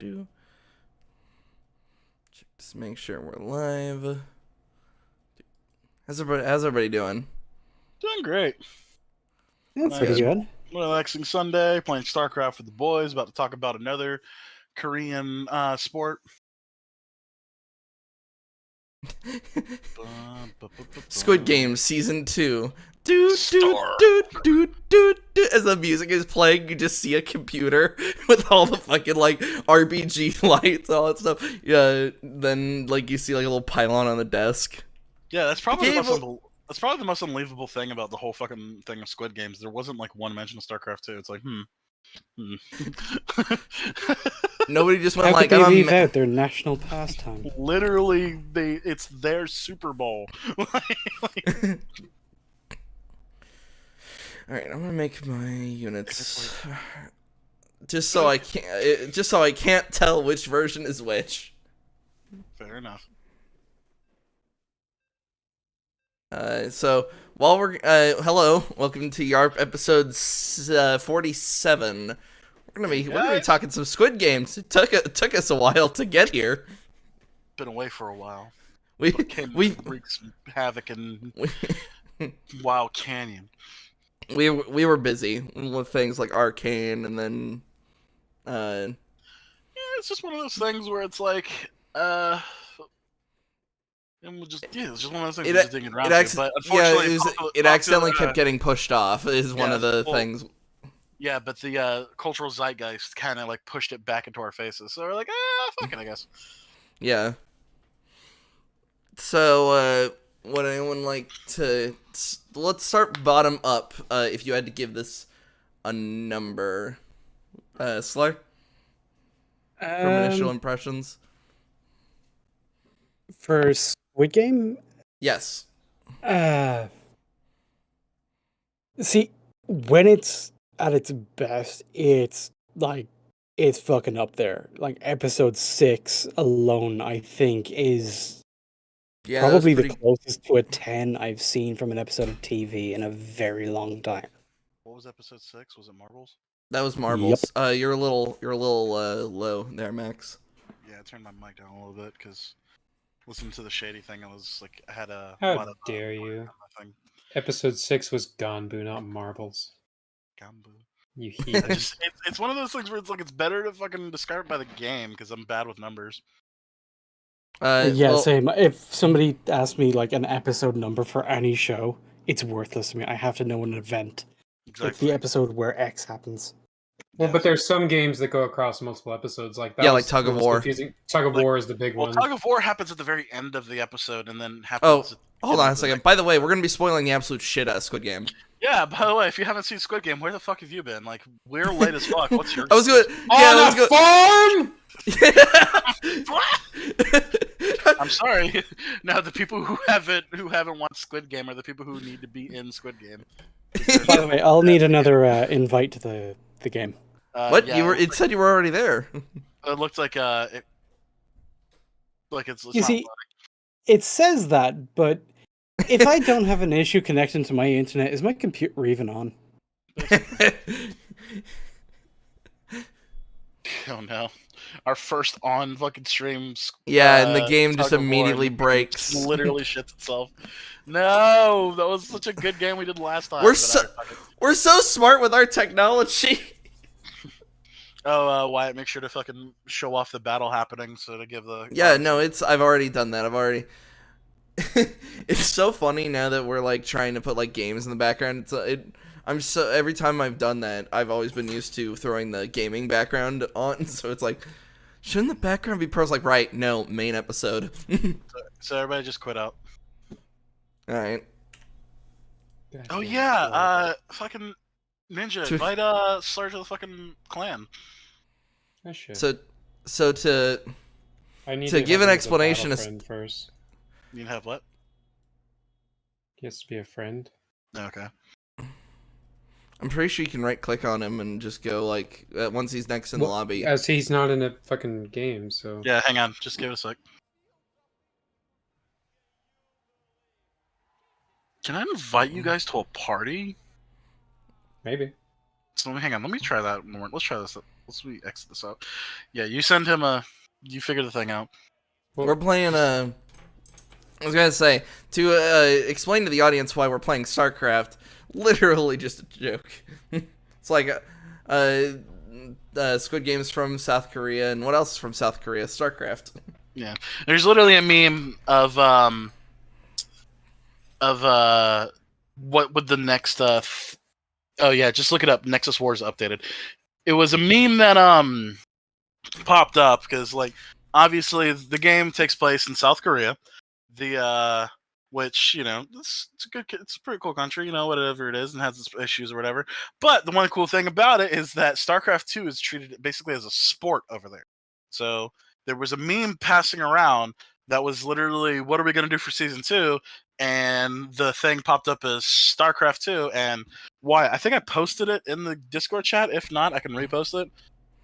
do. Check, just make sure we're live. How's everybody doing? Doing great. That's pretty good. Relaxing Sunday, playing StarCraft with the boys. About to talk about another Korean sport. Squid Game Season 2. Do Star. As the music is playing, you just see a computer with all the fucking like RBG lights, all that stuff. Yeah, then like you see like a little pylon on the desk. Yeah, that's probably the most unbelievable thing about the whole fucking thing of Squid Games. There wasn't like one mention of StarCraft 2. It's like, Nobody just went How like, could they I'm leave out their national pastime? Literally, it's their Super Bowl. All right, I'm gonna make my units just so I can't tell which version is which. Fair enough. So while we're hello, welcome to YARP episode 47. We're gonna be talking some Squid Games. It took us a while to get here. Been away for a while. We wreaked some havoc in Wild Canyon. We were busy with things like Arcane, and then yeah, it's just one of those things where it's like and it's just one of those things we're just digging around to. But unfortunately, it accidentally kept getting pushed off. Is one of the things. Yeah, but the cultural zeitgeist kind of like pushed it back into our faces. So we're like, fuck it, I guess. Yeah. So, would anyone like to? Let's start bottom up. If you had to give this a number, Slur, from initial impressions. For Squid Game? Yes. See, when it's at its best, it's fucking up there. Like episode 6 alone, I think, is probably the closest to a 10 I've seen from an episode of TV in a very long time. What was episode 6? Was it Marbles? That was Marbles. Yep. You're a little low there, Max. Yeah, I turned my mic down a little bit because listening to the shady thing, I had a. How dare you? Episode 6 was Ganbu, not Marbles. Ganbu. You heathen. It's one of those things where it's like it's better to fucking describe it by the game because I'm bad with numbers. Same. If somebody asked me like an episode number for any show, it's worthless to me. I have to know an event. Exactly. It's the episode where X happens. Well, but there's some games that go across multiple episodes, like that. Yeah, like Tug of War. Confusing. Tug of War is the big one. Tug of War happens at the very end of the episode, and then happens. Oh, hold on a second. By the way, we're gonna be spoiling the absolute shit out of Squid Game. Yeah. By the way, if you haven't seen Squid Game, where the fuck have you been? Like, we're late as fuck. What's your? I was good. On a farm. I'm sorry. Now the people who haven't watched Squid Game are the people who need to be in Squid Game. By the way, I'll need another invite to the game. What? Yeah, it said you were already there. It looked like it's you see, it says that, but if I don't have an issue connecting to my internet, is my computer even on? Oh no. Our first on fucking streams. Yeah, and the game just immediately breaks. Literally shits itself. No, that was such a good game we did last time. We're so smart with our technology. Oh, Wyatt, make sure to fucking show off the battle happening so to give the... Yeah, no, I've already done that. It's so funny now that we're like trying to put like games in the background. Every time I've done that, I've always been used to throwing the gaming background on, so it's like, shouldn't the background be pros? Like, right, no, main episode. So everybody just quit out. Alright. Oh yeah, fucking Ninja, invite Slur to the fucking clan. I should. So to give an explanation first. You have what? He has to be a friend. Okay. I'm pretty sure you can right click on him and just go like once he's next in the lobby. As he's not in a fucking game, so. Yeah, hang on, just give it a sec. Can I invite you guys to a party? Maybe. So hang on, let me try that more. Let's try this. Let's exit this out. Yeah, you send him you figure the thing out. We're playing I was gonna say to explain to the audience why we're playing StarCraft. Literally just a joke. It's like Squid Game's from South Korea, and what else is from South Korea? StarCraft. Yeah, there's literally a meme of what would the next oh yeah, just look it up. Nexus Wars updated. It was a meme that popped up because like obviously the game takes place in South Korea, the which it's a pretty cool country, whatever it is, and has its issues or whatever. But the one cool thing about it is that StarCraft 2 is treated basically as a sport over there. So there was a meme passing around that was literally, what are we going to do for season 2? And the thing popped up as StarCraft 2. And why? I think I posted it in the Discord chat. If not, I can repost it.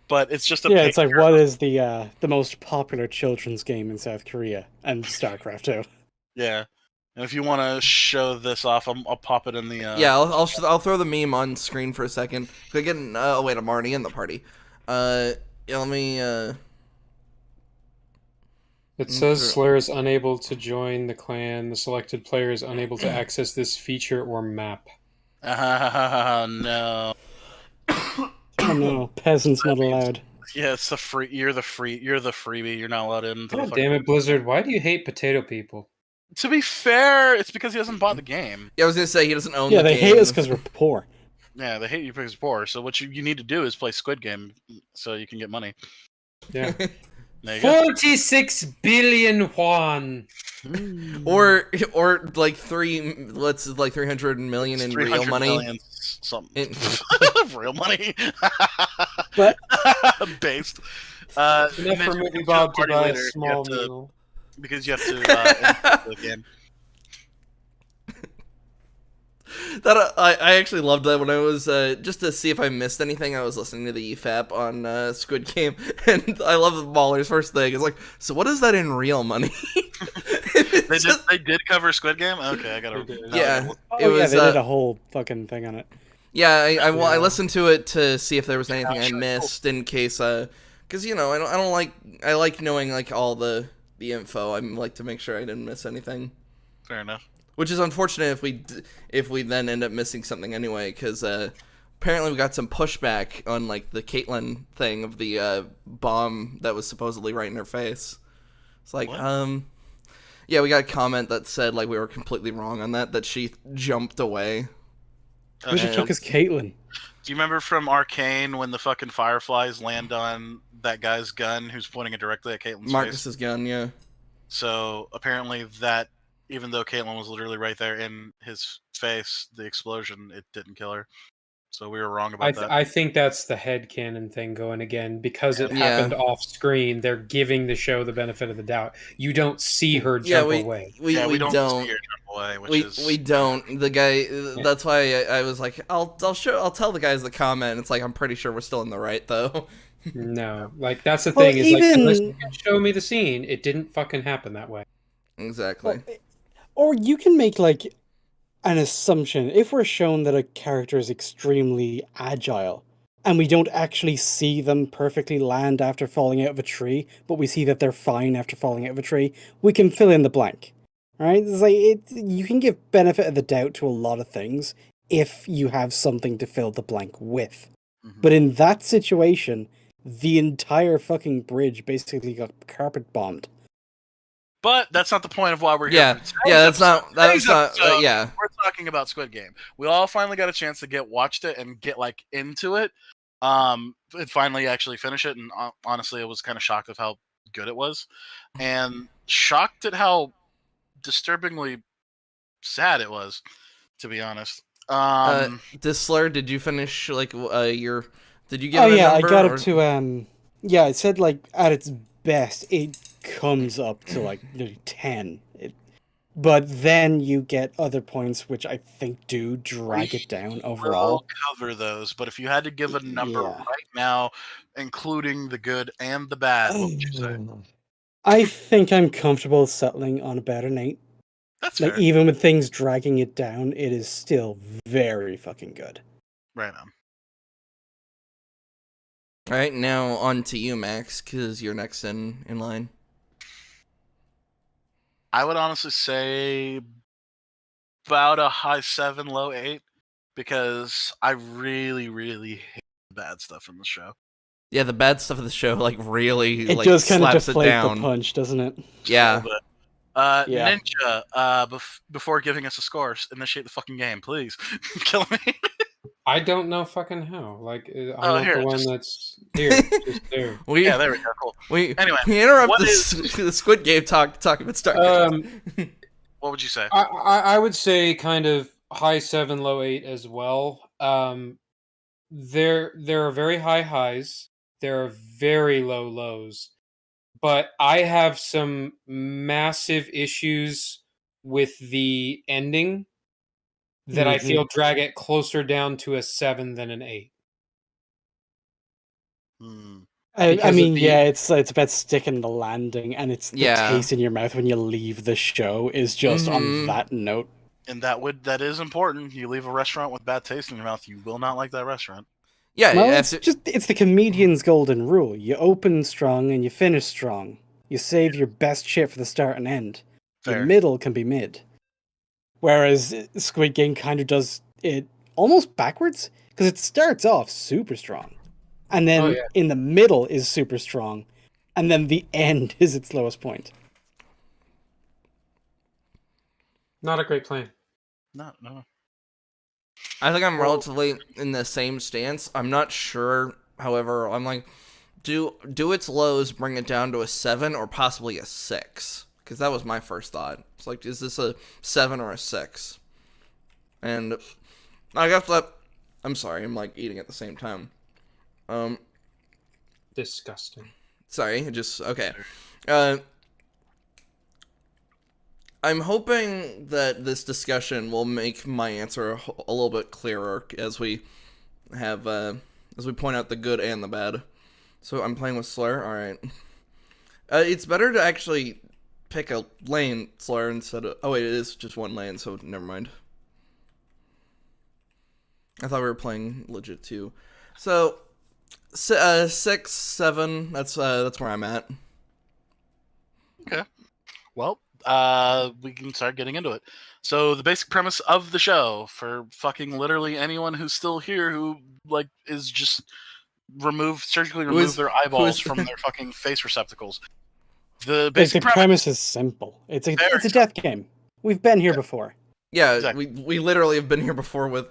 But it's just a it's like, what is the most popular children's game in South Korea? And StarCraft 2. Yeah. And if you want to show this off, I'll pop it in the. Yeah, I'll throw the meme on screen for a second. Again, oh wait, I'm already in the party. Yeah, let me. It says Slayer is unable to join the clan. The selected player is unable to access this feature or map. No. Oh no, peasants not allowed. Yeah, it's you're the freebie. You're not allowed in. God damn it, Blizzard! Why do you hate potato people? To be fair, it's because he hasn't bought the game. Yeah, I was gonna say he doesn't own the game. Yeah, they hate us because we're poor. Yeah, they hate you because you're poor. So what you need to do is play Squid Game so you can get money. Yeah. 46 billion won. or like 300 million in real money. Something. Real money. But based. Enough for movie Bob to buy a small meal. Because you have to enter the game. That I actually loved that when I was just to see if I missed anything. I was listening to the EFAP on Squid Game, and I love the Baller's first thing. It's like, so what is that in real money? They did cover Squid Game. Okay, I gotta. Yeah, it was. Yeah, they did a whole fucking thing on it. Yeah, I listened to it to see if there was anything I missed in case, because I like knowing like all the info. I like to make sure I didn't miss anything. Fair enough. Which is unfortunate if we then end up missing something anyway, because apparently we got some pushback on like the Caitlyn thing of the bomb that was supposedly right in her face. It's like, what? Yeah, we got a comment that said like we were completely wrong on that she jumped away. Who the fuck is Caitlyn? Do you remember from Arcane when the fucking fireflies land on that guy's gun who's pointing it directly at Caitlyn's Marcus's face? gun, yeah. So apparently that, even though Caitlyn was literally right there in his face, the explosion, it didn't kill her. So we were wrong about that. I think that's the headcanon thing going again. Because it happened off screen, they're giving the show the benefit of the doubt. You don't see her jump away. We don't see her jump away, we don't. The guy, that's why I was like, I'll tell the guys the comment. It's like, I'm pretty sure we're still in the right, though. No, like, that's the thing, is like, unless you can show me the scene, it didn't fucking happen that way. Exactly. Or you can make, like, an assumption. If we're shown that a character is extremely agile, and we don't actually see them perfectly land after falling out of a tree, but we see that they're fine after falling out of a tree, we can fill in the blank. Right? It's like, you can give benefit of the doubt to a lot of things if you have something to fill the blank with. Mm-hmm. But in that situation, the entire fucking bridge basically got carpet bombed. But that's not the point of why we're here. Yeah, yeah. We're talking about Squid Game. We all finally got a chance to watched it and get like into it. And finally actually finish it. And honestly, I was kind of shocked of how good it was, and shocked at how disturbingly sad it was, to be honest. Disler, did you finish like your? Did you get? Oh yeah, I got up to Yeah, it said like at its best it comes up to like 10. But then you get other points which I think do drag it down overall. We'll cover those, but if you had to give a number right now, including the good and the bad, what would you say? I think I'm comfortable settling on about an 8. That's like fair. Even with things dragging it down, it is still very fucking good. Right on. All right, now on to you, Max, because you're next in line. I would honestly say about a high 7, low 8, because I really, really hate the bad stuff in the show. Yeah, the bad stuff of the show, like, really, It like, does kind of slaps it deflate the down. punch, doesn't it? Yeah. Yeah. Ninja, before giving us a score, initiate the fucking game, please. Kill me. I don't know fucking how. Like, I'm not here, the one just- that's here. Just there. Yeah, there we go. Cool. Anyway, we interrupt what the Squid Game talking about StarCraft. What would you say? I would say kind of high 7, low 8 as well. There are very high highs. There are very low lows. But I have some massive issues with the ending that I feel drag it closer down to a 7 than an 8. I mean, yeah, it's about sticking the landing, and it's the Yeah. taste in your mouth when you leave the show is just on that note. And that is important. You leave a restaurant with bad taste in your mouth, you will not like that restaurant. Yeah, Well, it's the comedian's golden rule. You open strong and you finish strong. You save your best shit for the start and end. Fair. Your middle can be mid. Whereas Squid Game kind of does it almost backwards, because it starts off super strong. And then in the middle is super strong. And then the end is its lowest point. Not a great plan. No. I think I'm relatively in the same stance. I'm not sure, however, I'm like, do its lows bring it down to a 7 or possibly a 6? Because that was my first thought. It's like, is this a 7 or a 6? And I guess that, I'm sorry, I'm like eating at the same time. Disgusting. Sorry, okay. I'm hoping that this discussion will make my answer a little bit clearer as we point out the good and the bad. So I'm playing with Slur. All right. It's better to actually pick a lane, Slur, instead of. Oh wait, it is just one lane, so never mind. I thought we were playing legit too. So 6, 7. That's where I'm at. Okay. Well, we can start getting into it. So the basic premise of the show, for fucking literally anyone who's still here who like is just surgically remove their eyeballs from their fucking face receptacles. The basic premise is simple. It's a death game. We've been here before. Yeah, exactly. we literally have been here before with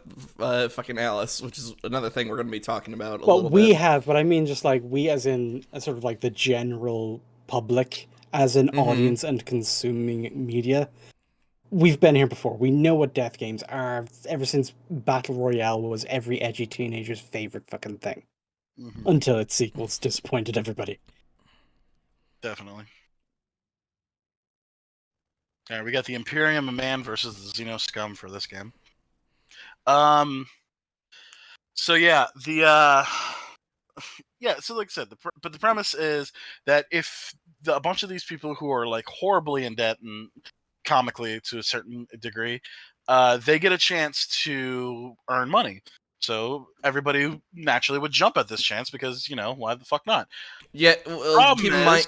fucking Alice, which is another thing we're going to be talking about a little bit. Well, we have, but I mean just like we as in sort of like the general public, as an audience and consuming media. We've been here before. We know what death games are ever since Battle Royale was every edgy teenager's favorite fucking thing. Until its sequels disappointed everybody. Definitely. Alright, we got the Imperium of Man versus the Xeno Scum for this game. So yeah, so like I said, but the premise is that if a bunch of these people who are like horribly in debt and comically to a certain degree, they get a chance to earn money. So everybody naturally would jump at this chance because, why the fuck not? Yeah,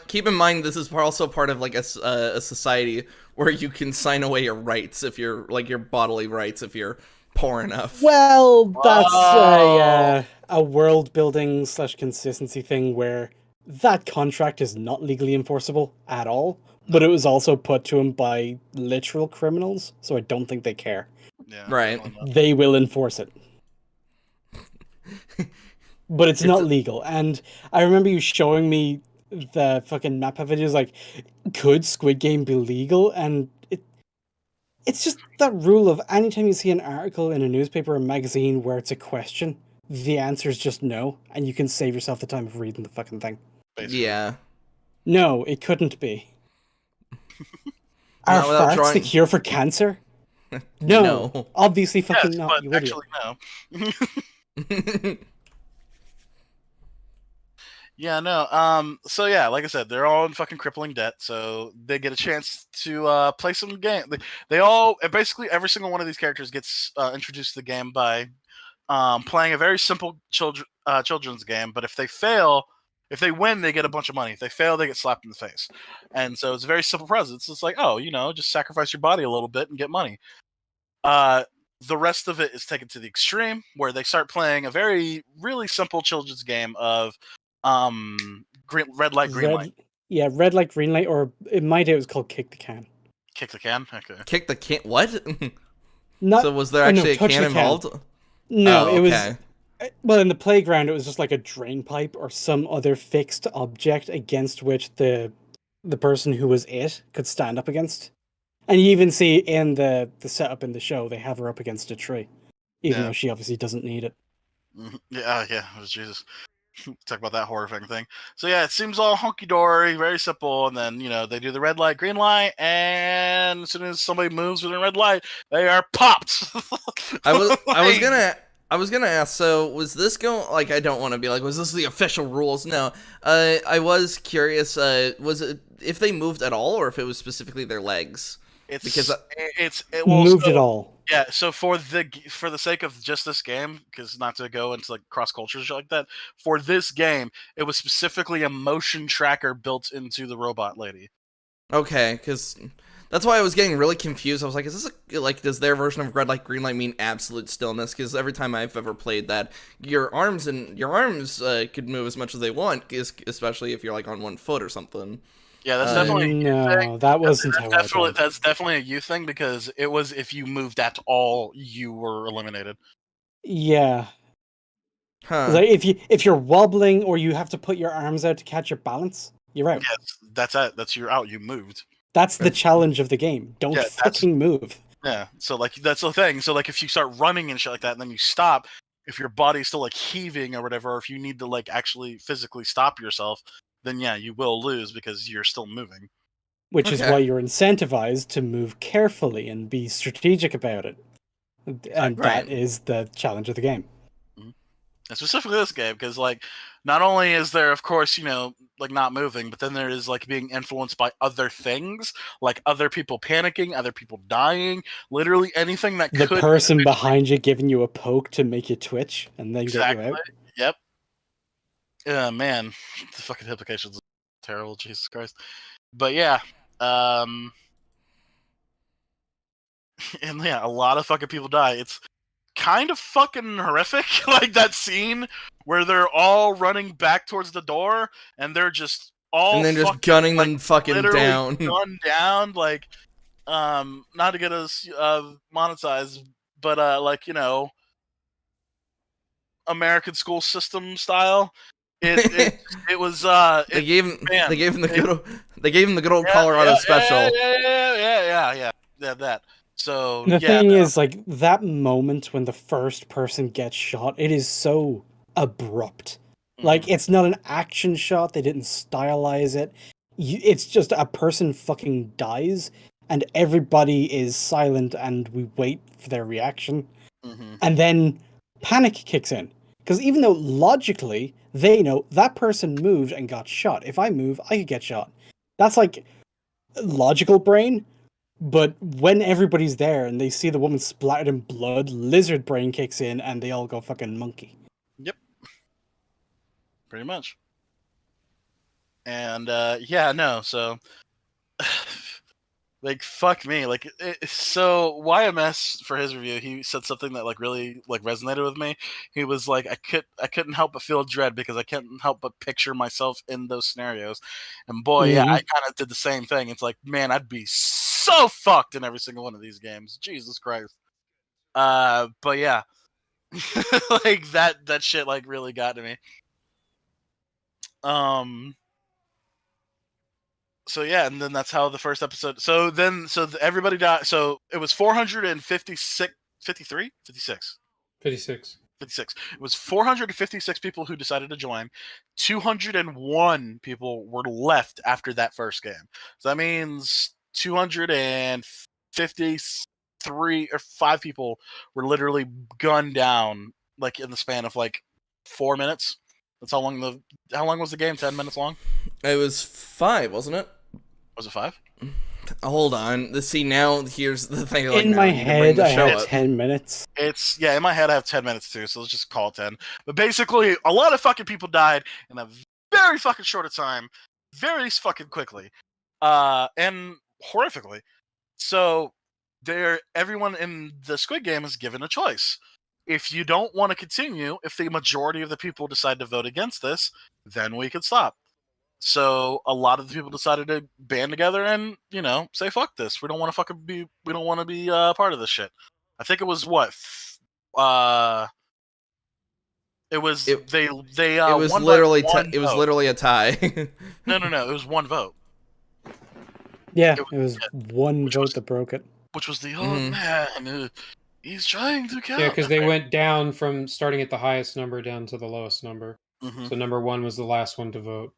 keep in mind this is also part of like a society where you can sign away your rights if you're like your bodily rights if you're poor enough. Well, that's a world building / consistency thing where that contract is not legally enforceable at all, but it was also put to him by literal criminals, so I don't think they care. Yeah, right. They will enforce it. But it's not legal. And I remember you showing me the fucking map videos like, could Squid Game be legal? And it's just that rule of anytime you see an article in a newspaper or magazine where it's a question, the answer is just no, and you can save yourself the time of reading the fucking thing. Basically. Yeah. No, it couldn't be. Are farts the cure for cancer? No. Obviously fucking not, but you idiot. Actually, no. Yeah, no. So yeah, like I said, they're all in fucking crippling debt, so they get a chance to play some game. They all basically every single one of these characters gets introduced to the game by playing a very simple children's game. But if they win, they get a bunch of money. If they fail, they get slapped in the face. And so it's a very simple premise. It's like, oh, just sacrifice your body a little bit and get money. The rest of it is taken to the extreme, where they start playing a really simple children's game of red light, green light. Yeah, red light, green light, or in my day it was called kick the can. Kick the can? Okay. Kick the can? What? Not, So was there actually a touch can the involved? No, Oh, it was. okay. Well, in the playground, it was just like a drain pipe or some other fixed object against which the person who was it could stand up against. And you even see in the setup in the show, they have her up against a tree, even though she obviously doesn't need it. Yeah. Oh, Jesus. Talk about that horrifying thing. So yeah, it seems all hunky dory, very simple, and then they do the red light, green light, and as soon as somebody moves within red light, they are popped. I was gonna ask. So was this going? Like, I don't want to be like, was this the official rules? No. I was curious. Was it if they moved at all, or if it was specifically their legs? Moved at all. Yeah, so for the sake of just this game, because not to go into like cross cultures like that, for this game, it was specifically a motion tracker built into the robot lady. Okay, because that's why I was getting really confused. I was like, is this does their version of red light, green light mean absolute stillness? Because every time I've ever played that, your arms could move as much as they want, especially if you're like on one foot or something. Yeah, that's definitely no, that wasn't that's definitely a you thing, because it was if you moved at all, you were eliminated. Yeah. Huh. Like if you're wobbling or you have to put your arms out to catch your balance, you're out. Yes, that's it. That's you're out. You moved. That's the challenge of the game. Don't fucking move. Yeah. So like that's the thing. So like if you start running and shit like that, and then you stop, if your body's still like heaving or whatever, or if you need to like actually physically stop yourself, then yeah, you will lose because you're still moving. Which is why you're incentivized to move carefully and be strategic about it. And that is the challenge of the game. And specifically this game, because like not only is there, of course, like not moving, but then there is like being influenced by other things, like other people panicking, other people dying, literally anything that the could. person behind you giving you a poke to make you twitch and then get you out. Yep. Yeah, man, the fucking implications are terrible. Jesus Christ. But yeah, and yeah, a lot of fucking people die. It's kind of fucking horrific, like that scene where they're all running back towards the door and they're just all and then just gunning them fucking down. Gunned down, like not to get us monetized, but American school system style. It was they gave him the good old Colorado special. Yeah, that. So the thing is, like, that moment when the first person gets shot, it is so abrupt. Like, it's not an action shot. They didn't stylize it. It's just a person fucking dies, and everybody is silent, and we wait for their reaction. And then panic kicks in. Because even though logically they know that person moved and got shot, if I move, I could get shot. That's like logical brain. But when everybody's there and they see the woman splattered in blood, lizard brain kicks in and they all go fucking monkey. Yep. Pretty much. And so like fuck me, like so YMS for his review, he said something that like really like resonated with me. He was like, I couldn't help but feel dread because I couldn't help but picture myself in those scenarios. And boy, yeah, I kind of did the same thing. It's like, man, I'd be so fucked in every single one of these games. Jesus Christ. But yeah, like that shit like really got to me. So yeah, and then that's how the first episode. So everybody died. So it was 456, 53, 56. 56. 56. It was 456 people who decided to join. 201 people were left after that first game. So that means 253 or 5 people were literally gunned down, like in the span of like 4 minutes. That's how long was the game? 10 minutes long? It was 5, wasn't it? Was it 5? Hold on. See, now here's the thing. Like, In now my I need to bring head, the I show have up. 10 minutes. It's in my head I have 10 minutes too, so let's just call it 10. But basically, a lot of fucking people died in a very fucking short of time, very fucking quickly, and horrifically. So everyone in the Squid Game is given a choice. If you don't want to continue, if the majority of the people decide to vote against this, then we can stop. So a lot of the people decided to band together and say fuck this. We don't want to be part of this shit. I think it was what it was It- they It was won by literally one it was vote. literally a tie. No, it was one vote. Yeah, It it was one which vote was- that broke it. which was the Mhm. man. He's trying to count. Yeah, because they went down from starting at the highest number down to the lowest number. Mhm, So number one was the last one to vote.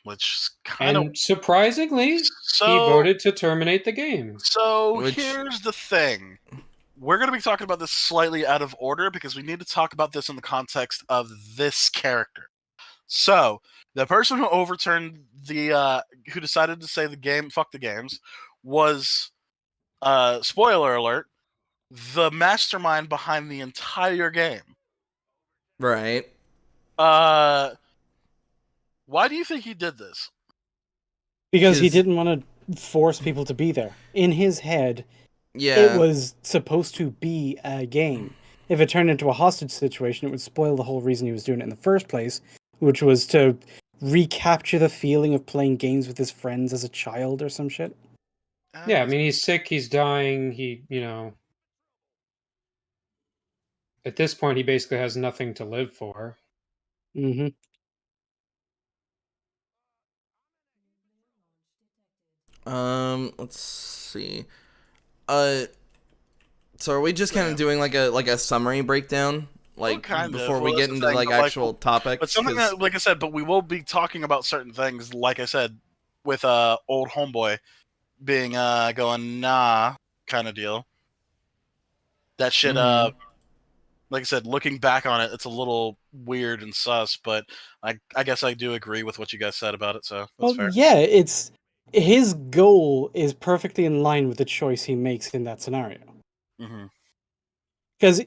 which is kind of And surprisingly, he so. voted to terminate the game. So Which- here's the thing. We're going to be talking about this slightly out of order because we need to talk about this in the context of this character. So, the person who overturned who decided to say the game, fuck the games, was, spoiler alert, the mastermind behind the entire game. Right. Why do you think he did this? Because he 'Cause- didn't want to force people to be there. In his head, Yeah. it was supposed to be a game. If it turned into a hostage situation, it would spoil the whole reason he was doing it in the first place, which was to recapture the feeling of playing games with his friends as a child or some shit. Yeah, I mean, he's sick, he's dying, at this point, he basically has nothing to live for. Mm-hmm. Let's see. So are we just kind Yeah. of doing like a summary breakdown, like kind of. before we Well, get that's into the thing, like but, like, actual topics? But something 'Cause- that, like I said, but we will be talking about certain things, like I said, with old homeboy being going nah kind of deal. That shit, Mhm. like I said, looking back on it, it's a little weird and sus, but I guess I do agree with what you guys said about it, so that's Well, fair. yeah, it's his goal is perfectly in line with the choice he makes in that scenario. Hmm. Because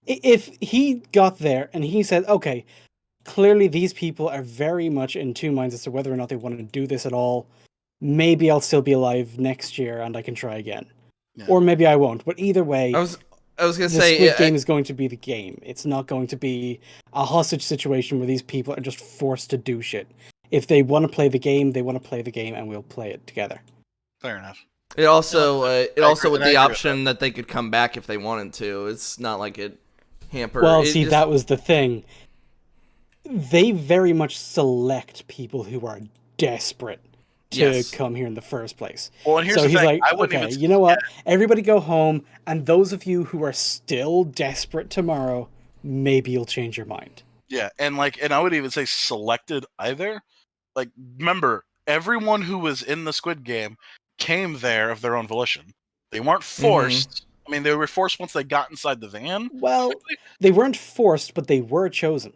if he got there and he said, okay, clearly these people are very much in two minds as to whether or not they want to do this at all, maybe I'll still be alive next year and I can try again. Yeah. Or maybe I won't. But either way, I was gonna the say Squid Game is going to be the game. It's not going to be a hostage situation where these people are just forced to do shit. If they want to play the game, they want to play the game, and we'll play it together. Fair enough. it also agree- with and I the agree with option that they could come back if they wanted to. It's not like it hamper. Well, it see, just- that was the thing. They very much select people who are desperate to Yes. come here in the first place. Well, and here's So the he's thing. like, I wouldn't okay, even. you know what? Everybody go home, and those of you who are still desperate tomorrow, maybe you'll change your mind. Yeah, and I would even say selected either. Like, remember, everyone who was in the Squid Game came there of their own volition. They weren't forced. I mean, they were forced once they got inside the van. Well, they weren't forced, but they were chosen.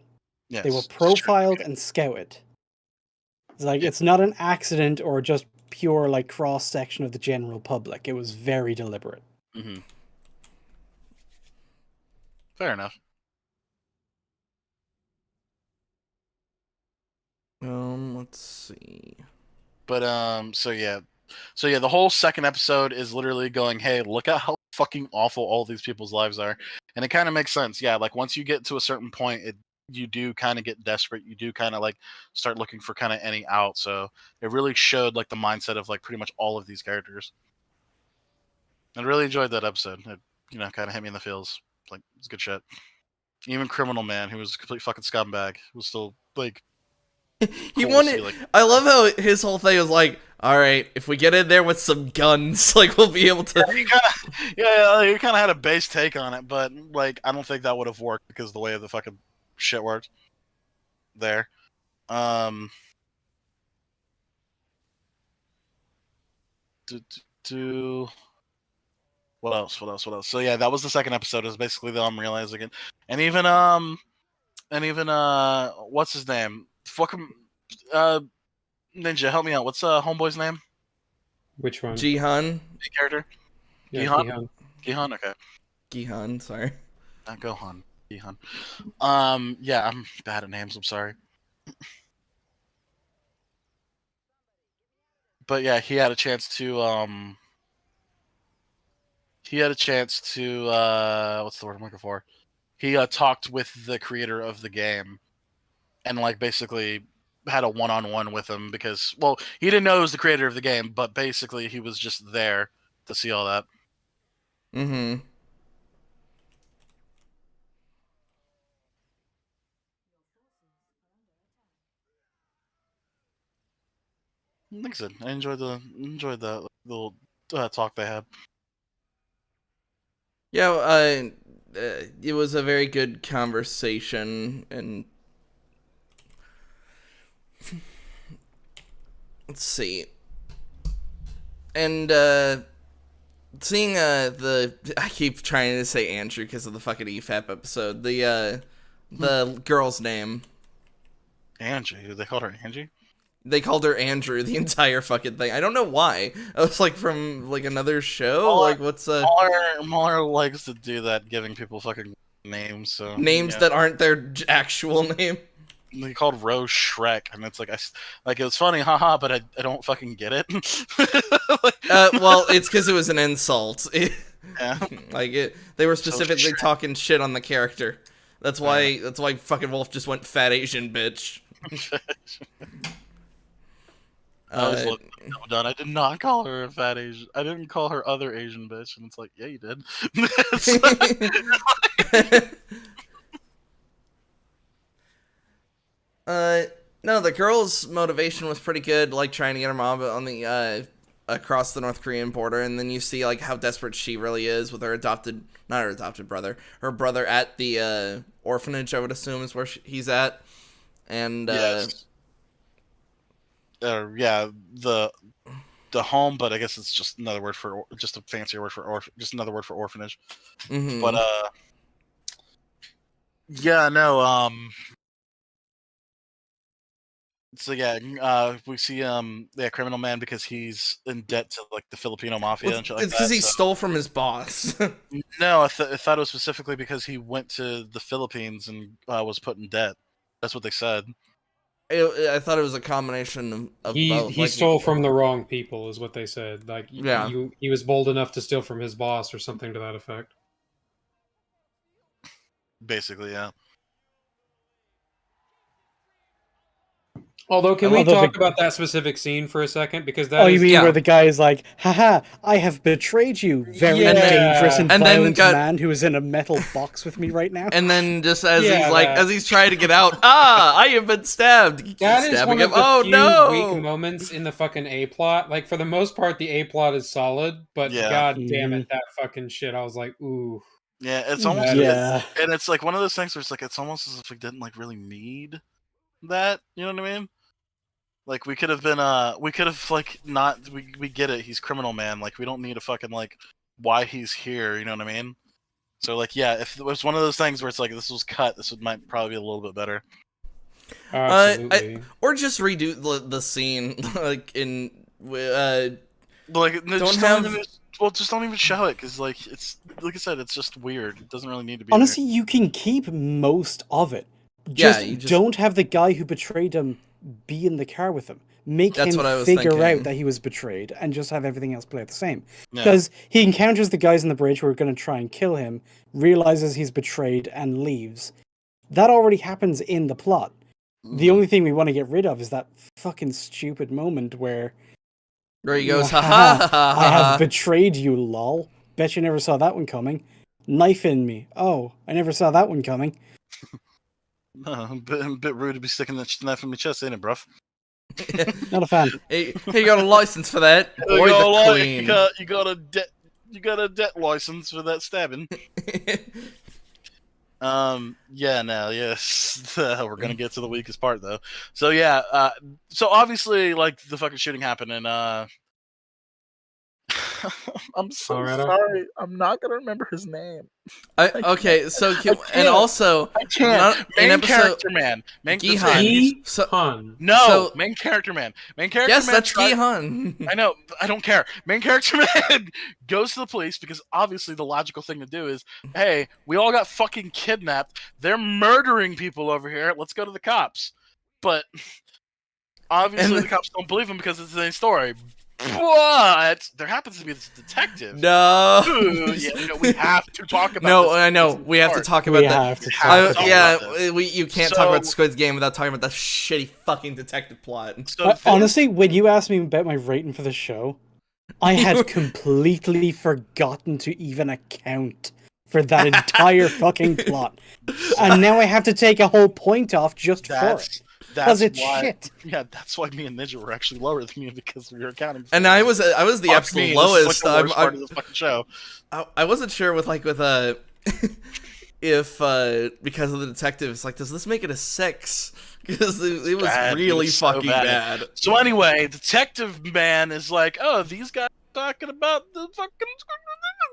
Yes, They were it's true. profiled and scouted. It's like, Yeah. it's not an accident or just pure, like, cross-section of the general public. It was very deliberate. Mm-hmm. Fair enough. Let's see. But so yeah, the whole second episode is literally going, hey, look at how fucking awful all these people's lives are, and it kind of makes sense. Yeah, like once you get to a certain point, you do kind of get desperate. You do kind of like start looking for kind of any out. So it really showed like the mindset of like pretty much all of these characters. I really enjoyed that episode. It kind of hit me in the feels. Like it's good shit. Even Criminal Man, who was a complete fucking scumbag, was still like He cool to wanted. see, like- I love how his whole thing was like, all right, if we get in there with some guns, like we'll be able to. He kind of had a base take on it, but like I don't think that would have worked because of the way the fucking shit worked there. What else? So yeah, that was the second episode. Is basically them realizing it, and even what's his name? Fucking Ninja, help me out. What's homeboy's name? Which one? Jihan. Main character. Yeah, Gihan? Gihan. Gihan. Okay. Gihan, sorry. Not Gohan. Gihan. Yeah, I'm bad at names. I'm sorry. But yeah, he had a chance to what's the word I'm looking for? He talked with the creator of the game and like basically had a one-on-one with him because he didn't know he was the creator of the game, but basically he was just there to see all that. Mm-hmm. Like I said, I enjoyed the little talk they had. Yeah, it was a very good conversation, and let's see. And seeing I keep trying to say Andrew because of the fucking EFAP episode. The girl's name. Angie, they called her Angie. They called her Andrew the entire fucking thing. I don't know why. I was like from like another show. Like what's Mueller likes to do that, giving people fucking names. So names yeah. that aren't their actual name. They called Rose Shrek, and it's like it was funny, haha, but I don't fucking get it. Well, it's because it was an insult. Yeah. They were specifically talking shit on the character. That's why fucking Wolf just went fat Asian bitch. I was looking done. I did not call her a fat Asian. I didn't call her other Asian bitch, and it's like, yeah, you did. No, the girl's motivation was pretty good, like trying to get her mom on the across the North Korean border, and then you see like how desperate she really is with her not her adopted brother, her brother at the orphanage. I would assume is where he's at, and yes. Yeah, the home, but I guess it's just another word for just a fancier word for just another word for orphanage. Mm-hmm. But yeah, no, so yeah, we see Criminal Man because he's in debt to like the Filipino mafia and shit like it's that. because he stole from his boss. No, I thought it was specifically because he went to the Philippines and was put in debt. That's what they said. I thought it was a combination of both. He stole from the wrong people, is what they said. Like, yeah, he was bold enough to steal from his boss or something to that effect. Basically, yeah. Although, can we talk about that specific scene for a second? Because that you mean where the guy is like, haha, I have betrayed you, very dangerous and violent man who is in a metal box with me right now. And then just as he's trying to get out, I have been stabbed. That is one of the few weak moments in the fucking A-plot. Like, for the most part, the A-plot is solid, but god damn it, that fucking shit, I was like, ooh. Yeah, it's almost and it's like one of those things where it's like it's almost as if we didn't like really need that, you know what I mean? Like we could have been like not we get it, he's Criminal Man, like we don't need a fucking like why he's here, you know what I mean? So like yeah, if it was one of those things where it's like this was cut, might probably be a little bit better. Absolutely. Or just redo the scene like in like don't have just don't even show it because like it's like I said, it's just weird. It doesn't really need to be. Honestly, you can keep most of it. Just don't have the guy who betrayed him be in the car with him. Make him figure out that he was betrayed and just have everything else play out the same. Because he encounters the guys on the bridge who are going to try and kill him, realizes he's betrayed, and leaves. That already happens in the plot. The only thing we want to get rid of is that fucking stupid moment where he goes, ha ha ha, I have betrayed you, lol. Bet you never saw that one coming. Knife in me. Oh, I never saw that one coming. A bit rude to be sticking that knife in my chest, ain't it, bruv? Not a fan. Hey, you got a license for that? Boy, you got a debt license for that stabbing. Yes. We're gonna get to the weakest part though. So yeah, so obviously like the fucking shooting happened and I'm so Colorado? sorry. I'm not gonna remember his name. Okay, so and can't. also I can't. not Main in episode character man. Main Gihan. that's it. He's- so Hun. No, So- main character man. Main character yes, man. that's Gihan. I know. I don't care. Main character man goes to the police because obviously the logical thing to do is, hey, we all got fucking kidnapped. They're murdering people over here. Let's go to the cops. But obviously the cops don't believe him because it's the same story. But there happens to be this detective. No. We have to talk about. No, this. I know. We have to talk about We that. have to talk have to about talk Yeah, about this. you can't talk about Squid Game without talking about that shitty fucking detective plot. So this- Honestly, when you asked me about my rating for the show, I had completely forgotten to even account for that entire fucking plot. And now I have to take a whole point off just for it. Because it's why, shit. Yeah, that's why me and Ninja were actually lower than me because we were accounting. For And I was the Fuck absolute me, lowest. This is like the worst part of the fucking show. I wasn't sure with if because of the detectives, like, does this make it a 6? Because it was Bad. really It was so fucking bad. bad. So anyway, Detective Man is like, oh, these guys are talking about the fucking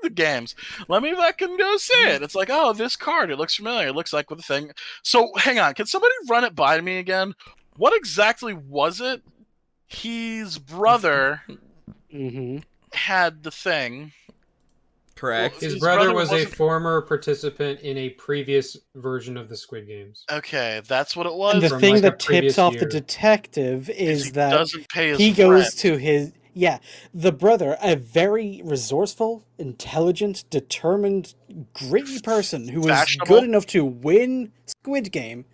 the games. Let me fucking go see it. It's like, oh, this card. It looks familiar. It looks like with the thing. So hang on. Can somebody run it by me again? What exactly was it? His brother Mm-hmm. had the thing. Correct. His His brother brother was a wasn't- former participant in a previous version of the Squid Games. Okay, that's what it was. And the From, thing like, a that tips previous off the year. detective he is that doesn't pay his he goes rent. to his the brother, a very resourceful, intelligent, determined, gritty person who was Fashionable. good enough to win Squid Game,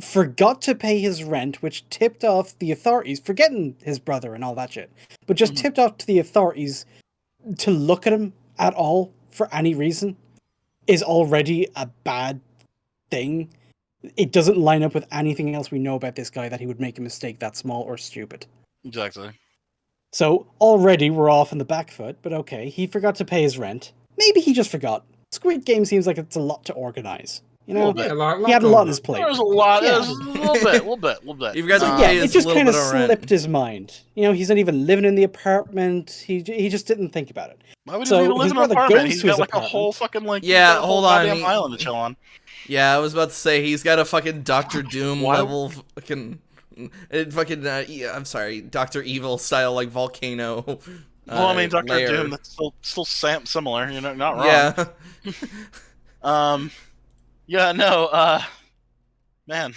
forgot to pay his rent, which tipped off the authorities, forgetting his brother and all that shit, but just tipped off to the authorities to look at him at all for any reason is already a bad thing. It doesn't line up with anything else we know about this guy that he would make a mistake that small or stupid. Exactly. So already we're off on the back foot, but okay, he forgot to pay his rent. Maybe he just forgot. Squid Game seems like it's a lot to organize. You know, bit. Yeah, he had a lot on his plate. There was a lot. Yeah. There was a little bit. You've got to Yeah, pay it his just little kind of bit of rent. slipped his mind. You know, he's not even living in the apartment. He just didn't think about it. Why would So he need to live his in an brother apartment? goes He's to his got like a apartment. whole fucking like Yeah, he's got a hold whole on, goddamn island to chill on. Yeah, I was about to say he's got a fucking Doctor Doom Why- level fucking I'm sorry, Doctor Evil style like volcano. Well, I mean, Doctor lair. Doom. That's still similar. You're not wrong. Yeah. Yeah. No. Man.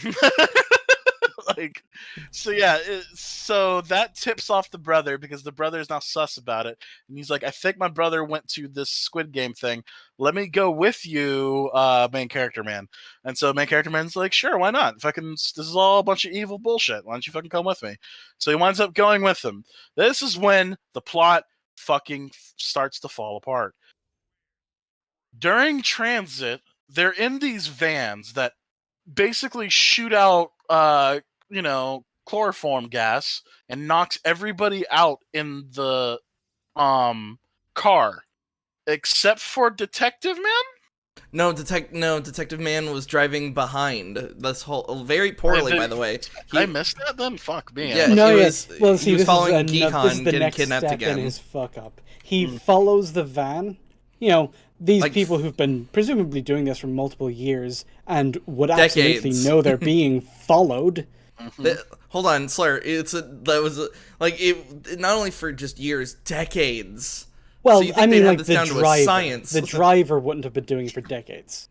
Like. So yeah. So that tips off the brother because the brother is now sus about it, and he's like, "I think my brother went to this Squid Game thing. Let me go with you, main character man." And so main character man's like, "Sure, why not? This is all a bunch of evil bullshit. Why don't you fucking come with me?" So he winds up going with them. This is when the plot fucking starts to fall apart. During transit, they're in these vans that basically shoot out, chloroform gas and knocks everybody out in the car, except for Detective Man. No, Detective Man was driving behind this whole very poorly, Did- by the way. Did I missed that then? Fuck me. Yeah, No, he yeah. was- Well, he see, was this following is this is Gihan the getting next kidnapped step again. in his fuck up. He follows the van. You know, these Like, people who've been presumably doing this for multiple years and would absolutely Decades. know they're being followed. Hold on, Slayer. It not only for just years, decades. Well, So you think I they'd mean, have like this the down to a driver. science? The driver wouldn't have been doing it for decades,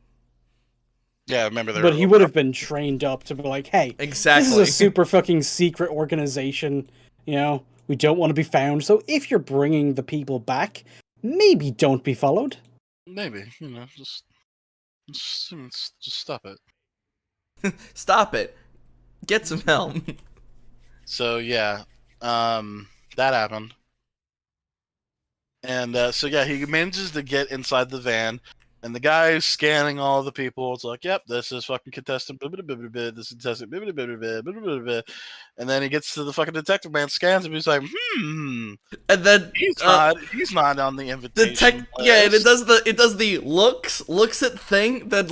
Yeah, remember there. but he would have been trained up to be like, "Hey, Exactly. this is a super fucking secret organization. You know, we don't want to be found. So if you're bringing the people back, maybe don't be followed." Maybe just stop it. Stop it. Get some help. So yeah, that happened, and so yeah, he manages to get inside the van, And the guy is scanning all the people. It's like, yep, this is fucking contestant. This is contestant. And then he gets to the fucking detective man, scans him. He's like, And then he's not on the invitation. Yeah, and it does the looks at thing. Then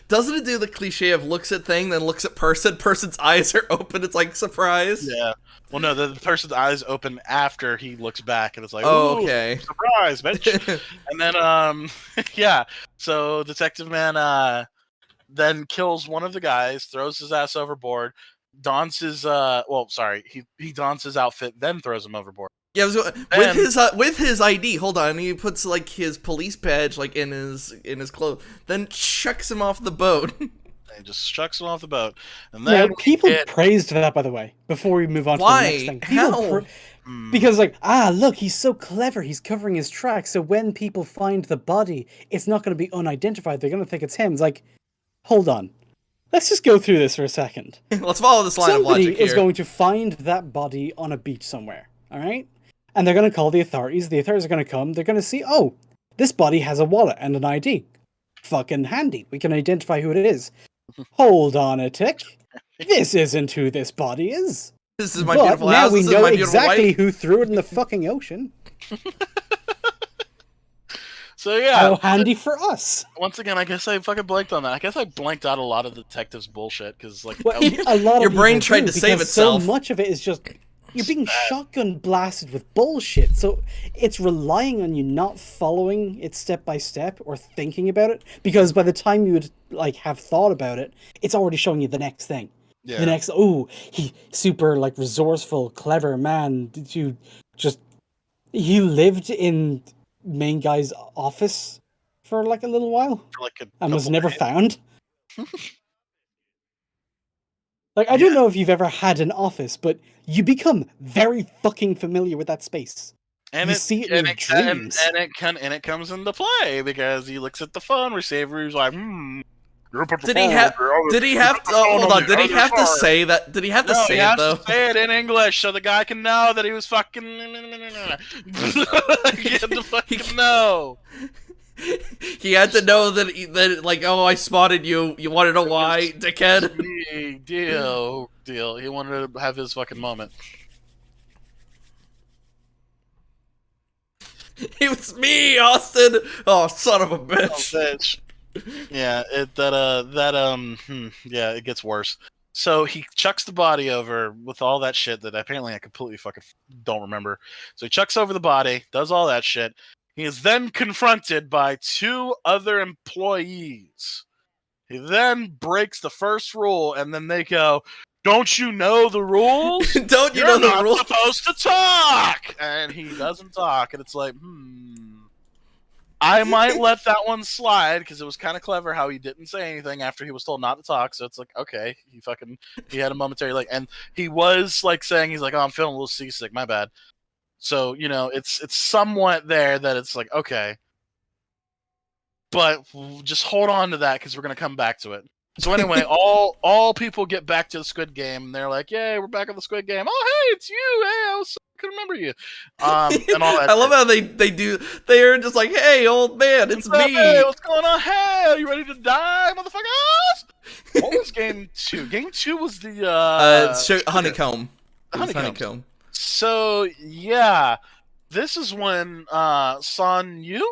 doesn't it do the cliche of looks at thing, then looks at person? Person's eyes are open. It's like surprise. Yeah. Well, no, the person's eyes open after he looks back, and it's like, oh, okay, surprise, bitch. And then, yeah. So Detective Man then kills one of the guys, throws his ass overboard, dons his he dons his outfit, then throws him overboard. Yeah, with his ID. Hold on, he puts like his police badge like in his clothes, then chucks him off the boat. He just chucks him off the boat, and then people praised that, by the way. Before we move on to the next thing, how? Because like, look, he's so clever. He's covering his tracks, so when people find the body, it's not going to be unidentified. They're going to think it's him. It's like, hold on, let's just go through this for a second. Let's follow this line of logic here. Somebody is going to find that body on a beach somewhere. All right, and they're going to call the authorities. The authorities are going to come. They're going to see, oh, this body has a wallet and an ID. Fucking handy. We can identify who it is. Hold on a tick. This isn't who this body is. This is my beautiful now house. we This know is my beautiful exactly wife. who threw it in the fucking ocean. So yeah, how handy for us. Once again, I guess I fucking blanked on that. I guess I blanked out a lot of the detectives' bullshit because, like, A lot your of brain people tried do, to save because itself. So much of it is just you're being shotgun blasted with bullshit. So it's relying on you not following it step by step or thinking about it, because by the time you would like have thought about it, it's already showing you the next thing. Yeah. The next, he super like resourceful, clever man. He lived in main guy's office for like a little while and was never found. Like, I don't know if you've ever had an office, but you become very fucking familiar with that space. And you see it in your dreams. And it comes into play because he looks at the phone receiver. He's like, Did he have to? Hold on. Did he have to say that? Did he have to say it though? To say it in English so the guy can know that he was fucking. He had to fucking know. He had to know that like, oh, I spotted you. You want to know why, dickhead? Deal. He wanted to have his fucking moment. It was me, Austin. Oh, son of a bitch. Oh, bitch. Yeah, yeah, it gets worse. So he chucks the body over with all that shit that apparently I completely fucking don't remember. So he chucks over the body, does all that shit. He is then confronted by two other employees. He then breaks the first rule, and then they go, "Don't you know the rules? Don't you know the rules? You're not supposed to talk!" And he doesn't talk, and it's like, I might let that one slide because it was kind of clever how he didn't say anything after he was told not to talk. So it's like, okay, he had a momentary and he was like saying, he's like, oh, I'm feeling a little seasick, my bad. So, you know, it's somewhat there that it's like, okay, but just hold on to that because we're going to come back to it. So anyway, all people get back to the Squid Game and they're like, yay, we're back on the Squid Game. Oh, hey, it's you. Hey, I couldn't remember you. And all that. I love how they're just like, hey, old man, it's me. Hey, what's going on? Hey, are you ready to die, motherfuckers? What was game 2? Game 2 was the honeycomb. Honeycomb. So yeah, this is when Songwoo.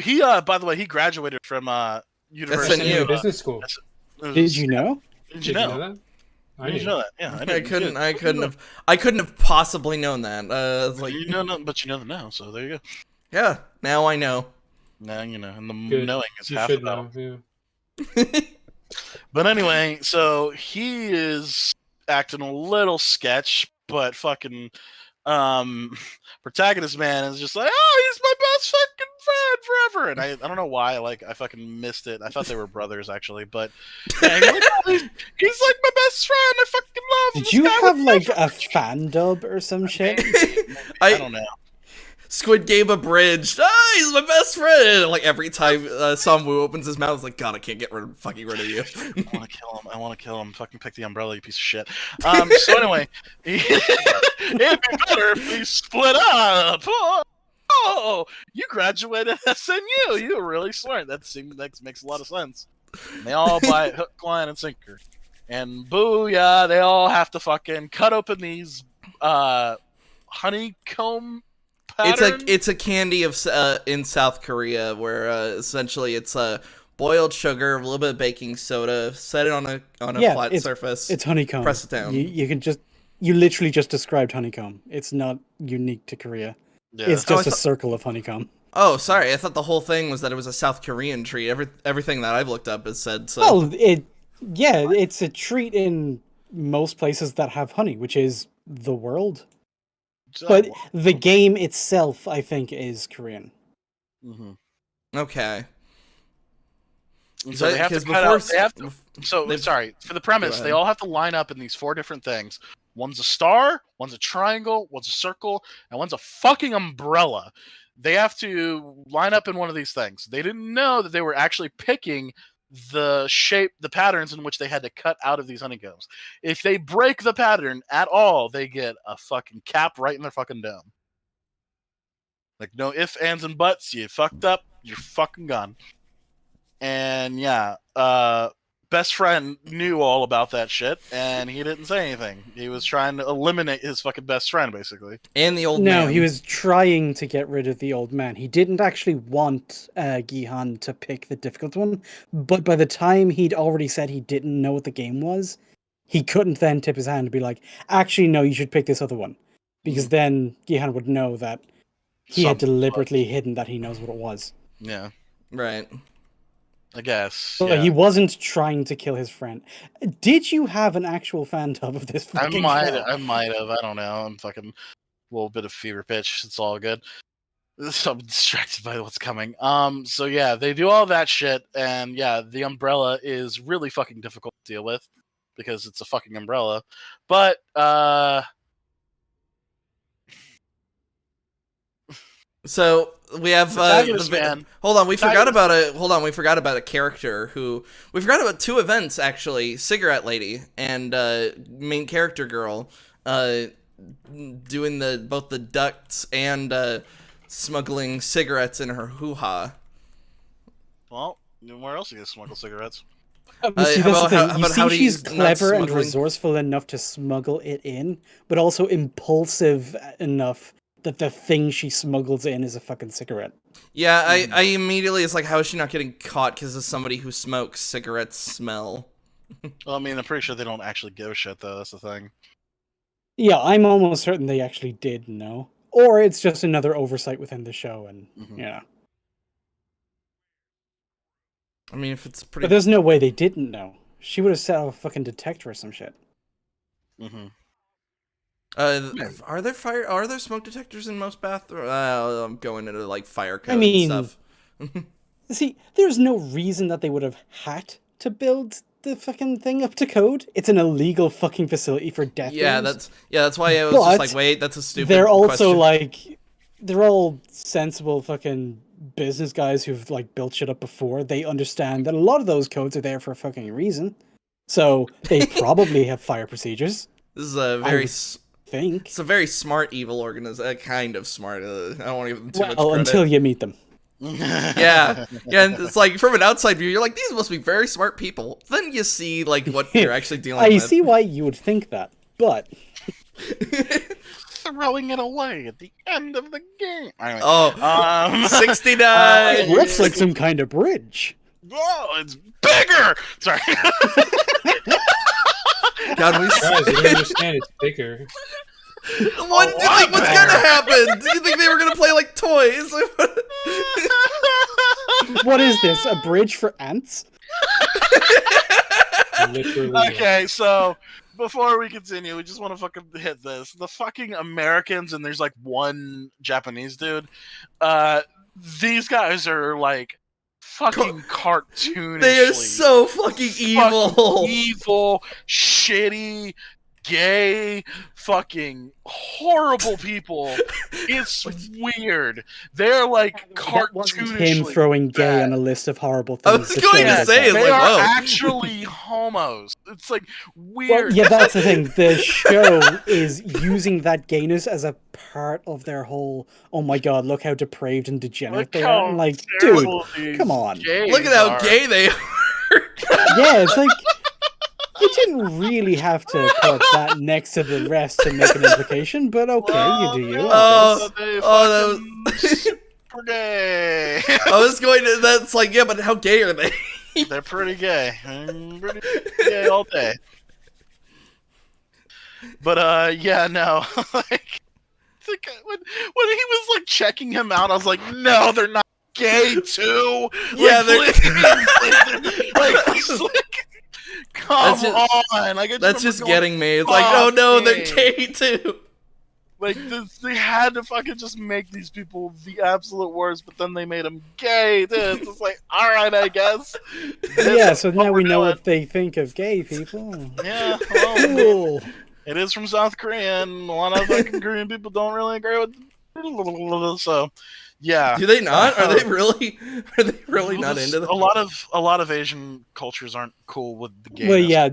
He by the way, he graduated from University SNU. Business School. Did you know? Did you know that? I didn't know that. Yeah, I couldn't have possibly known that. Like, you know, but you know now, so there you go. Yeah, now I know. Now you know, and the Good. knowing is You half should the battle. know. Yeah. But anyway, so he is acting a little sketch, but fucking protagonist man is just like, oh, he's my best fucking friend forever. And I don't know why, I fucking missed it. I thought they were brothers actually, but yeah, he's like my best friend. I fucking love him. Did you have like a fan dub or some shit? I don't know. Squid Game abridged. He's my best friend. Like every time Songwoo opens his mouth, it's like, God, I can't get rid of you. I want to kill him. Fucking pick the umbrella, you piece of shit. So anyway, it'd be better if we split up. oh, you graduated SNU. You were really smart. That makes a lot of sense. And they all buy it hook, line, and sinker. And booyah, they all have to fucking cut open these honeycomb pattern. It's a candy of in South Korea where essentially it's boiled sugar, a little bit of baking soda, set it on a flat surface. It's honeycomb. Press it down. You literally just described honeycomb. It's not unique to Korea. Yeah. It's just a circle of honeycomb. Oh, sorry. I thought the whole thing was that it was a South Korean treat. Everything that I've looked up has said so. Well, it's a treat in most places that have honey, which is the world. But the game itself, I think, is Korean. Mm-hmm. Okay. So they have to cut out. Sorry for the premise. They all have to line up in these 4 different things. One's a star, one's a triangle, one's a circle, and one's a fucking umbrella. They have to line up in one of these things. They didn't know that they were actually picking the shape, the patterns in which they had to cut out of these honeycombs. If they break the pattern at all, they get a fucking cap right in their fucking dome. Like, no ifs, ands, and buts. You fucked up, you're fucking gone. And yeah, best friend knew all about that shit, and he didn't say anything. He was trying to eliminate his fucking best friend, basically. And the old man. No, he was trying to get rid of the old man. He didn't actually want Gihan to pick the difficult one, but by the time he'd already said he didn't know what the game was, he couldn't then tip his hand and be like, actually, no, you should pick this other one. Because then Gihan would know that he had deliberately hidden that he knows what it was. Yeah. Right. I guess. But he wasn't trying to kill his friend. Did you have an actual fan tub of this fucking show? I might have. I don't know. I'm fucking a little bit of fever pitch. It's all good. So I'm distracted by what's coming. So yeah, they do all that shit, and yeah, the umbrella is really fucking difficult to deal with because it's a fucking umbrella. But so we have hold on, we forgot about a character who we forgot about 2 events actually. Cigarette Lady and main character girl doing both the ducts and smuggling cigarettes in her hoo-ha. Well, where else are you gonna smuggle cigarettes? She's clever and resourceful enough to smuggle it in, but also impulsive enough that the thing she smuggles in is a fucking cigarette. Yeah, I immediately, it's like, how is she not getting caught because of somebody who smokes cigarettes smell? Well, I mean, I'm pretty sure they don't actually give a shit, though. That's the thing. Yeah, I'm almost certain they actually did know. Or it's just another oversight within the show, and, yeah. I mean, if it's pretty... But there's no way they didn't know. She would have set off a fucking detector or some shit. Mm-hmm. Are there smoke detectors in most bathrooms? I'm going into like fire code and stuff. See, there's no reason that they would have had to build the fucking thing up to code. It's an illegal fucking facility for death. That's why I was just like, wait, that's a stupid They're also question. They're all sensible fucking business guys who've like built shit up before. They understand that a lot of those codes are there for a fucking reason. So they probably have fire procedures. This is a very it's a very smart evil organization. Kind of smart. I don't want to give them too much credit. Until you meet them. yeah. And it's like from an outside view, you're like, these must be very smart people. Then you see like what you're actually dealing with. I see why you would think that, but throwing it away at the end of the game. Anyway, 69. It looks like some kind of bridge. Whoa, it's bigger. Sorry. God, guys, you don't understand. It's bigger. What do you think was gonna happen? Did you think they were gonna play like toys? What is this? A bridge for ants? Literally. Okay, so before we continue, we just want to fucking hit this. The fucking Americans, and there's like one Japanese dude. These guys are like fucking cartoonish. They are so fucking evil. Evil, shitty, gay, fucking horrible people. It's weird. They're like That wasn't him cartoonishly throwing gay bad. on a list of horrible I things. was the going show to does say, that. They like, are whoa. actually homos. It's like Well, weird. yeah, that's the thing. The show is using that gayness as a part of their whole, oh my god, look how depraved and degenerate Look they are. how I'm like, dude, terrible these come on. gays Look at how are. gay they are. Yeah, it's like, you didn't really have to put that next to the rest to make an implication, but okay, Well, you do you. no, I guess. but they Oh, fucking super gay. I was going to. That's like, yeah, but how gay are they? They're pretty gay. Pretty gay all day. But yeah, no. Like, when he was like checking him out, I was like, no, they're not gay too. Yeah, like, they're- please, like, come That's just- on. Like, I just That's remember just going, getting me. It's like, oh no, they're Fuck gay too. like they had to fucking just make these people the absolute worst, but then they made them gay. Dude. It's just like, all right, I guess. Yeah, This so is what now we're we know doing. what they think of gay people. Yeah, well, Cool. it is from South Korea, and a lot of fucking Korean people don't really agree with. So, yeah. Do they not? Are they really? Are they really Well, not this- into that? a lot of Asian cultures aren't cool with the gayness. Well, yeah,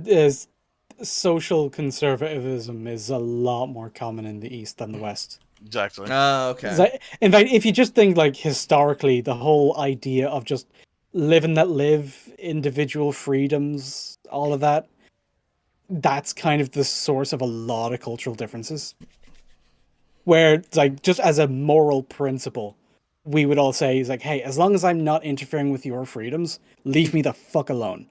social conservatism is a lot more common in the East than the West. Exactly. Oh, okay. It's like- in fact, if you just think like historically, the whole idea of just live and let live, individual freedoms, all of that, that's kind of the source of a lot of cultural differences. Where it's like, just as a moral principle, we would all say, is like, hey, as long as I'm not interfering with your freedoms, leave me the fuck alone.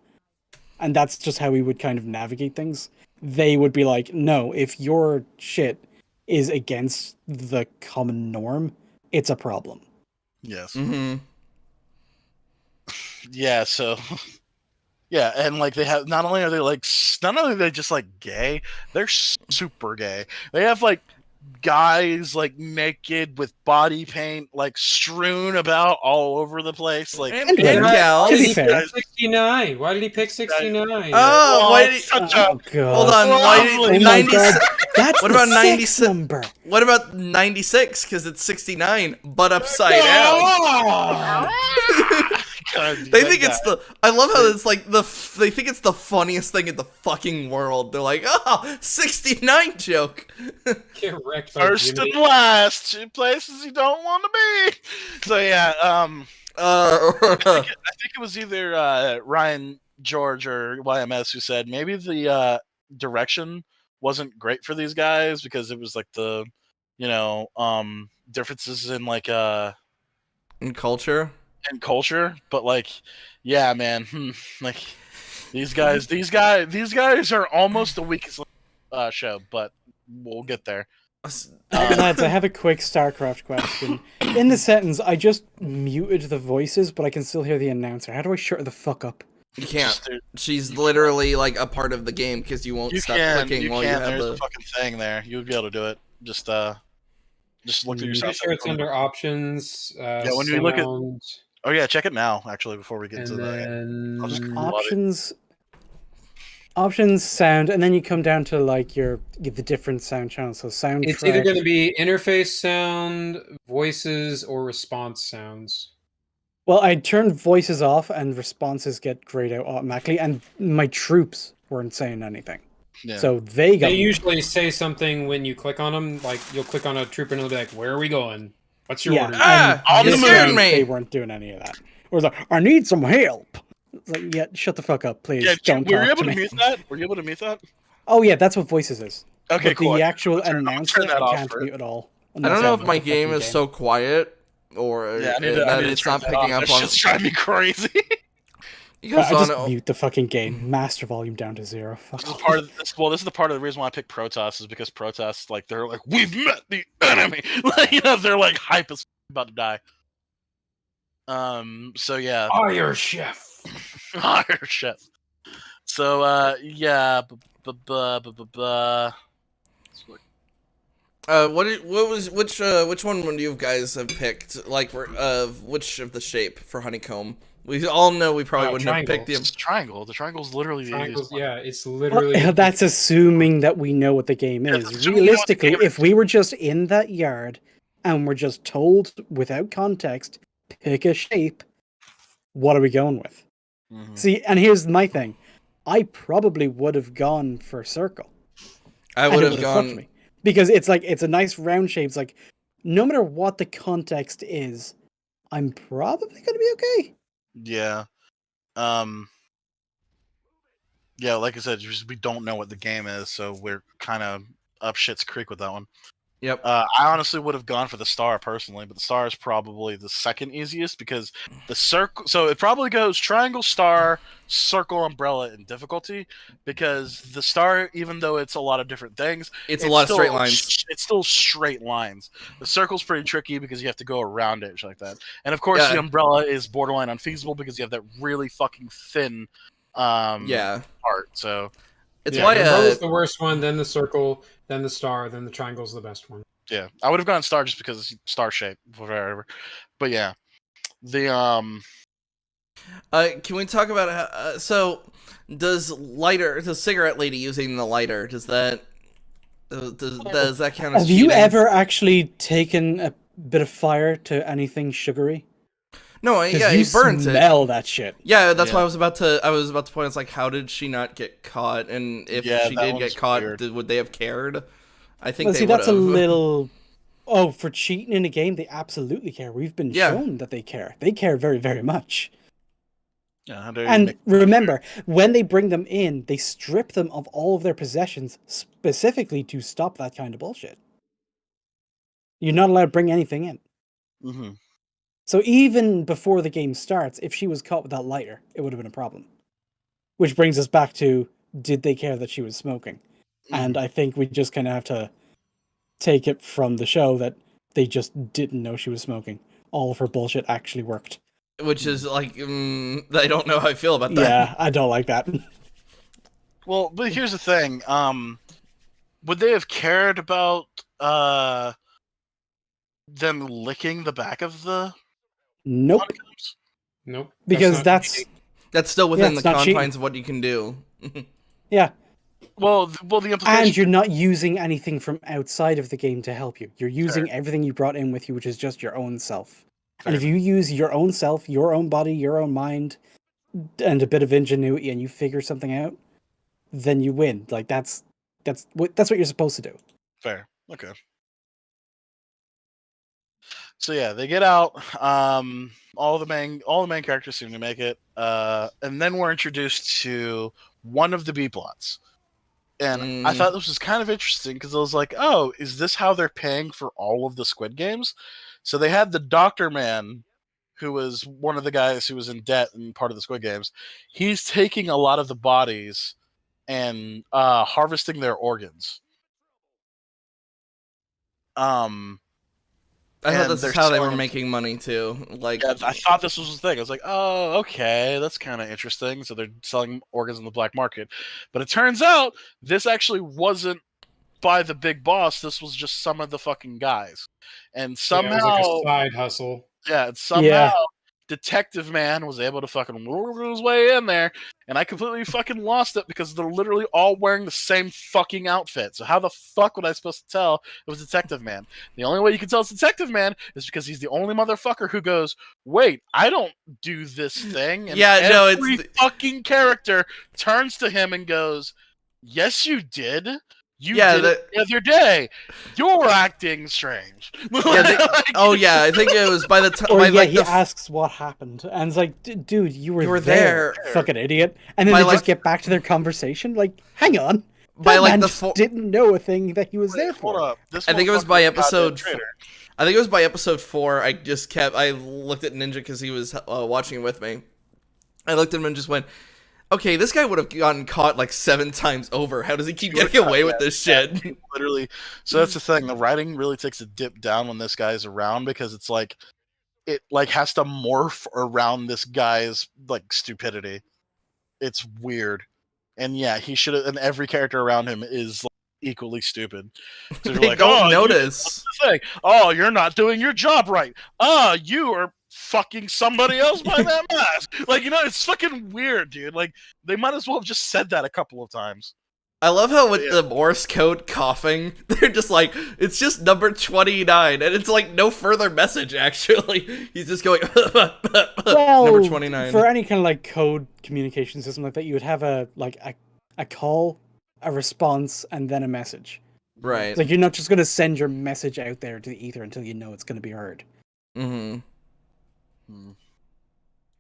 And that's just how we would kind of navigate things. They would be like, no, if your shit is against the common norm, it's a problem. Yes. Mm-hmm. Yeah. So. Yeah, and like they have not only are they just like gay, they're super gay. They have like guys like naked with body paint like strewn about all over the place. Like And Anyway, gals. to be he fair. pick 69? Why did he pick 69? Oh, why did he? such Oh a god. Hold on. Why did Lovely. Oh my 90? god. That's What the about sex 96? number. What about 96? Because it's 69, but upside down. Oh! God, They that think guy. it's the. I love how it's like they think it's the funniest thing in the fucking world. They're like, oh, 69 joke. Get wrecked by First Jimmy. and last, two places you don't want to be. So yeah, I think it was either Ryan George or YMS who said maybe the direction wasn't great for these guys because it was like the differences in like in culture. and culture, but like yeah, man, like these guys are almost the weakest show, but we'll get there. Lads, I have a quick StarCraft question. In the sentence, I just muted the voices, but I can still hear the announcer. How do I shut her the fuck up? You can't. Just do- She's literally like a part of the game because you won't You stop can, clicking you while can. you have There's the. a fucking thing there. You would be able to do it. Just look through Mm, yourself. Pretty sure it's under options. when you look at- sound, Oh yeah, check it now. Actually, before we get and to that, then I'll just Love it. Options, sound, and then you come down to like the different sound channels. So soundtrack. it's either going to be interface sound, voices, or response sounds. Well, I turned voices off, and responses get grayed out automatically, and my troops weren't saying anything, yeah. so they got. They usually say something when you click on them. Like you'll click on a troop and it'll be like, "Where are we going? What's your Yeah, order?" Ah, on you the scared moon. me. They weren't doing any of that. Or it's like, I need some help. It's like, yeah, shut the fuck up, please. yeah, Don't were you talk able to to me. mute that? Were you able to mute that? Oh yeah, that's what voices is. Okay, But cool. the actual I'll turn announcer, that I off can't for- mute at all. I don't know if my Unless I'm game fucking is so quiet or Yeah, I need that to it's turn not that picking off. up That on. shit's driving me crazy. You guys I just on mute the fucking game. Master volume down to 0. Fuck This is off. part of this. Well, this is the part of the reason why I picked Protoss is because Protoss, like, they're like, we've met the enemy. Like, they're like hype as about to die. So yeah, Fire chef. Fire chef. So yeah, Which one would you guys have picked? Like, which of the shape for honeycomb? We all know we probably wouldn't have picked It's the. triangle. The triangle's literally the Triangles, easiest one. yeah, it's literally. That's assuming that we know what the game Yeah, is. that's assuming you know what the Realistically, game if we were just in that yard and we're just told without context, pick a shape, what are we going with? Mhm. See, and here's my thing. I probably would have gone for circle. I And would it have would've fucked gone. me. Because it's like, it's a nice round shape. It's like, no matter what the context is, I'm probably going to be okay. Yeah. Yeah, like I said, we don't know what the game is, so we're kind of up shit's creek with that one. Yep. I honestly would have gone for the star personally, but the star is probably the second easiest because the circle. So it probably goes triangle, star, circle, umbrella in difficulty because the star, even though it's a lot of different things, It's a lot of straight lines. It's still straight lines. The circle's pretty tricky because you have to go around it, shit like that. And of course, the Yeah. umbrella is borderline unfeasible because you have that really fucking thin Yeah. part. So It's Yeah, why. the umbrella's the worst one, then the circle, then the star, then the triangle's the best one. yeah, I would have gone star just because it's star shape, whatever. But yeah, the Can we talk about how, so does cigarette lady using the lighter, does that count as Have cheating? you ever actually taken a bit of fire to anything sugary? No, yeah, You it burns smell it. that shit. Yeah, that's why Yeah. I was about to point. It's like, how did she not get caught? And if Yeah, she that did one's get caught, weird. would they have cared? I think Well, they see, would that's a have. little. Oh, for cheating in a game, they absolutely care. We've been Yeah. shown that they care. They care very, very much. yeah, how do you And make- remember, when they bring them in, they strip them of all of their possessions specifically to stop that kind of bullshit. You're not allowed to bring anything in. Mhm. So even before the game starts, if she was caught with that lighter, it would have been a problem. Which brings us back to, did they care that she was smoking? And I think we just kind of have to take it from the show that they just didn't know she was smoking. All of her bullshit actually worked. Which is like, I don't know how I feel about that. Yeah, I don't like that. Well, but here's the thing. Would they have cared about them licking the back of the Nope. honeycombs? Nope. Because not that's cheating. That's still within the it's not confines cheating. of what you can do. yeah. Well, the implication. And you're not using anything from outside of the game to help you. You're using everything you brought in with you, which is just your own self. And if you use your own self, your own body, your own mind, and a bit of ingenuity, and you figure something out, then you win. Like that's what you're supposed to do. Fair. Okay. So yeah, they get out. All the main characters seem to make it. And then we're introduced to one of the B plots. And I thought this was kind of interesting because I was like, oh, is this how they're paying for all of the Squid Games? So they had the Doctor Man, who was one of the guys who was in debt and part of the Squid Games. He's taking a lot of the bodies and harvesting their organs. I thought And this they're is how they selling were them. making money too. Like, Yeah, I thought this was the thing. I was like, oh, okay, that's kind of interesting. So they're selling organs in the black market. But it turns out this actually wasn't by the big boss. This was just some of the fucking guys. And Yeah, somehow, it was like a side hustle. and somehow Detective Man was able to fucking wiggle his way in there, and I completely fucking lost it because they're literally all wearing the same fucking outfit. So how the fuck was I supposed to tell it was Detective Man? The only way you can tell it's Detective Man is because he's the only motherfucker who goes, "Wait, I don't do this thing." And Yeah, no, every fucking character turns to him and goes, "Yes, you did. You Yeah, did it the other day. You're acting strange." yeah, I think it was by the time. Or like he asks what happened, and it's like, dude, you were there. fucking idiot. And then By they like- just get back to their conversation. Like, hang on, by that like man the just didn't know a thing that he was there Hold for. up. This I think it was motherfucker's by a goddamn episode. traitor. I think it was by episode 4. I looked at Ninja because he was watching with me. I looked at him and just went, "Okay, this guy would have gotten caught like 7 times over. How does he keep getting away with this shit?" Literally. So that's the thing. The writing really takes a dip down when this guy's around because it's like it like has to morph around this guy's like stupidity. It's weird. And yeah, he should have. And every character around him is like, equally stupid. So they're They like, don't oh, notice. thing. Oh, you're not doing your job right. You are fucking somebody else by that mask. Like, it's fucking weird, dude. Like, they might as well have just said that a couple of times. I love how with the Morse code coughing, they're just like, it's just number 29, and it's like no further message, actually. He's just going, Well, number 29. for any kind of like code communication system like that, you would have a call, a response, and then a message. Right. It's like you're not just going to send your message out there to the ether until you know it's going to be heard. Mm-hmm.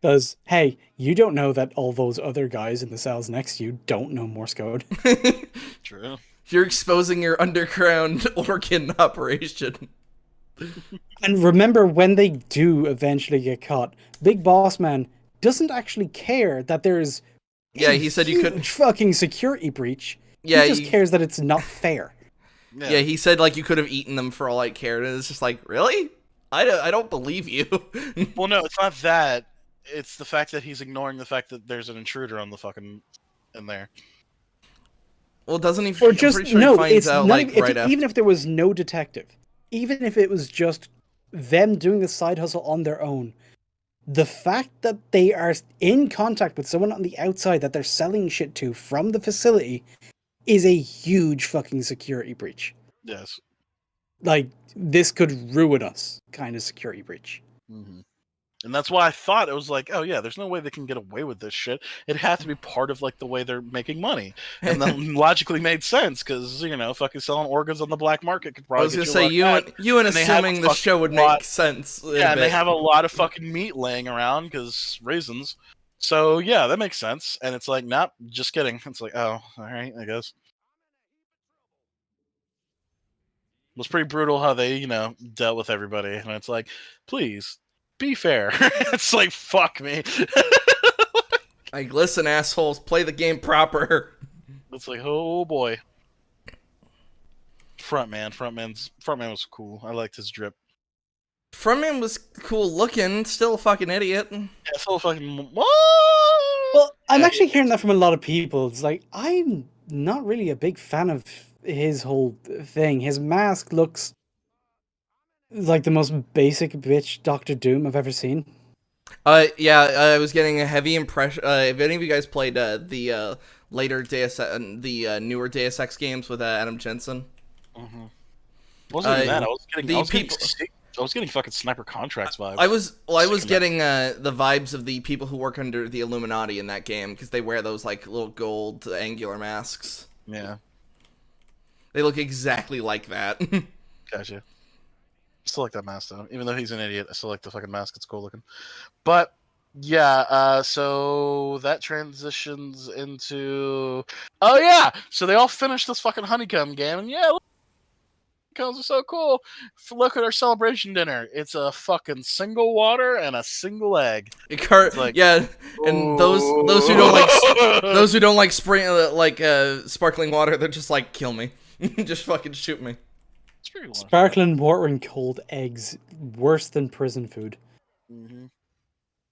Because, hey, you don't know that all those other guys in the cells next to you don't know Morse code. True. You're exposing your underground organ operation. And remember, when they do eventually get caught, Big Boss Man doesn't actually care that there's He said you couldn't fucking security breach. Yeah, he just cares that it's not fair. Yeah, he said like you could have eaten them for all I cared, and it's just like, really? I don't believe you. Well, no, it's not that. It's the fact that he's ignoring the fact that there's an intruder on the fucking in there. Well, doesn't he? Or just I'm pretty sure no. he finds It's out not like even, even if there was no detective, even if it was just them doing the side hustle on their own, the fact that they are in contact with someone on the outside that they're selling shit to from the facility is a huge fucking security breach. Yes. Like, this could ruin us, kind of security breach. Mm-hmm. And that's why I thought it was like, oh yeah, there's no way they can get away with this shit. It had to be part of like the way they're making money, and then logically made sense because fucking selling organs on the black market could probably. I was gonna say you and assuming the show would make sense. Yeah, and they have a lot of fucking meat laying around because reasons. So yeah, that makes sense. And it's like, nope, just kidding. It's like, oh, all right, I guess. It was pretty brutal how they, dealt with everybody, and it's like, please. Be fair. It's like, fuck me. Like, listen, assholes, play the game proper. It's like, oh boy. Frontman was cool. I liked his drip. Frontman was cool looking, still a fucking idiot. Yeah, still a fucking. Well, I'm actually hearing that from a lot of people. It's like, I'm not really a big fan of his whole thing. His mask looks like the most basic bitch Doctor Doom I've ever seen. I was getting a heavy impression. If any of you guys played the later newer Deus Ex games with Adam Jensen, wasn't even that. I was getting fucking Sniper Contracts vibes. I was getting the vibes of the people who work under the Illuminati in that game because they wear those like little gold angular masks. Yeah, they look exactly like that. Gotcha. Still like that mask though, even though he's an idiot. I still like the fucking mask. It's cool looking. But yeah, so that transitions into so they all finished this fucking honeycomb game, and honeycombs are so cool. Look at our celebration dinner. It's a fucking single water and a single egg. It's like, yeah, and those who don't like sparkling water, they're just like, kill me, just fucking shoot me. Sparkling water and cold eggs, worse than prison food. Mm-hmm.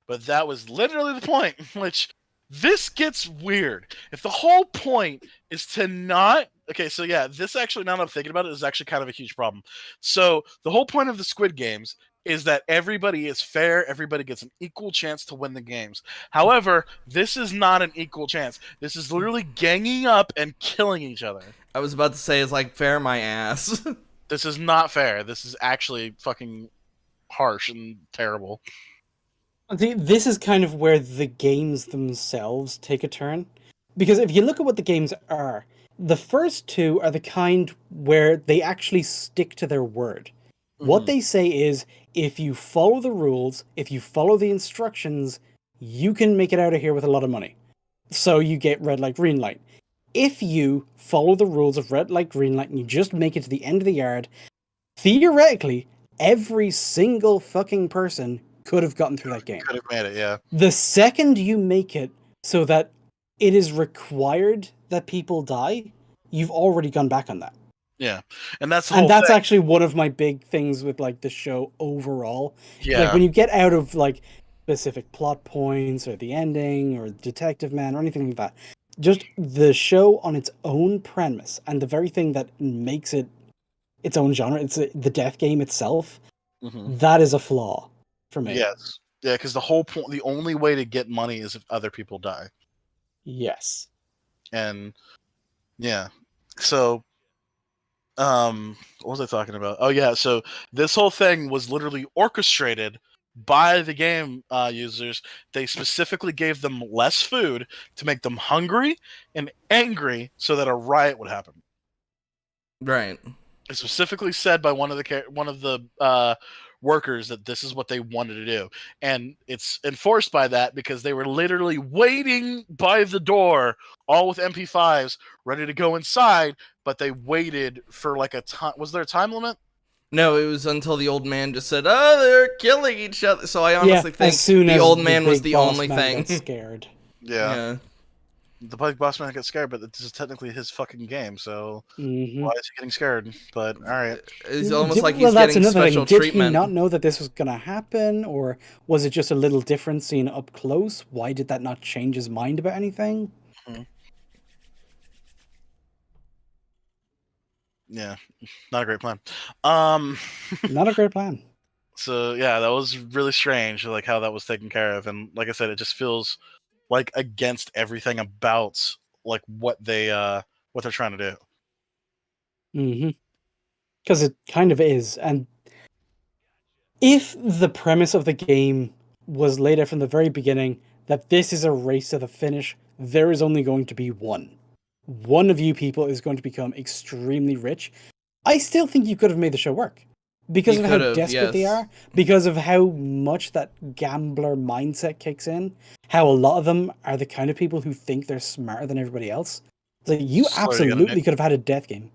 But that was literally the point, which this gets weird. If the whole point is to not... Okay, so yeah, this actually, now that I'm thinking about it, is actually kind of a huge problem. So the whole point of the Squid Games is that everybody is fair, everybody gets an equal chance to win the games. However, this is not an equal chance. This is literally ganging up and killing each other. I was about to say, it's like, fair my ass. This is not fair. This is actually fucking harsh and terrible. This is kind of where the games themselves take a turn. Because if you look at what the games are, the first two are the kind where they actually stick to their word. Mm-hmm. What they say is, if you follow the rules, if you follow the instructions, you can make it out of here with a lot of money. So you get red light, green light. If you follow the rules of red light, green light, and you just make it to the end of the yard, theoretically, every single fucking person could have gotten through that game. Could have made it, yeah. The second you make it so that it is required that people die, you've already gone back on that. Yeah, and that's actually one of my big things with like the show overall. Yeah, like when you get out of like specific plot points or the ending or Detective Man or anything like that, just the show on its own premise and the very thing that makes it its own genre, the death game itself, that is a flaw for me. Yes. Yeah, because the whole point, the only way to get money is if other people die. Yes. And yeah. So what was I talking about? Oh yeah, so this whole thing was literally orchestrated by the game users. They specifically gave them less food to make them hungry and angry so that a riot would happen. Right. It's specifically said by one of the workers that this is what they wanted to do, and it's enforced by that because they were literally waiting by the door, all with MP5s, ready to go inside, but they waited for like a time. Was there a time limit? No, it was until the old man just said, "Oh, they're killing each other." So I honestly think as soon the as old the man was big the boss only man thing. got scared. Yeah. The big boss man got scared, but this is technically his fucking game, so why is he getting scared? But all right, It's almost like he's well, that's getting another special thing. Did treatment. he not know that this was going to happen, or was it just a little different seen up close? Why did that not change his mind about anything? Yeah, not a great plan. Not a great plan. So yeah, that was really strange, like how that was taken care of, and like I said, it just feels like against everything about like what they're trying to do. Because it kind of is, and if the premise of the game was laid out from the very beginning that this is a race to the finish, there is only going to be one. One of you people is going to become extremely rich. I still think you could have made the show work. Because of how desperate they are, because of how much that gambler mindset kicks in, how a lot of them are the kind of people who think they're smarter than everybody else. So you absolutely could have had a death game.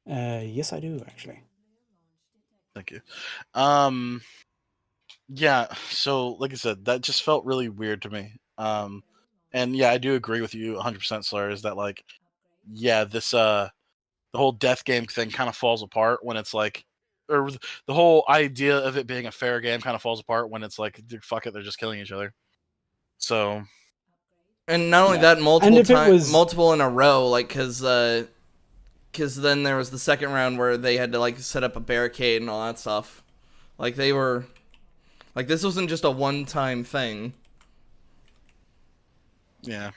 Yes, I do, actually. Thank you. Yeah, so like I said, that just felt really weird to me. And yeah, I do agree with you 100%, Slur, is that like, yeah, this the whole death game thing kind of falls apart when it's like, or the whole idea of it being a fair game kind of falls apart when it's like, dude, fuck it, they're just killing each other. So, and not only that, multiple in a row, like because then there was the second round where they had to like set up a barricade and all that stuff. Like they were, like this wasn't just a one-time thing. Yeah.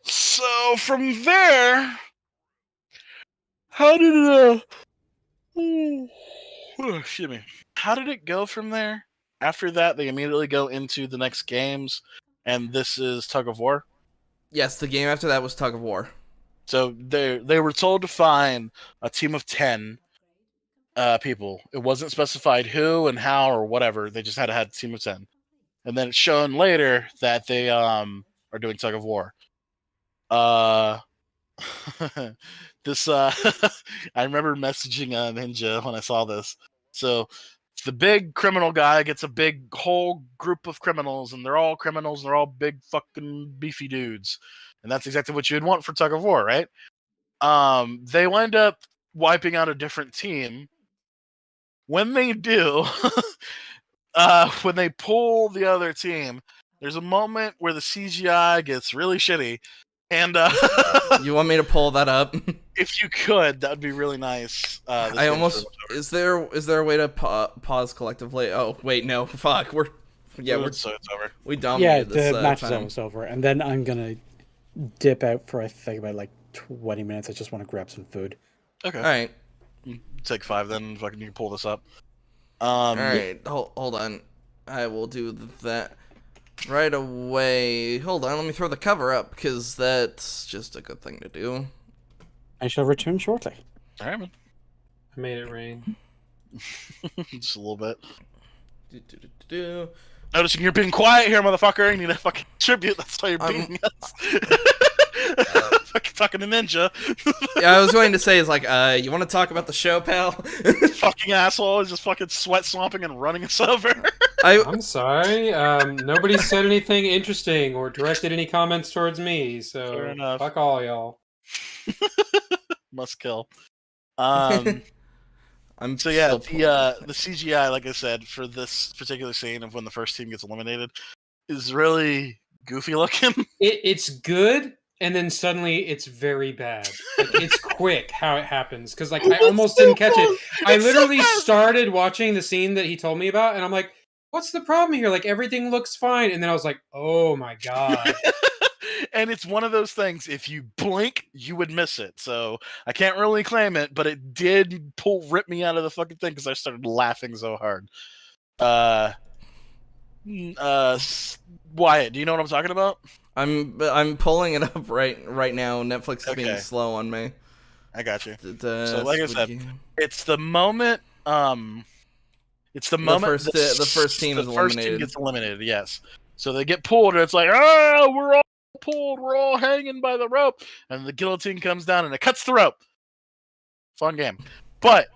So from there, how did it? Excuse me. How did it go from there? After that, they immediately go into the next games, and this is Tug of War. Yes, the game after that was Tug of War. So they were told to find a team of 10 people. It wasn't specified who and how or whatever. They just had to have a team of 10. And then it's shown later that they are doing Tug of War. This I remember messaging Ninja when I saw this. So the big criminal guy gets a big whole group of criminals, and they're all criminals, and they're all big fucking beefy dudes. And that's exactly what you'd want for Tug of War, right? They wind up wiping out a different team. When they do, when they pull the other team, there's a moment where the CGI gets really shitty. And you want me to pull that up? If you could, that would be really nice. I almost is there a way to pause collectively? Oh wait, no, fuck. So it's over. We dominated this. The match is almost over, and then I'm gonna dip out for I think about like 20 minutes. I just want to grab some food. Okay. All right. Take 5 then. If I can, you can pull this up. All right. Hold on. I will do that right away. Hold on. Let me throw the cover up because that's just a good thing to do. I shall return shortly. All right, man. I made it rain. Just a little bit. Noticing you're being quiet here, motherfucker. You need a fucking tribute. That's why you're being fucking talking to Ninja. Yeah, I was going to say is like, you want to talk about the show, pal? Fucking asshole is just fucking sweat swamping and running us over. I'm sorry. Nobody said anything interesting or directed any comments towards me, so fuck all y'all. Must kill. I'm So yeah, still the CGI, like I said, for this particular scene of when the first team gets eliminated, is really goofy looking. It's good, and then suddenly it's very bad. Like it's quick how it happens because like I almost didn't catch it. I literally started watching the scene that he told me about, and I'm like, "What's the problem here? Like everything looks fine." And then I was like, "Oh my god!" And it's one of those things. If you blink, you would miss it. So I can't really claim it, but it did rip me out of the fucking thing because I started laughing so hard. Wyatt, do you know what I'm talking about? I'm pulling it up right now. Netflix is being Okay. slow on me. I got you. So like I Squid said, Game. it's the moment. It's the The moment first team is the first team eliminated. gets eliminated. Yes. So they get pulled, and it's like, oh, we're all pulled, we're all hanging by the rope, and the guillotine comes down and it cuts the rope. Fun game, but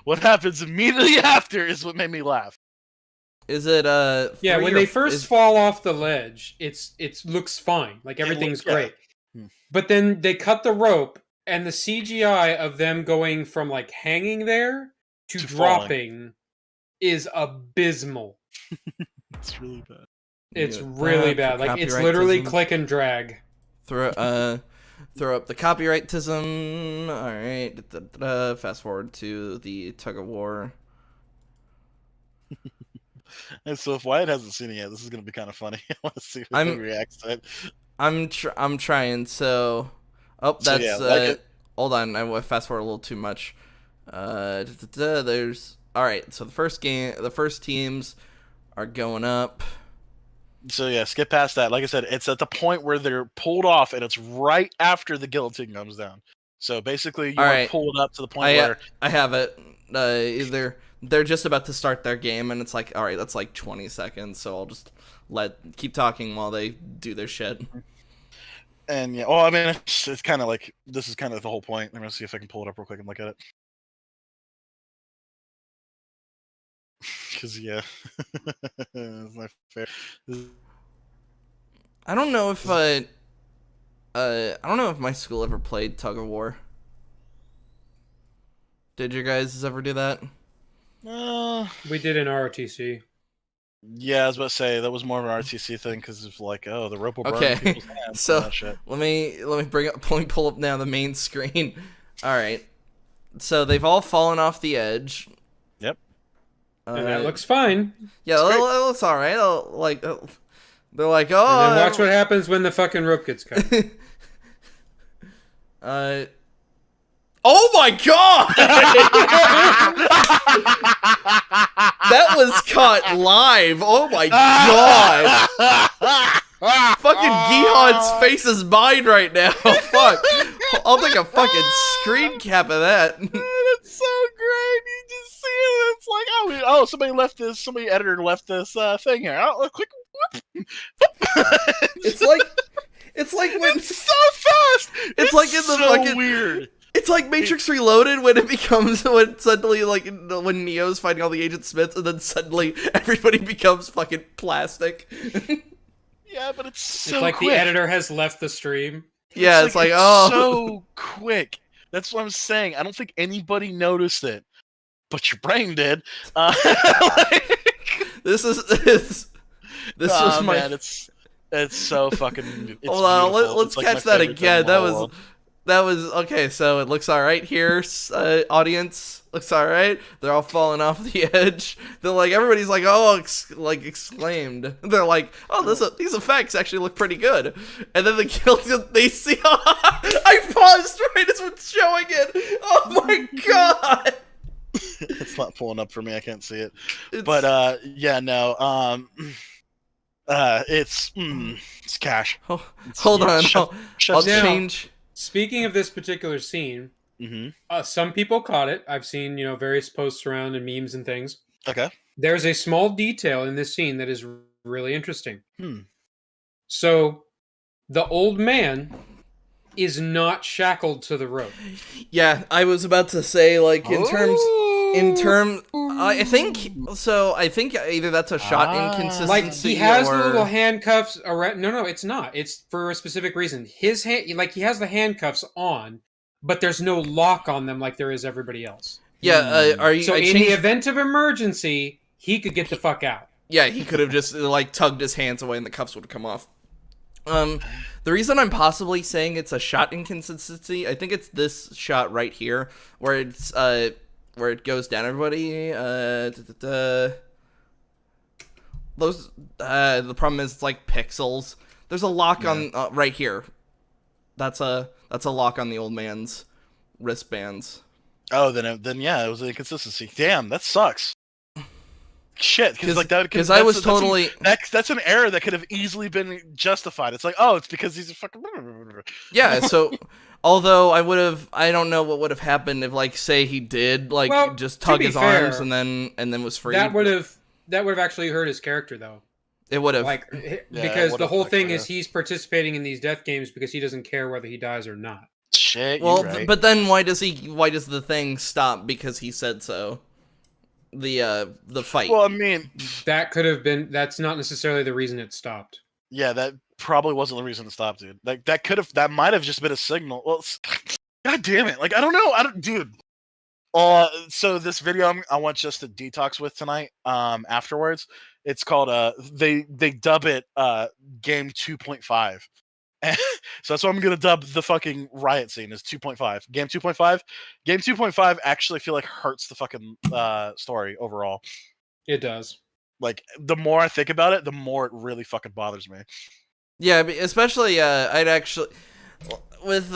what happens immediately after is what made me laugh. Is it Yeah, 3 when or they first is- fall off the ledge, it looks fine. Like everything's great. But then they cut the rope, and the CGI of them going from like hanging there to To dropping is abysmal. It's really bad. It's Yeah, really bad bad. for Like it's literally copyrightism. click and drag. Throw up the copyrightism. All right. Fast forward to the tug of war. And so if Wyatt hasn't seen it yet, this is going to be kind of funny. I want to see if I'm- he reacts to it. I'm trying. So, So, that's yeah, like it- hold on. I fast forward a little too much. There's all right. So the first teams are going up. So yeah, skip past that. Like I said, it's at the point where they're pulled off, and it's right after the guillotine comes down. So basically, you All are right. pulled up to the point where I have it. They're just about to start their game, and it's like, all right, that's like 20 seconds. So I'll just keep talking while they do their shit. and yeah, well, I mean, it's kind of like this is kind of the whole point. I'm gonna see if I can pull it up real quick and look at it. Because yeah, it's not fair. I don't know if my school ever played tug of war. Did you guys ever do that? We did an ROTC. Yeah, I was about to say that was more of an RTC thing because of like, oh, the rope will burn Okay, people's hands so and that shit. let me pull up now the main screen. All right, so they've all fallen off the edge. Yep. And that looks fine. Yeah, it looks all right. They're like, oh. And then watch what happens when the fucking rope gets cut. Oh my god! That was cut live. Oh my god! Fucking Gihan's face is mine right now. Fuck. I'll take a fucking screen cap of that. That's so great. You just see it. It's like, oh, somebody editor left this thing here. Oh, quick. It's like when It's so fast. It's like in the so fucking weird. It's like Matrix Reloaded when suddenly when Neo's fighting all the Agent Smiths and then suddenly everybody becomes fucking plastic. Yeah, but it's so It's like quick. the editor has left the stream. Yeah, it's like oh, so quick. That's what I'm saying. I don't think anybody noticed it, but your brain did. this was my. Man, it's so fucking. It's Hold on, beautiful. let's It's like catch my that favorite thing again. in the whole world. That was okay. So it looks all right here, audience. Looks all right. They're all falling off the edge. They're like everybody's like oh, exclaimed. They're like oh, these effects actually look pretty good. And then the kills they see. I paused right as it's showing it. Oh my god. It's not pulling up for me. I can't see it. But yeah, no. It's cash. Hold on. I'll down. change. Speaking of this particular scene, some people caught it. I've seen various posts around and memes and things. Okay. There's a small detail in this scene that is really interesting. Hmm. So, the old man is not shackled to the rope. Yeah, I was about to say like in terms. I think so. I think either that's a shot inconsistency. Like he has or... the little handcuffs around. No, it's not. It's for a specific reason. His hand, like he has the handcuffs on, but there's no lock on them like there is everybody else. Yeah, are you? So I in the changed- event of emergency, he could get the fuck out. Yeah, he could have just like tugged his hands away and the cuffs would have come off. The reason I'm possibly saying it's a shot inconsistency, I think it's this shot right here where it's where it goes down. Everybody, those the problem is it's like pixels. There's a lock on right here. That's a lock on the old man's wristbands. Oh, then yeah, it was an inconsistency. Damn, that sucks. Shit, because I was totally that's an error that could have easily been justified. It's like, oh, it's because he's a fucking yeah. So, although I don't know what would have happened if, like, say he did just tug his arms and then was free. That would have actually hurt his character though. It would have, because the whole thing is he's participating in these death games because he doesn't care whether he dies or not. Shit. Well, right. But then why does the thing stop because he said so? The fight. Well, I mean, that could have been. That's not necessarily the reason it stopped. Yeah, that probably wasn't the reason it stopped, dude. Like that might have just been a signal. Well, god damn it! Like I don't know, dude. So this video I want just to detox with tonight. Afterwards, it's called they dub it game 2.5. So that's what I'm gonna dub the fucking riot scene is 2.5. Game 2.5. Game 2.5 actually feel like hurts the fucking story overall. It does. Like the more I think about it, the more it really fucking bothers me. Yeah, especially I'd actually with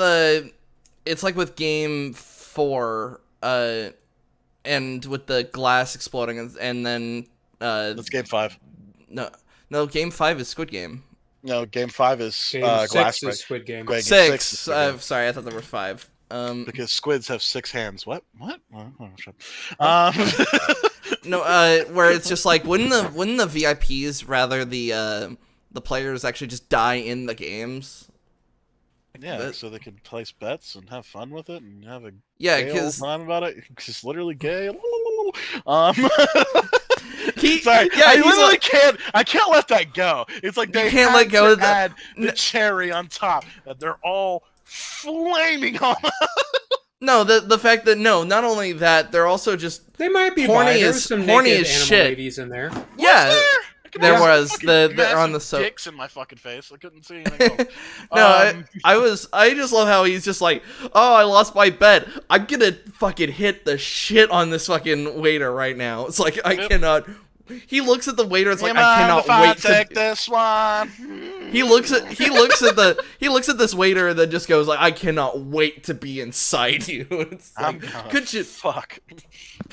it's like with game 4 and with the glass exploding and then that's game 5. No, game 5 is Squid Game. No, game 5 is game glass 6 is Squid Game. Game 6. Sorry, I thought there were 5. Because squids have 6 hands. What? No, where it's just like wouldn't the VIPs rather the players actually just die in the games? Yeah, so they could place bets and have fun with it and have a because time about it. It's literally gay. Sorry, yeah, I literally can't. I can't let that go. It's like they can't let go of add the cherry on top. That they're all flaming on. No, the fact that not only that, they're also just they might be horny as some horny naked as animal shit. ladies in there. Yeah. There was they're on the dicks in my fucking face. I couldn't see anything else. No, I just love how he's just like, oh, I lost my bet. I'm gonna fucking hit the shit on this fucking waiter right now. It's like I cannot. He looks at the waiter. It's like I cannot wait to take this one. He looks at this waiter and then just goes like, I cannot wait to be inside you. It's like, could you fuck?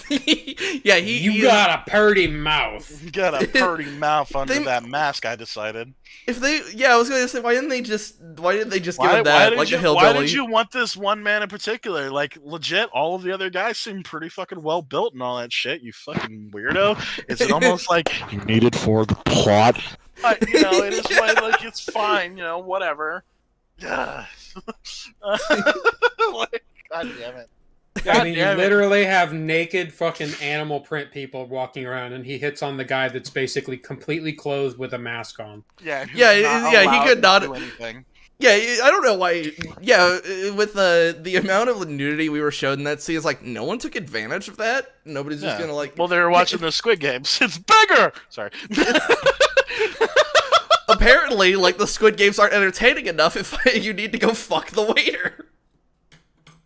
Yeah, you got a purty mouth. You got a purty mouth under that mask. I decided. I was gonna say, why didn't they just give him that like a hillbilly? Why did you want this one man in particular? Like legit, all of the other guys seem pretty fucking well built and all that shit. You fucking weirdo. Is it almost like you needed for the plot? It is like it's fine. Whatever. Yeah. God damn it. I mean, you literally have naked fucking animal print people walking around, and he hits on the guy that's basically completely clothed with a mask on. Yeah. He could not do anything. Yeah, I don't know why. Yeah, with the amount of nudity we were shown in that scene, it's like no one took advantage of that. Nobody's just gonna like. Well, they were watching the Squid Games. It's bigger. Sorry. Apparently, like the Squid Games aren't entertaining enough if you need to go fuck the waiter.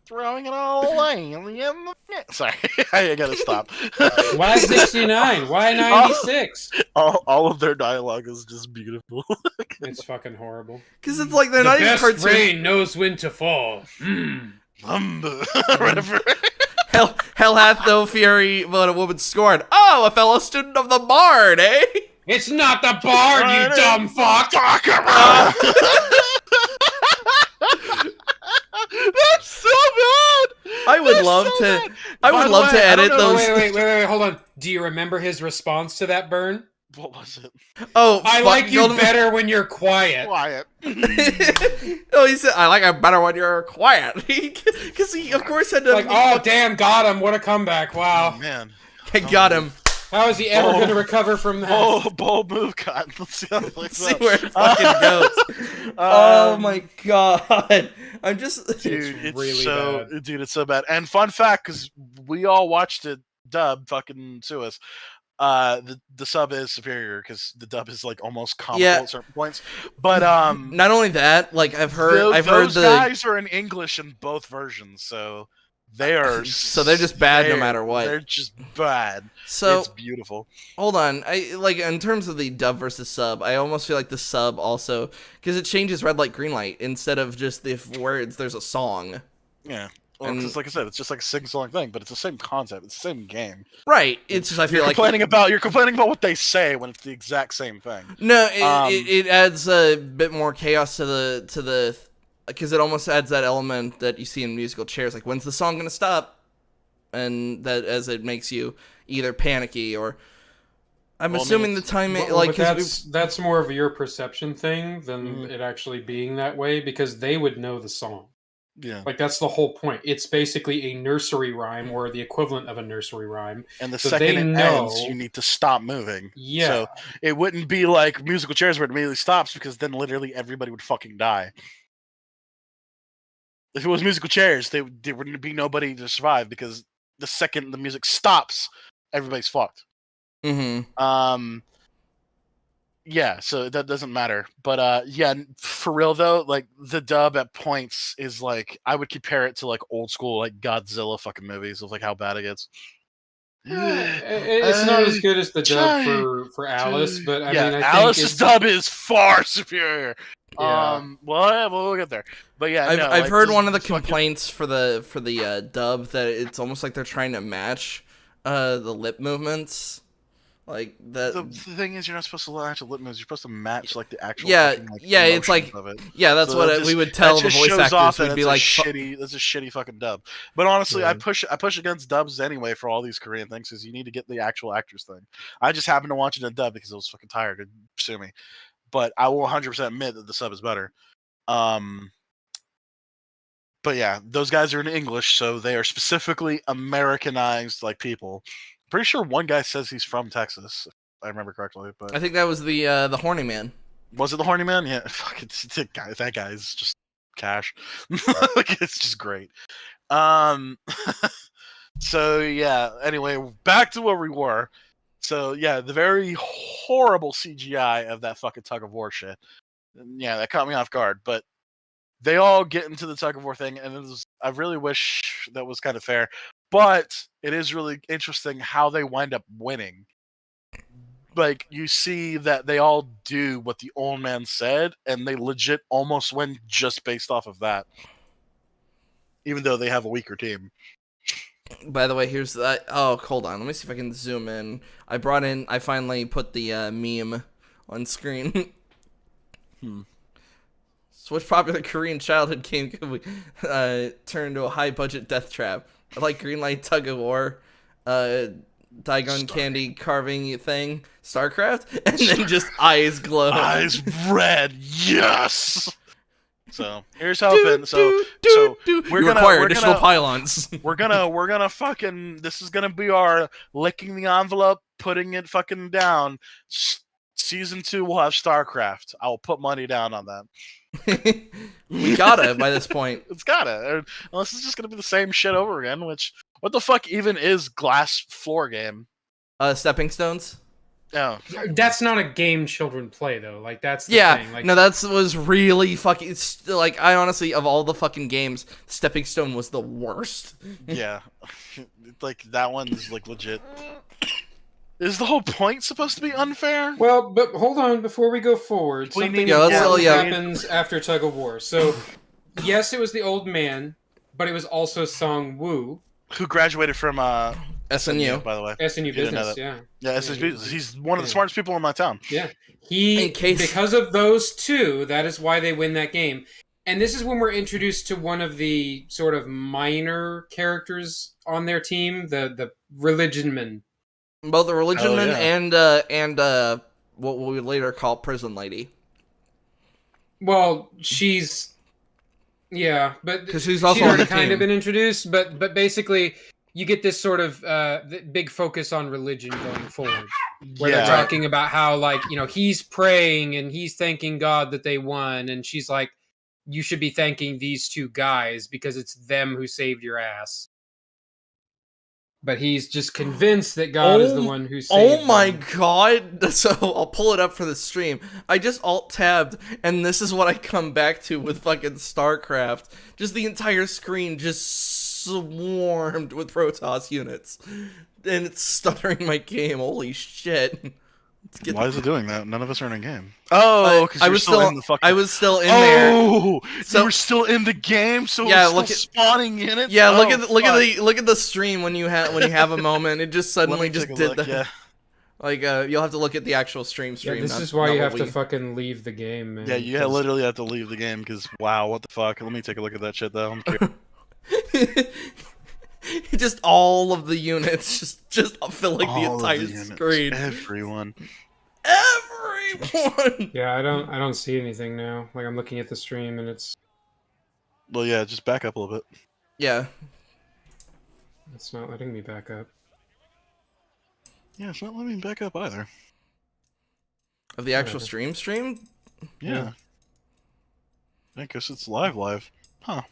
Throwing it all away. Sorry, I gotta stop. Why 69? Why 96? All of their dialogue is just beautiful. It's fucking horrible. Because it's like they're not even cartoons. The best rain knows when to fall. Whatever. Hell hath no fury but a woman scorned. Oh, a fellow student of the Bard, eh? It's not the Bard, you dumb fuck! Talk about. That's so bad. I would love to edit those. Wait, hold on. Do you remember his response to that burn? What was it? Oh, I like you better when you're quiet. Oh, he said, I like it better when you're quiet. Because he, of course, had to... Like, oh, damn, got him. What a comeback. Wow. Oh, man. Got him. How is he ever going to recover from that? Bold move, Cotton. Let's see how it plays See out. where it fucking goes. Oh my god. I'm just dude, It's really bad. Dude, it's so bad. And fun fact, because we all watched it dub, fucking sue us. The sub is superior because the dub is like almost comical at certain points. But not only that, like I've heard those the guys are in English in both versions, so they are so they're just bad no matter what. They're just bad. So it's beautiful. Hold on, I like in terms of the dub versus sub, I almost feel like the sub also because it changes red light, green light instead of just the words. There's a song. Yeah. Well, because like I said, it's just like a sing-song thing, but it's the same concept. It's the same game. Right. It's just I feel like you're complaining about what they say when it's the exact same thing. No, it adds a bit more chaos to the because it almost adds that element that you see in musical chairs, like when's the song gonna stop, and that as it makes you either panicky or. I'm assuming the timing, like that's more of your perception thing than it actually being that way because they would know the song. Yeah. Like that's the whole point. It's basically a nursery rhyme or the equivalent of a nursery rhyme. And the second it ends, you need to stop moving. Yeah. So it wouldn't be like musical chairs where it immediately stops because then literally everybody would fucking die. If it was musical chairs, there wouldn't be nobody to survive because the second the music stops, everybody's fucked. Mm-hmm. Yeah, so that doesn't matter. But yeah, for real though, like the dub at points is like I would compare it to like old school like Godzilla fucking movies of like how bad it gets. It's not as good as the dub for Alice, but I mean, I Alice's dub is far superior. Yeah. Well, we'll get there. But yeah, I've heard one of the complaints for the dub that it's almost like they're trying to match the lip movements. Like that. The thing is, you're not supposed to match the lip moves. You're supposed to match like the actual. Yeah, fucking, like, it's like of it. That's so what we would tell the voice actors. We'd be like, that's a shitty fucking dub. But honestly, I push against dubs anyway for all these Korean things because you need to get the actual actors thing. I just happened to watch it in dub because I was fucking tired. To sue me, but I will 100% admit that the sub is better. But yeah, those guys are in English, so they are specifically Americanized like people. Pretty sure one guy says he's from Texas, if I remember correctly. But I think that was the horny man. Was it the horny man? Yeah, fuck, that guy is just cash. Like, it's just great. So yeah. Anyway, back to where we were. So yeah, the very horrible CGI of that fucking tug of war shit. Yeah, that caught me off guard. But they all get into the tug of war thing, and I really wish that was kind of fair. But it is really interesting how they wind up winning. Like, you see that they all do what the old man said, and they legit almost win just based off of that. Even though they have a weaker team. By the way, here's that. Oh, hold on. Let me see if I can zoom in. I finally put the meme on screen. So which popular Korean childhood game could we turn into a high-budget death trap? I like Greenlight Tug of War, Diagon Candy carving thing, StarCraft, and then just eyes glow. Eyes red, yes! So, here's hoping. So we're gonna require additional pylons. We're gonna fucking, this is gonna be our licking the envelope, putting it fucking down. Season 2 will have StarCraft. I will put money down on that. We gotta by this point. It's gotta. Unless it's just gonna be the same shit over again, which, what the fuck even is glass floor game? Stepping Stones? Oh. That's not a game children play, though. Like, that's the thing. Like, no, that was really fucking, it's, like, I honestly, of all the fucking games, Stepping Stone was the worst. Yeah. Like, that one's, like, legit. Is the whole point supposed to be unfair? Well, but hold on, before we go forward, something happens after Tug of War. So, yes, it was the old man, but it was also Song Woo. Who graduated from SNU, by the way. SNU Business, yeah. Yeah, SNU Business. He's one of the smartest people in my town. Yeah. Because of those two, that is why they win that game. And this is when we're introduced to one of the sort of minor characters on their team, the Religion Man. Both the Religion Man and what we would later call Prison Lady. Well, she's... Yeah, but she's also already kind of been introduced, but basically you get this sort of big focus on religion going forward, where Yeah. they're talking about how, like, he's praying and he's thanking God that they won, and she's like, you should be thanking these two guys because it's them who saved your ass. But he's just convinced that God is the one who saved Oh my them. god. So I'll pull it up for the stream. I just alt-tabbed, and this is what I come back to with fucking StarCraft. Just the entire screen just swarmed with Protoss units. And it's stuttering my game. Holy shit. Why is it doing that? None of us are in a game. Oh, because I you were was still in the fucking... I was still in there. Oh, So- you were still in the game, so Yeah, it was still spawning units? Yeah, look Oh, look at the stream when you have a moment. It just Let suddenly me just take a did look, that. yeah. Like you'll have to look at the actual stream. Yeah, this not- is why not you what have to we- fucking leave the game, man. Yeah, you 'cause- literally have to leave the game, because, wow, what the fuck? Let me take a look at that shit, though. I'm curious. Just all of the units just filling the All of entire units, screen. Everyone. Everyone. Yeah, I don't see anything now. Like, I'm looking at the stream and it's Well, yeah, just back up a little bit. Yeah. not letting me back up. Yeah, it's not letting me back up either. Of the actual Whatever. stream? Yeah. I guess it's live. Huh.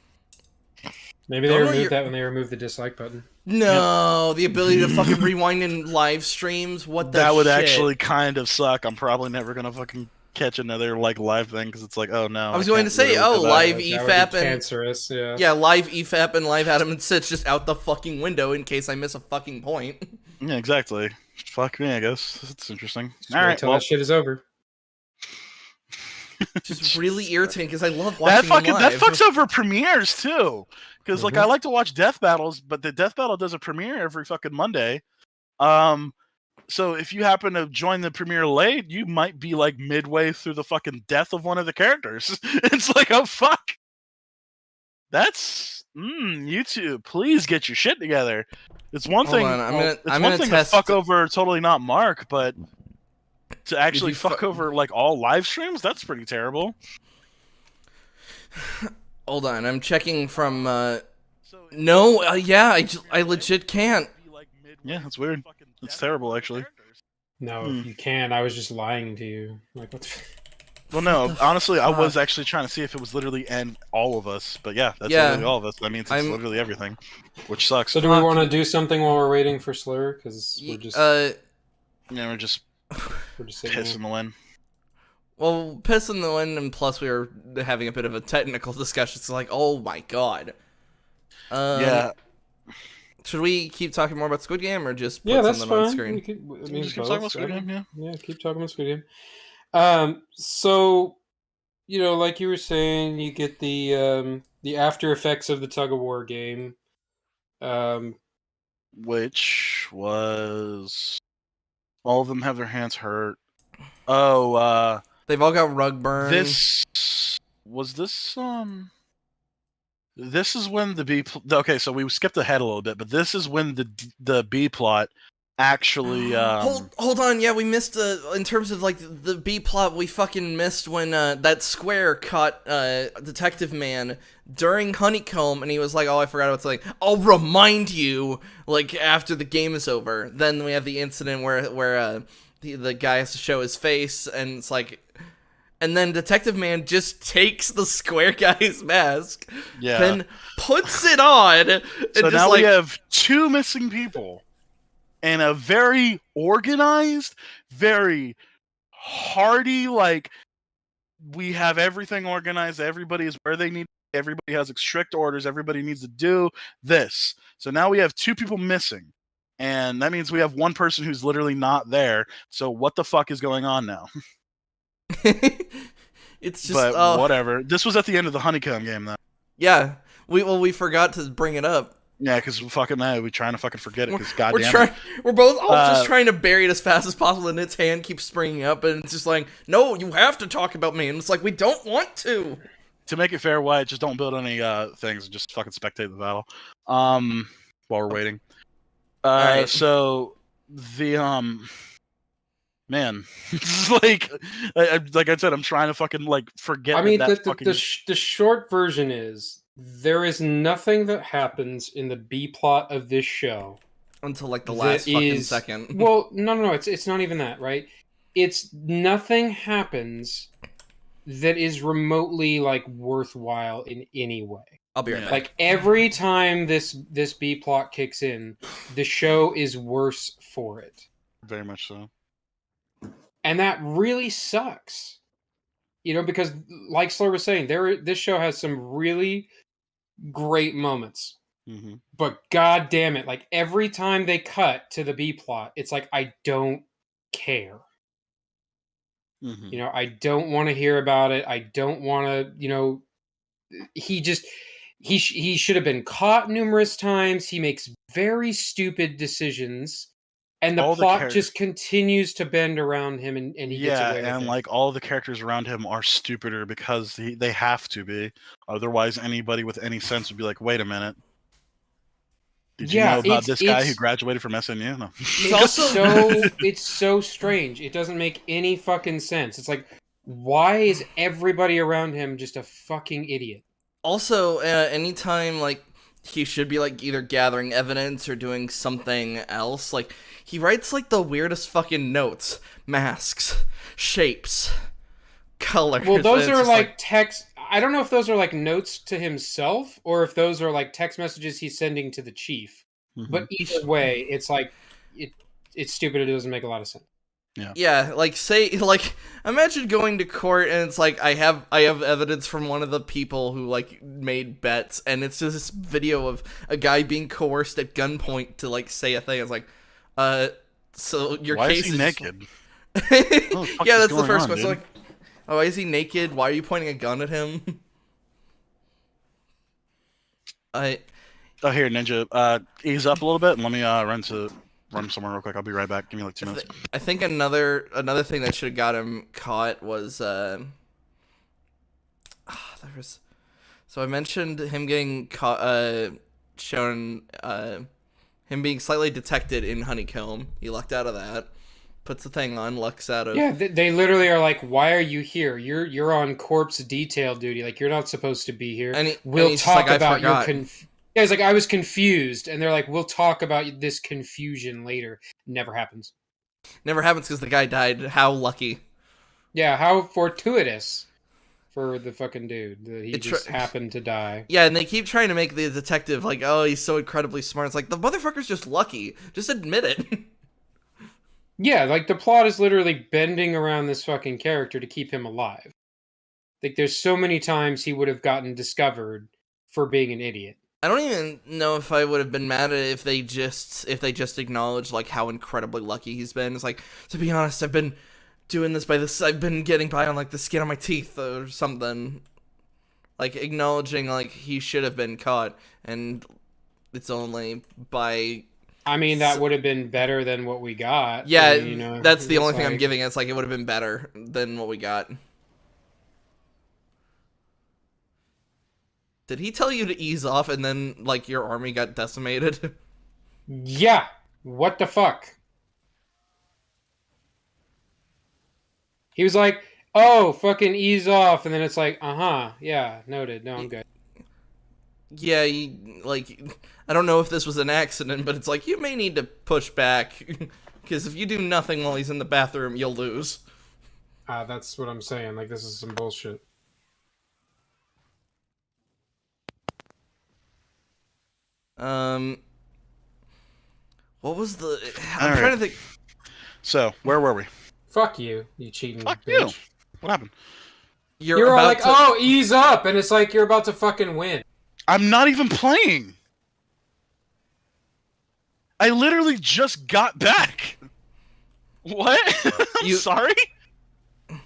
Maybe they Don't know removed that when they removed the dislike button. No, the ability to fucking rewind in live streams. What the That would shit? actually kind of suck. I'm probably never gonna fucking catch another live thing because it's like, oh no. I was going to can't say, literally do that. live That would be EFAP and cancerous, yeah. yeah, live EFAP and live Adam and Sitch just out the fucking window in case I miss a fucking point. Yeah, exactly. Fuck me, I guess. That's interesting. Just All wait right, till well, that shit is over. Just really irritating because I love watching that them live. fucks over premieres too. Because like Mhm. I like to watch death battles, but the death battle does a premiere every fucking Monday. So if you happen to join the premiere late, you might be like midway through the fucking death of one of the characters. It's like, oh fuck. That's YouTube. Please get your shit together. It's one Hold thing. on, I'm it's gonna one thing test- to fuck over totally not Mark, but to actually you fuck over like all live streams, that's pretty terrible. Hold on, I'm checking from. So No, yeah, I legit can't. Yeah, that's weird. It's terrible, actually. No, Hmm. you can. I was just lying to you. Like, what the Well, no, honestly, I was fuck? actually trying to see if it was literally and all of us, but yeah, that's Yeah. literally all of us. That means it's I'm- literally everything, which sucks. So do we Fuck. want to do something while we're waiting for Slur? Because we're just Yeah, we're just sitting pissing here. the wind. well, piss in the wind, and plus we were having a bit of a technical discussion. So like, oh my god. Yeah, Should we keep talking more about Squid Game or just put Yeah, that's something on fine. screen? We could, I we mean, just keep both, talking about Squid I Game, yeah. Yeah, keep talking about Squid Game. So, like you were saying, you get the after effects of the tug of war game. Which was all of them have their hands hurt. Oh, They've all got rug burn. this was this. This is when the B. Okay, so we skipped ahead a little bit, but this is when the B plot actually. Hold on, yeah, we missed in terms of like the B plot. We fucking missed when that Square caught Detective Man during Honeycomb, and he was like, "Oh, I forgot what something. I'll remind you." Like after the game is over, then we have the incident where the guy has to show his face, and it's like. And then Detective Man just takes the Square guy's mask, Yeah. then puts it on, and So just now like, we have two missing people, and a very organized, very hearty. Like we have everything organized. Everybody is where they need. Everybody has strict orders. Everybody needs to do this. So now we have two people missing, and that means we have one person who's literally not there. So what the fuck is going on now? it's just But whatever. This was at the end of the Honeycomb game, though. yeah. We forgot to bring it up. Yeah, because fucking we're trying to fucking forget it. Because We're goddamn, trying. We're both all just Uh, trying to bury it as fast as possible, and its hand keeps springing up, and it's just like, no, you have to talk about me. And it's like we don't want to. to make it fair, Wyatt, just don't build any things. Just fucking spectate the battle. While we're waiting. Alright. So the man, it's like I said, I'm trying to fucking like forget. I mean, that the fucking... the short version is There is nothing that happens in the B plot of this show Until like the that last fucking is- second. Well, no, it's not even that, right? It's nothing happens that is remotely like worthwhile in any way. I'll be right Yeah. back. Like every time this B plot kicks in, the show is worse for it. Very much so. And that really sucks. You know, because like Slur was saying, this show has some really great moments. Mm-hmm. But god damn it, like every time they cut to the B plot, it's like I don't care. Mm-hmm. You know, I don't want to hear about it. I don't want to, you know, he should have been caught numerous times. He makes very stupid decisions, and the All the plot char- just continues to bend around him, and he gets away with and it. like all the characters around him are stupider because they have to be. Otherwise, anybody with any sense would be like, "Wait a minute, did you Yeah, know about it's- this guy who it's- graduated from SNU?" No. It's so strange. It doesn't make any fucking sense. It's like, why is everybody around him just a fucking idiot? Also, anytime like he should be like either gathering evidence or doing something else, like he writes like the weirdest fucking notes, masks, shapes, colors. Well, those and it's are just like text. I don't know if those are like notes to himself or if those are like text messages he's sending to the chief. Mhm. But either way, it's like it's stupid. It doesn't make a lot of sense. yeah, like say like imagine going to court and it's like I have evidence from one of the people who like made bets, and it's just this video of a guy being coerced at gunpoint to like say a thing. It's like, so your Why case is he naked? Just... the fuck yeah, is that's the going first on, question. dude? Like, oh, why is he naked? Why are you pointing a gun at him? Oh, here, Ninja. Ease up a little bit and let me run somewhere real quick. I'll be right back. Give me like 2 minutes. I think another thing that should have got him caught was there was, so I mentioned him getting caught, shown him being slightly detected in Honeycomb. He lucked out of that. Puts the thing on, lucks out of. Yeah, they literally are like, "Why are you here? You're on corpse detail duty. Like you're not supposed to be here. And We'll he's just talk like, "I about your forgot." Yeah, it's like I was confused, and they're like, "We'll talk about this confusion later." Never happens. Never happens because the guy died. How lucky. Yeah, how fortuitous for the fucking dude that he It just happened to die. Yeah, and they keep trying to make the detective like, oh, he's so incredibly smart. It's like the motherfucker's just lucky. Just admit it. Yeah, like the plot is literally bending around this fucking character to keep him alive. Like there's so many times he would have gotten discovered for being an idiot. I don't even know if I would have been mad at it if they just acknowledged like how incredibly lucky he's been. It's like, to be honest, I've been doing this I've been getting by on like the skin of my teeth or something. Like acknowledging like he should have been caught, and it's only by. I mean, that would have been better than what we got. Yeah, you know, that's the it's only thing I'm like- giving. It's like it would have been better than what we got. Did he tell you to ease off and then like your army got decimated? Yeah. What the fuck? He was like, "Oh, fucking ease off," and then it's like, yeah, noted. No, I'm good. Yeah, I don't know if this was an accident, but it's like, you may need to push back, because if you do nothing while he's in the bathroom, you'll lose. That's what I'm saying. Like, this is some bullshit. What was the... I'm Alright. trying to think... So, where were we? Fuck you, you cheating Fuck bitch. you. What happened? You're all about like, to... "Oh, ease up," and it's like you're about to fucking win. I'm not even playing. I literally just got back. What? I'm You- sorry? Like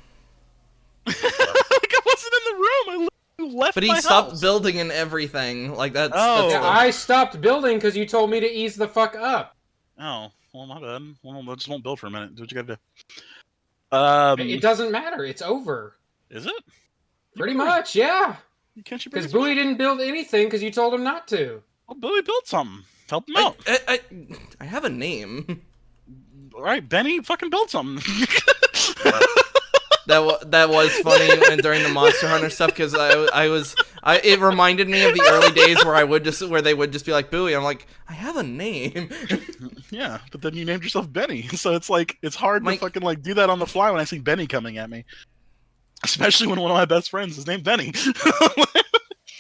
I wasn't in the room. I literally left But he my stopped house. building and everything. Like, that's... Oh. that's Yeah, I stopped building because you told me to ease the fuck up. Oh, well, my bad. Well, I just won't build for a minute. Do what you gotta do. It doesn't matter. It's over. Is it? Pretty much, yeah. Can't you bring Because us Bowie didn't build anything because you told him not to. Well, Billy built something. Help him out. I have a name. All right, Benny, fucking build something. That was funny when, during the Monster Hunter stuff, because I It reminded me of the early days where they would just be like Bowie. I'm like, I have a name. Yeah, but then you named yourself Benny, so it's like it's hard to Mike- fucking like do that on the fly when I see Benny coming at me, especially when one of my best friends is named Benny.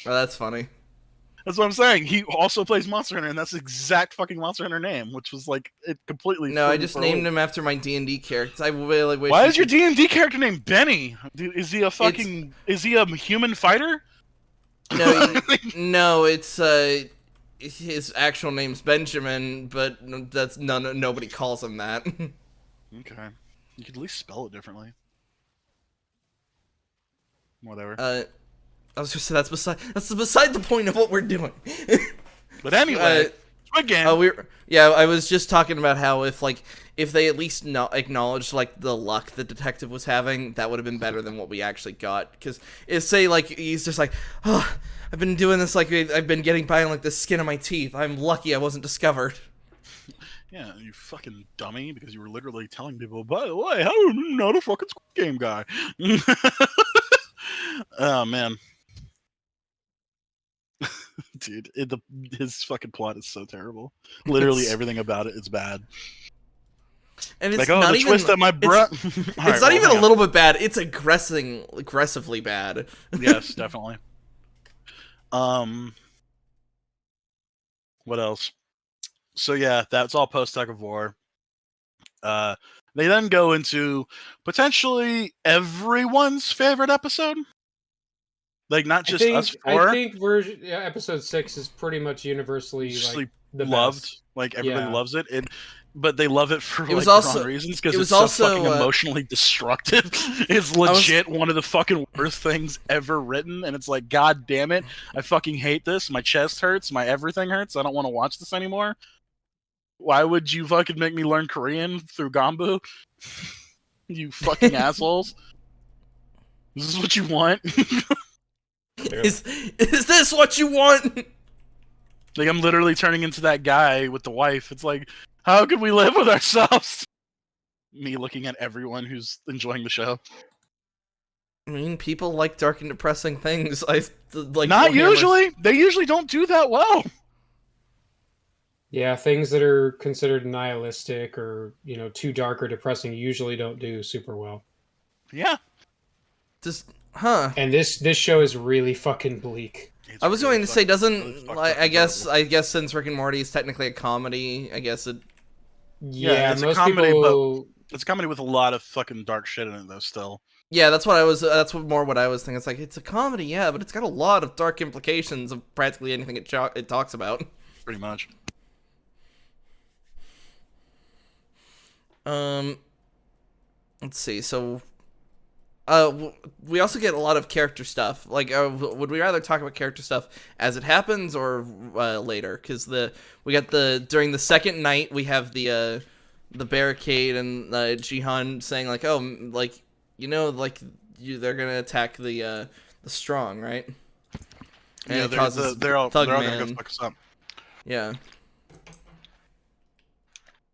Oh, that's funny. That's what I'm saying. He also plays Monster Hunter, and that's the exact fucking Monster Hunter name, which was like it completely. No, I just named him after my D&D characters. I really wish. Why is your D&D character named Benny? Dude, is he a fucking? Is he a human fighter? No, no, it's his actual name's Benjamin, but that's nobody calls him that. Okay, you could at least spell it differently. Whatever. I was just say that's beside the point of what we're doing. But anyway, Squid Game. I was just talking about how if they at least acknowledged like the luck the detective was having, that would have been better than what we actually got. Because say like he's just like, oh, I've been doing this like I've been getting by on like the skin of my teeth. I'm lucky I wasn't discovered. Yeah, you fucking dummy, because you were literally telling people, by the way, how are you not a fucking Squid Game guy? Oh man. Dude, his fucking plot is so terrible. Literally everything about it is bad. And it's like, not the even twist at my breath. It's not even a little bit bad. It's aggressively bad. Yes, definitely. What else? So yeah, that's all post Tug of War. They then go into potentially everyone's favorite episode. Like not just us four. I think episode 6 is pretty much universally like the loved. best. Like everybody loves it. But they love it for the wrong reasons, because it's so fucking also emotionally destructive. It's legit one of the fucking worst things ever written, and it's like, god damn it, I fucking hate this. My chest hurts, my everything hurts. I don't want to watch this anymore. Why would you fucking make me learn Korean through Gambu? You fucking assholes. Is this what you want? Is this what you want? Like, I'm literally turning into that guy with the wife. It's like, how can we live with ourselves? Me looking at everyone who's enjoying the show. I mean, people like dark and depressing things. I like. Not usually. They usually don't do that well. Yeah, things that are considered nihilistic or too dark or depressing usually don't do super well. Yeah. And this show is really fucking bleak. I was going to say, I guess since Rick and Morty is technically a comedy, I guess it. Yeah, it's most a comedy, people. But it's a comedy with a lot of fucking dark shit in it, though. Still. Yeah, that's what I was. That's what I was thinking. It's like it's a comedy, yeah, but it's got a lot of dark implications of practically anything it talks about. Pretty much. Let's see. So, we also get a lot of character stuff. Like, would we rather talk about character stuff as it happens or later? Because during the second night we have the barricade and Jihan saying like, oh, like they're gonna attack the strong, right? And yeah, they're all gonna go fuck us up. Yeah.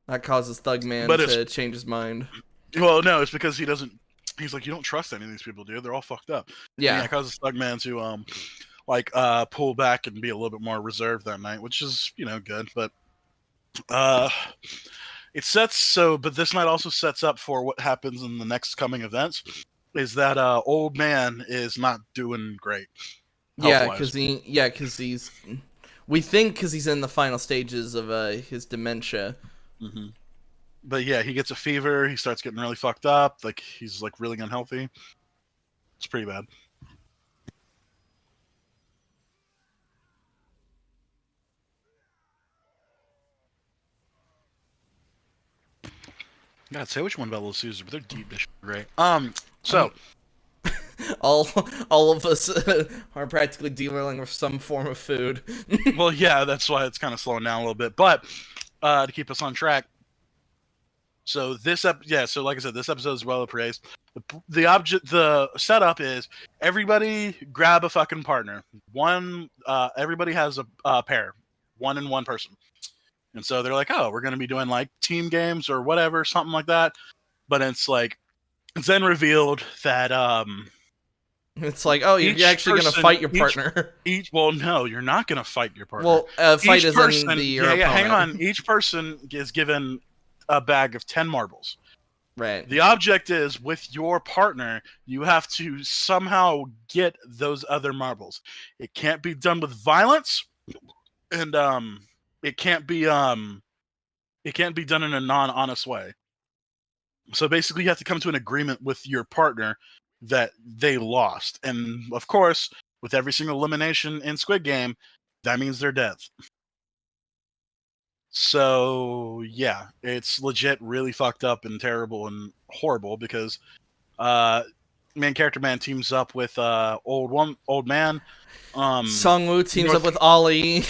That causes Thugman to change his mind. Well, no, it's because he doesn't. He's like, you don't trust any of these people, dude. They're all fucked up. Yeah, it causes Thugman to pull back and be a little bit more reserved that night, which is good. But but this night also sets up for what happens in the next coming events. Is that old man is not doing great? Yeah, because he's in the final stages of his dementia. Mm-hmm. But yeah, he gets a fever. He starts getting really fucked up. Like he's like really unhealthy. It's pretty bad. God, say which one about Little Caesar, but they're deep dish great. So all of us are practically dealing with some form of food. Well, yeah, that's why it's kind of slowing down a little bit. But to keep us on track. So so like I said, this episode is well appraised. The setup is everybody grab a fucking partner. Everybody has a pair, one person. And so they're like, oh, we're going to be doing like team games or whatever, something like that. But it's then revealed that It's like, oh, you're Each actually going to person- fight your each- partner. Well, no, you're not going to fight your partner. Well, fight Each is person, in the your yeah, hang opponent. on. Each person is given a bag of 10 marbles. Right. The object is, with your partner, you have to somehow get those other marbles. It can't be done with violence, and it can't be done in a non-honest way. So basically, you have to come to an agreement with your partner that they lost, and of course, with every single elimination in Squid Game, that means they're dead. So yeah, it's legit really fucked up and terrible and horrible because main character man teams up with old man. Songwoo teams North- up with Ali.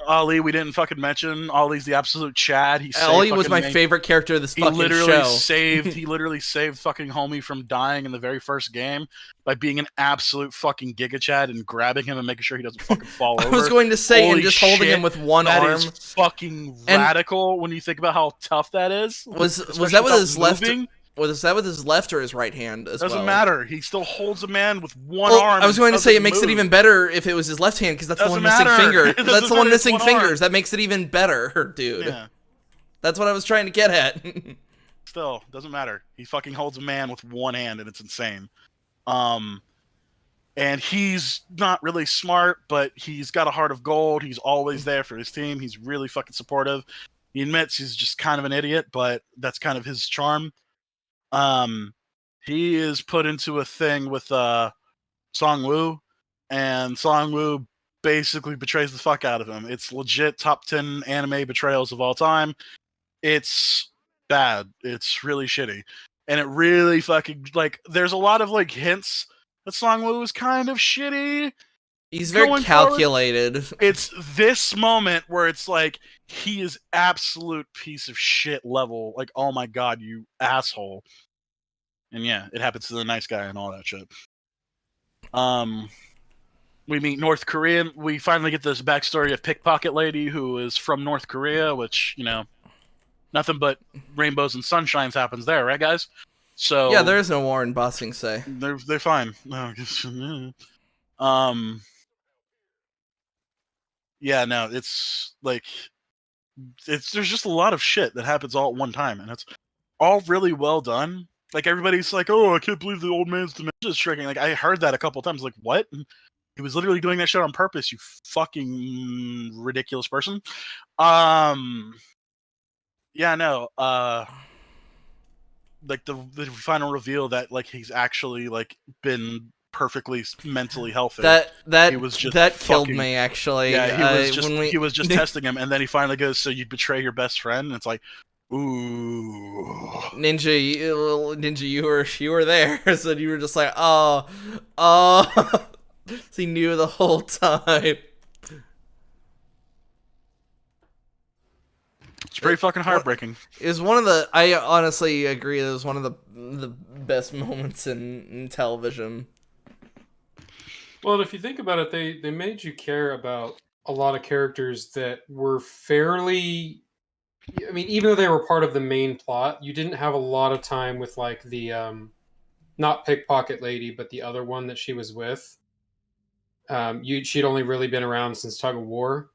Ali, we didn't fucking mention. Ali's the absolute Chad. Ali was my favorite character of this He fucking literally show. he literally saved fucking homie from dying in the very first game by being an absolute fucking Giga Chad and grabbing him and making sure he doesn't fucking fall over. I was going to say, Holy and just holding shit, him with one That arm. is fucking And- radical when you think about how tough that is. Was Especially that with without his left? moving. Was that with his left or his right hand as Doesn't well? matter. He still holds a man with one Well, arm. I was and going to say it doesn't makes it move. even better if it was his left hand because that's the one Doesn't missing matter. finger. It That's doesn't the one matter, it's missing one fingers. arm. That makes it even better, dude. Yeah. That's what I was trying to get at. Still, doesn't matter. He fucking holds a man with one hand, and it's insane. And he's not really smart, but he's got a heart of gold. He's always there for his team. He's really fucking supportive. He admits he's just kind of an idiot, but that's kind of his charm. He is put into a thing with Songwoo, and Songwoo basically betrays the fuck out of him. It's legit top 10 anime betrayals of all time. It's bad. It's really shitty. And it really fucking, like, there's a lot of, like, hints that Songwoo is kind of shitty. He's very Going calculated. It's this moment where it's like, he is absolute piece of shit level. Like, oh my god, you asshole. And yeah, it happens to the nice guy and all that shit. We meet North Korean. We finally get this backstory of Pickpocket Lady, who is from North Korea, which, you know, nothing but rainbows and sunshines happens there, right, guys? So Yeah, there is no war in Ba Sing Se. they're fine. No, I guess, yeah, no, it's like there's just a lot of shit that happens all at one time, and it's all really well done. Like, everybody's like, "Oh, I can't believe the old man's dementia is shrinking." Like, I heard that a couple times. Like, what? He was literally doing that shit on purpose. You fucking ridiculous person. Yeah, no. Like the final reveal that, like, he's actually, like, been perfectly mentally healthy. That He was just that killed fucking- me actually. Yeah, he was just when testing him, and then he finally goes, "So you'd betray your best friend?" And it's like, ooh. Ninja, you were there, so you were just like, oh, so he knew the whole time. It's pretty fucking heartbreaking. It was one of the. I honestly agree. It was one of the best moments in television. Well, and if you think about it, they made you care about a lot of characters that were fairly. I mean, even though they were part of the main plot, you didn't have a lot of time with, like, the not Pickpocket Lady, but the other one that she was with. She'd only really been around since Tug of War.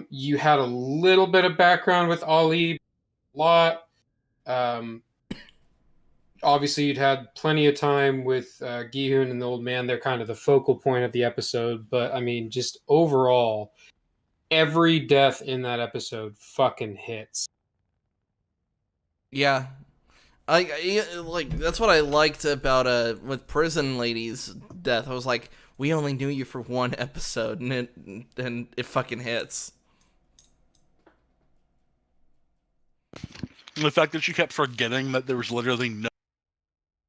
You had a little bit of background with Ali, a lot. Obviously, you'd had plenty of time with Gi-hun and the old man. They're kind of the focal point of the episode. But, I mean, just overall, every death in that episode fucking hits. Yeah, I like that's what I liked about with Prison Lady's death. I was like, we only knew you for one episode, and it fucking hits. The fact that she kept forgetting that there was literally no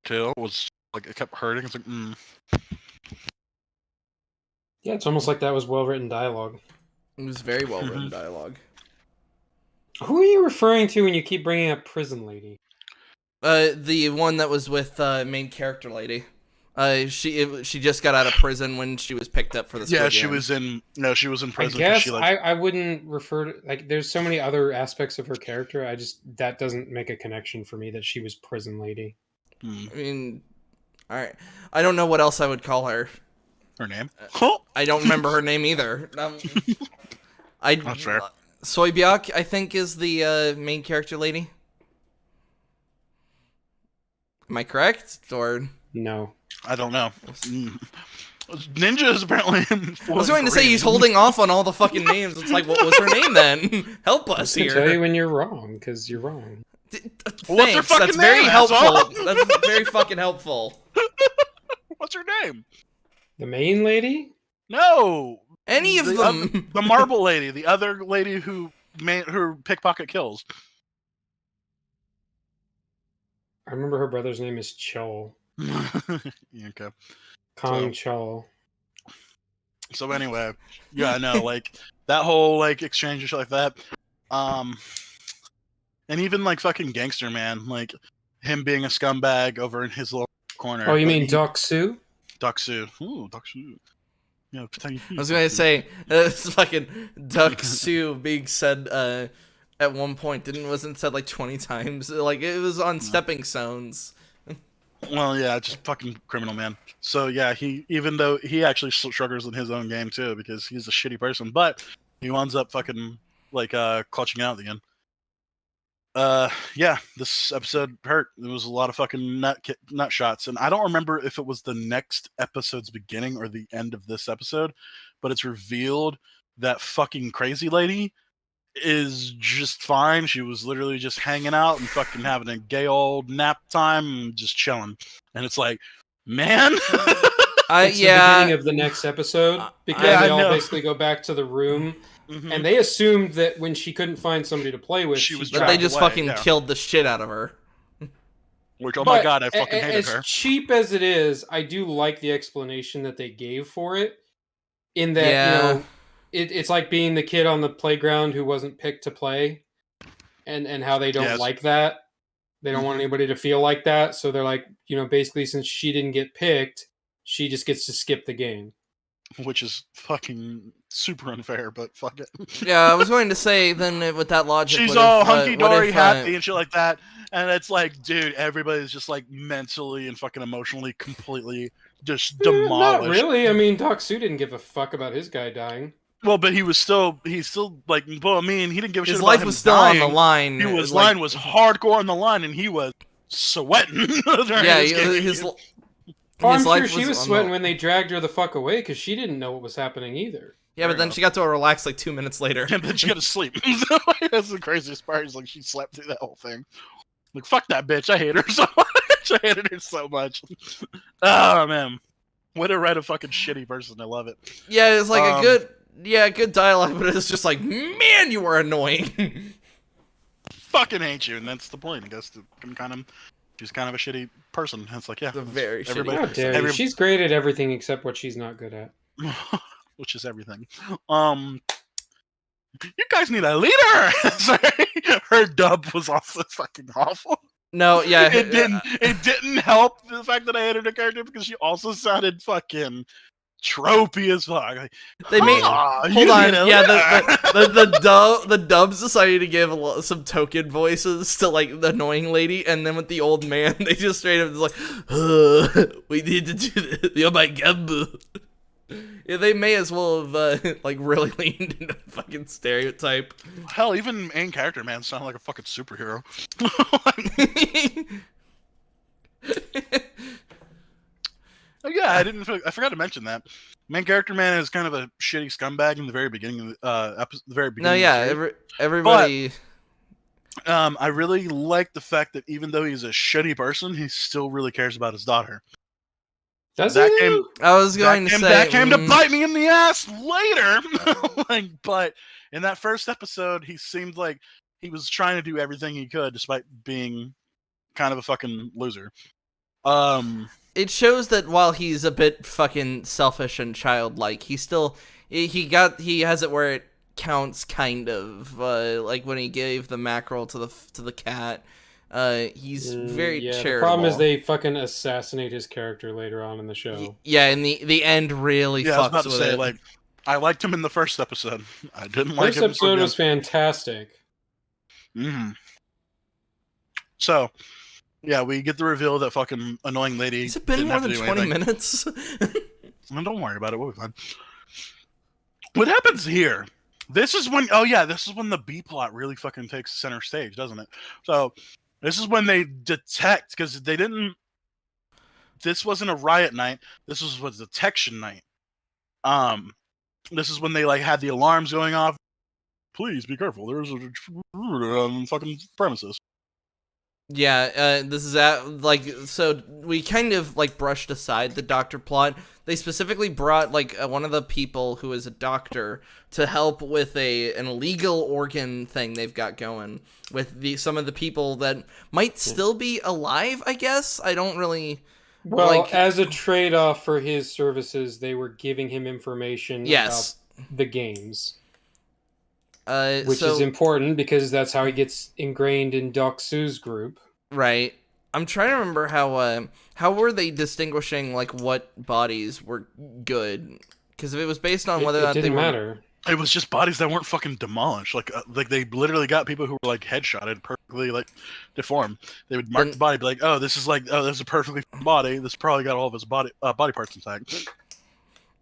kill was like, it kept hurting. It's like, Yeah, it's almost like that was well-written dialogue. It was very well written dialogue. Who are you referring to when you keep bringing up Prison Lady? The one that was with main character lady. She just got out of prison when she was picked up for the Squid yeah, Game. she was in I prison. guess She, like, I wouldn't refer to, like, there's so many other aspects of her character. That doesn't make a connection for me that she was Prison Lady. I mean, All right. I don't know what else I would call her. Her name? I don't remember her name either. That's fair. Soybyok, I think, is the main character lady. Am I correct? Or No. I don't know. Ninja is apparently. I was going to say he's holding off on all the fucking names. It's like, what was her name then? Help us I can here. tell you when you're wrong, because you're wrong. What's her Thanks. fucking That's very name, helpful. asshole? That's very fucking helpful. What's her name? The main lady? No. Any of them. The marble lady, the other lady who pickpocket kills. I remember her brother's name is Chol. Okay. Kong Chol. So anyway, yeah, no, like that whole like exchange and shit like that. And even like fucking Gangster Man, like him being a scumbag over in his little corner. Oh, you mean Doc Soo? Doc Soo? Ooh, Doc Soo. Yeah, I was going to say, this fucking Duck Sue being said at one point, wasn't said like 20 times. Like, it was on stepping stones. Well, yeah, just fucking criminal, man. So yeah, even though he actually struggles in his own game too, because he's a shitty person, but he winds up fucking like clutching out at the end. Yeah, this episode hurt. There was a lot of fucking nut shots, and I don't remember if it was the next episode's beginning or the end of this episode, but it's revealed that fucking crazy lady is just fine. She was literally just hanging out and fucking having a gay old nap time and just chilling. And it's like, man. It's the beginning of the next episode, because they all basically go back to the room. Mm-hmm. And they assumed that when she couldn't find somebody to play with, but they just fucking killed the shit out of her. Which, oh my god, I fucking hated her. As cheap as it is, I do like the explanation that they gave for it. In that, you know, it's like being the kid on the playground who wasn't picked to play, and how they don't like that. They don't want anybody to feel like that, so they're like, you know, basically since she didn't get picked, she just gets to skip the game. Which is fucking super unfair, but fuck it. Yeah, I was going to say, then with that logic, she's all hunky-dory, happy, and shit like that, and it's like, dude, everybody's just like mentally and fucking emotionally completely just demolished. Not really. I mean, Doc Soo didn't give a fuck about his guy dying. Well, but he's still like, well, I mean, he didn't give a shit about his life was still dying. on the line. His line was hardcore on the line, and he was sweating. Yeah, his I'm sure she was sweating when they dragged her the fuck away, because she didn't know what was happening either. Yeah, but then she got to relax like 2 minutes later. And then she got to sleep. That's the craziest part. Is like she slept through that whole thing. Like, fuck that bitch. I hate her so much. I hated her so much. Oh, man. What a write a fucking shitty person. I love it. Yeah, it's like good dialogue, but it's just like, man, you were annoying. Fucking hate you, and that's the point. I guess she's kind of a shitty person. It's like, yeah, it's a very shitty person. How dare you? She's great at everything except what she's not good at. Which is everything. You guys need a leader. Sorry, her dub was also fucking awful. No, yeah, it didn't help the fact that I hated her character, because she also sounded fucking tropey as fuck. Like, they made hold on, yeah, the dubs decided to give some token voices to like the annoying lady, and then with the old man, they just straight up was like, we need to do this. Oh my god. Yeah, they may as well have like really leaned into fucking stereotype. Hell, even main character man sounded like a fucking superhero. Oh, yeah, I forgot to mention that. Main character man is kind of a shitty scumbag in the very beginning of the very beginning. No, yeah, everybody. But, I really like the fact that even though he's a shitty person, he still really cares about his daughter. I was going to say that came to bite me in the ass later. But in that first episode, he seemed like he was trying to do everything he could, despite being kind of a fucking loser. It shows that while he's a bit fucking selfish and childlike, he has it where it counts, kind of like when he gave the mackerel to the cat. He's very charitable. The problem is they fucking assassinate his character later on in the show. Yeah, and the end really fucks I was about to with say, it. Like, I liked him in the first episode. I didn't like him. First episode was fantastic. Mm-hmm. So, Yeah, we get the reveal that fucking annoying lady. Has it been didn't more have to than do 20 anything. minutes? Well, don't worry about it. We'll be fine. What happens here? This is when. Oh yeah, this is when the B plot really fucking takes center stage, doesn't it? So this is when they detect, because they didn't. This wasn't a riot night. This was detection night. This is when they like had the alarms going off. Please be careful. There's a on fucking premises. Yeah, this is so we kind of like brushed aside the doctor plot. They specifically brought like one of the people who is a doctor to help with an illegal organ thing they've got going with some of the people that might still be alive, I guess. I don't really Well, as a trade-off for his services, they were giving him information Yes. about the games. Which Which is important because that's how he gets ingrained in Doc Sue's group. Right. I'm trying to remember how were they distinguishing like what bodies were good? Because if it was based on whether or not it they didn't were matter. It was just bodies that weren't fucking demolished. Like they literally got people who were like headshotted, perfectly like deformed. They would mark the body, be like, "Oh, this is a perfectly body. This probably got all of his body parts intact."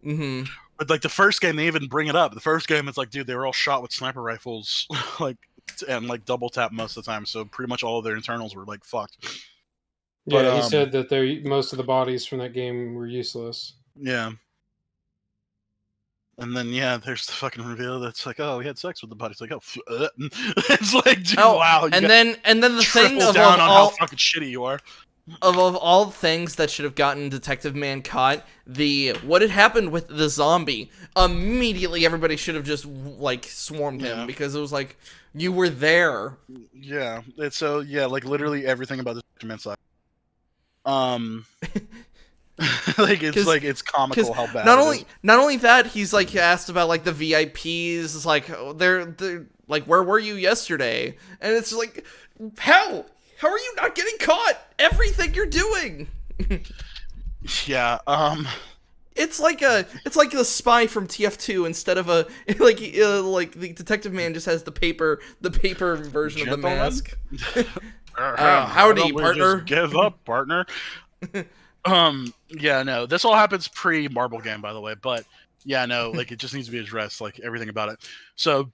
Mm-hmm. But like the first game, they even bring it up. The first game, it's like, dude, they were all shot with sniper rifles, like, and like double tap most of the time. So pretty much all of their internals were like fucked. Yeah, But, he said that most of the bodies from that game were useless. Yeah. And then there's the fucking reveal that's like, oh, he had sex with the body. It's like, oh, it's like, dude, wow. And then the thing of down on all how fucking shitty you are. of all things that should have gotten Detective Man caught, what had happened with the zombie, immediately everybody should have just like swarmed him because it was like you were there. Yeah, it's like literally everything about this Detective Man sucks. Like it's comical how bad. Not only that, he's like asked about like the VIPs. It's like they're like, where were you yesterday? And it's like, how are you not getting caught? Everything you're doing. Yeah. It's like the spy from TF2 instead of like the Detective Man just has the paper version of the mask. Howdy, partner. Just give up, partner. Yeah, no. This all happens pre-Marble Game, by the way, but yeah, no, like it just needs to be addressed, like everything about it. So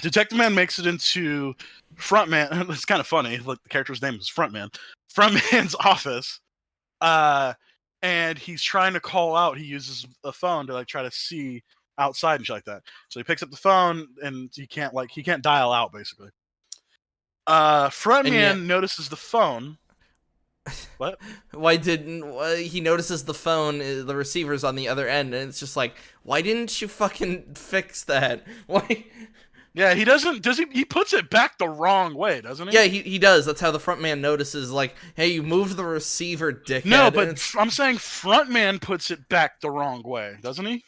Detective Man makes it into Frontman. It's kind of funny, like the character's name is Frontman. Frontman's office. And he's trying to call out. He uses a phone to like try to see outside and shit like that. So he picks up the phone and he can't dial out basically. Frontman notices the phone. What? Why didn't he notices the phone? The receiver's on the other end, and it's just like, why didn't you fucking fix that? Why? Yeah, he doesn't. Does he? He puts it back the wrong way, doesn't he? Yeah, he does. That's how the front man notices. Like, hey, you moved the receiver, dickhead. No, but I'm saying Frontman puts it back the wrong way, doesn't he?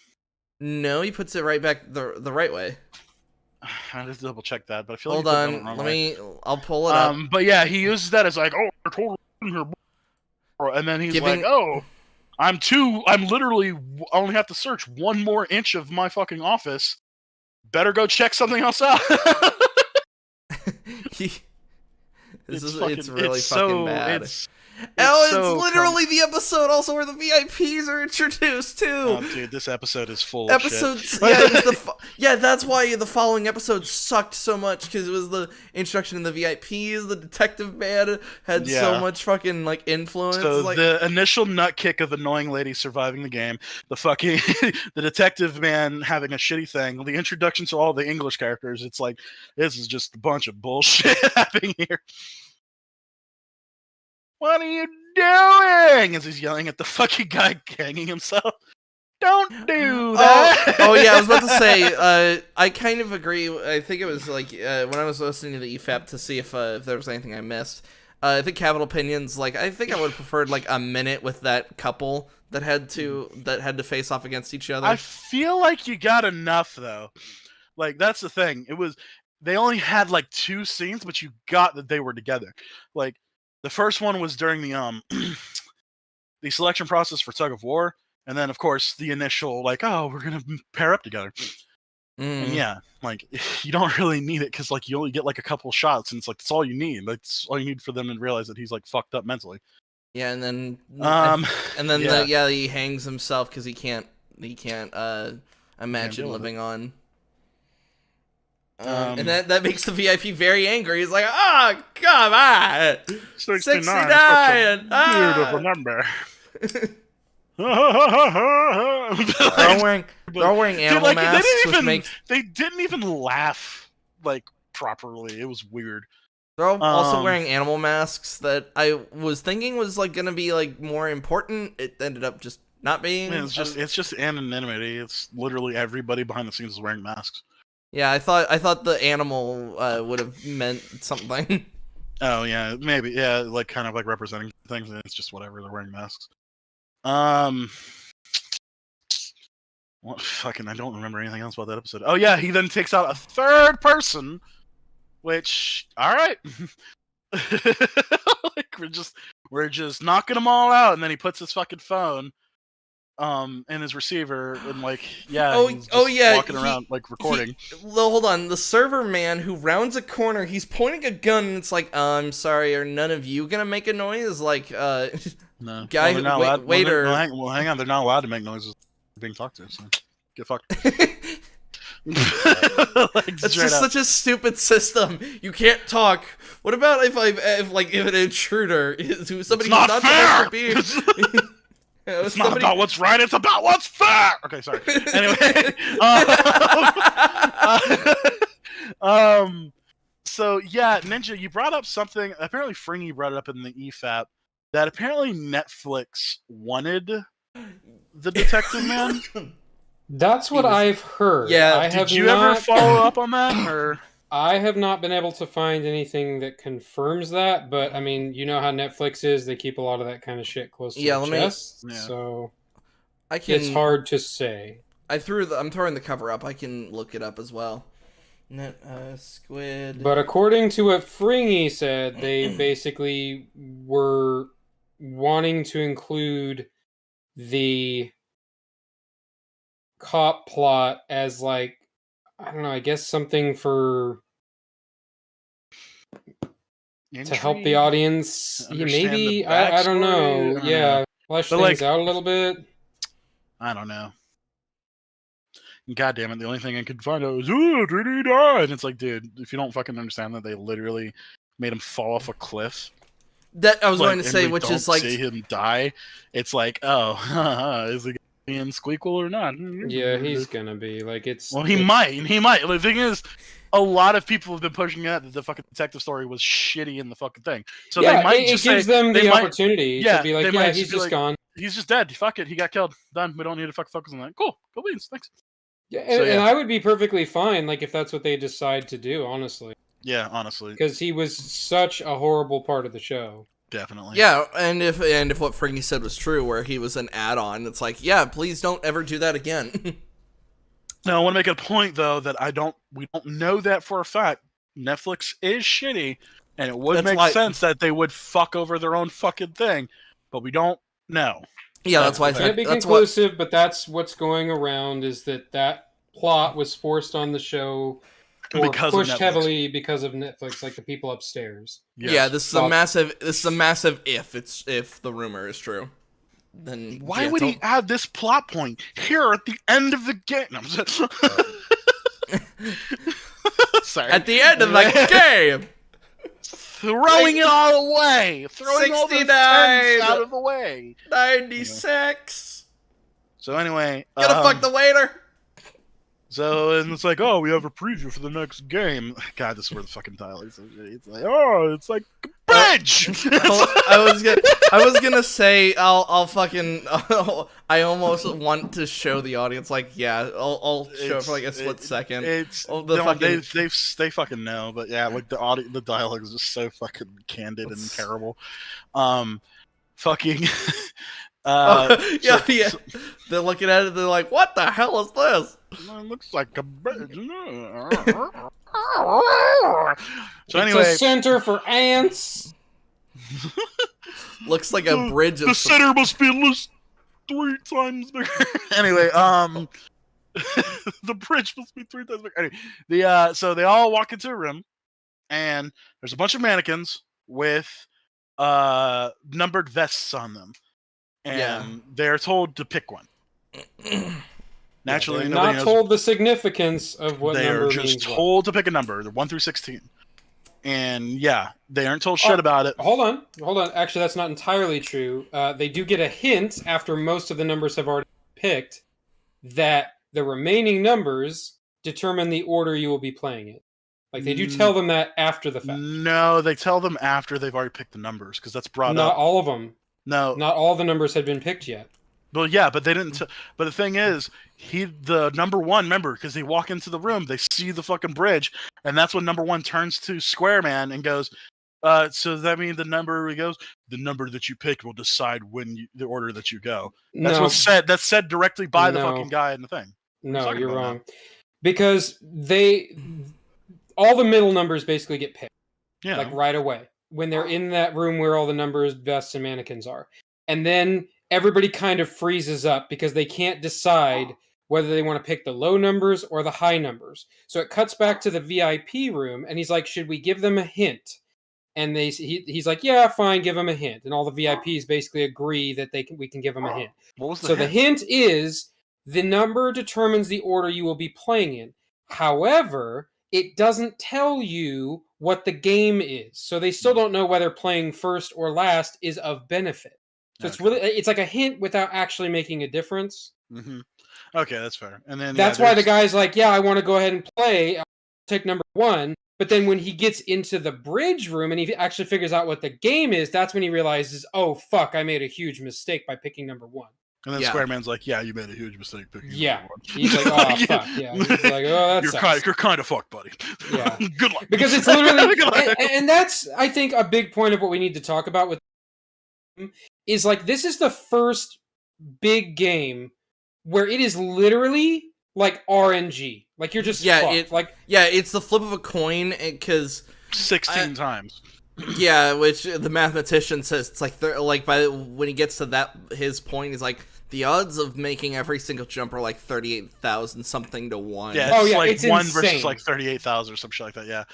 No, he puts it right back the right way. I have to double check that, but I feel Hold like on. I'll pull it up. But yeah, he uses that as like, oh, you're totally in here, bro. And then he's like, oh, I literally only have to search one more inch of my fucking office. Better go check something else out. It's really fucking bad. It's literally the episode also where the VIPs are introduced too. Oh, dude, this episode is full of shit. Yeah, that's why the following episode sucked so much, because it was the introduction in the VIPs. The Detective Man had so much fucking like influence. So the initial nut kick of annoying lady surviving the game, the fucking the Detective Man having a shitty thing, the introduction to all the English characters. It's like, this is just a bunch of bullshit happening here. What are you doing? As he's yelling at the fucking guy hanging himself. Don't do that. Oh yeah, I was about to say, I kind of agree. I think it was like when I was listening to the EFAP to see if there was anything I missed. I think Capital Opinions, like, I think I would have preferred like a minute with that couple that had to face off against each other. I feel like you got enough though. Like, that's the thing. They only had like 2 scenes, but you got that they were together. Like, the first one was during the the selection process for Tug of War, and then of course the initial like, oh, we're gonna pair up together. And yeah, like you don't really need it because like you only get like a couple shots, and it's like that's all you need. That's all you need for them to realize that he's like fucked up mentally. Yeah, and then yeah. he hangs himself because he can't imagine deal with living on. And that makes the VIP very angry. He's like, "Oh, come on, 69, beautiful number." they're wearing animal masks, they didn't even laugh like properly. It was weird. They're also wearing animal masks that I was thinking was like gonna be like more important. It ended up just not being. Yeah, it's just anonymity. It's literally everybody behind the scenes is wearing masks. Yeah, I thought the animal would have meant something. Oh yeah, maybe like kind of like representing things, and it's just whatever. They're wearing masks. What fucking? I don't remember anything else about that episode. Oh yeah, he then takes out a third person, which all right, like we're just knocking them all out, and then he puts his fucking phone in his receiver and like walking around like recording. Hold on, the server man who rounds a corner, he's pointing a gun and it's like, I'm sorry, are none of you gonna make a noise? Like no, guy waiter. Well, hang on, they're not allowed to make noises being talked to, so get fucked. That's just such a stupid system. You can't talk. What about if an intruder who's somebody who's not supposed to be? It's not about what's right, it's about what's fair! Okay, sorry. Anyway. So, yeah, Ninja, you brought up something, apparently Fringy brought it up in the EFAP, that apparently Netflix wanted the Detective Man. That's what I've heard. Yeah, did you ever follow up on that, or...? I have not been able to find anything that confirms that, but I mean, you know how Netflix is; they keep a lot of that kind of shit close to their chest. So it's hard to say. I'm throwing the cover up. I can look it up as well. Squid. But according to what Fringy said, they basically were wanting to include the cop plot as like, I don't know, I guess something to help the audience. Maybe, I don't know. Flesh things out a little bit. I don't know. God damn it, the only thing I could find out was, ooh, did he die? And it's like, dude, if you don't fucking understand that they literally made him fall off a cliff. That I was going to say, which is like... see him die, it's like, oh, is he in Squeakle or not? Yeah, he's gonna be like he might. The thing is, a lot of people have been pushing out that the fucking detective story was shitty in the fucking thing. So they might just gives them the opportunity to be like, yeah, he's just gone. He's just dead. Fuck it, he got killed. Done. We don't need to focus on that. Cool beans. Thanks. Yeah, and I would be perfectly fine, like if that's what they decide to do. Honestly. Yeah, honestly. Because he was such a horrible part of the show. Definitely. Yeah, and if what Frankie said was true, where he was an add-on, it's like, yeah, please don't ever do that again. Now, I want to make a point though that we don't know that for a fact. Netflix is shitty, and it would make sense that they would fuck over their own fucking thing, but we don't know. Yeah, that's why I can't be conclusive, but that's what's going around is that plot was forced on the show. Or pushed heavily because of Netflix, like the people upstairs. Yes. Yeah, this is a massive if the rumor is true. Then why would he add this plot point here at the end of the game? No, sorry. At the end of the game, throwing it all away, throwing all the tents out of the way. 96. So anyway, gotta fuck the waiter. So, and it's like, oh, we have a preview for the next game. God, this is where the fucking title is. It's like, oh, it's like a bridge! I was gonna say, I'll fucking, I almost want to show the audience, like, yeah, I'll show it for like a split second. They fucking know, but yeah, like the dialogue is just so fucking candid and terrible. Fucking... yeah. They're looking at it, they're like, what the hell is this? It looks like a bridge. So anyway, it's a center for ants. Looks like a bridge. The center must be at least 3 times bigger. Anyway, The bridge must be 3 times bigger. Anyway, so they all walk into a room, and there's a bunch of mannequins with numbered vests on them, and they're told to pick one. Naturally, they're nobody not knows. told the significance of what They number are just means what. told to pick a number. They're 1 through 16, and yeah, they aren't told shit about it. Hold on. Actually, that's not entirely true. They do get a hint after most of the numbers have already been picked that the remaining numbers determine the order you will be playing it. Like, they do tell them that after the fact. No, they tell them after they've already picked the numbers, because that's brought Not up. all of them. No. Not all the numbers had been picked yet. Well, yeah, but they didn't. But the thing is, the number one, remember, because they walk into the room, they see the fucking bridge, and that's when number one turns to Square Man and goes, so does that mean the number he goes, the number that you pick will decide the order that you go. That's what's said. That's said directly by the fucking guy in the thing. No, you're wrong. That. Because all the middle numbers basically get picked. Yeah. Like right away. When they're in that room where all the numbers, vests, and mannequins are. And then everybody kind of freezes up because they can't decide whether they want to pick the low numbers or the high numbers. So it cuts back to the VIP room, and he's like, should we give them a hint? And he's like, yeah, fine, give them a hint. And all the VIPs basically agree that we can give them a hint. What was the hint? The hint is the number determines the order you will be playing in. However, it doesn't tell you what the game is. So they still don't know whether playing first or last is of benefit. So it's like a hint without actually making a difference. Mm-hmm. Okay, that's fair. And then that's why the guy's like, yeah, I want to go ahead and play. I'll take number one. But then when he gets into the bridge room and he actually figures out what the game is, that's when he realizes, oh, fuck, I made a huge mistake by picking number one. And then Square Man's like, yeah, you made a huge mistake picking number one. He's like, oh, fuck. Yeah. He's like, oh, you're kind of fucked, buddy. Yeah. Good luck. Because it's literally... and that's, I think, a big point of what we need to talk about with is, like, this is the first big game where it is literally... like RNG, like you're just it's the flip of a coin because 16 times. Yeah, which the mathematician says it's like when he gets to his point, he's like the odds of making every single jump are like 38,000 something to 1. Yeah, like it's 1 insane. Versus like 38,000 or some shit like that. Yeah.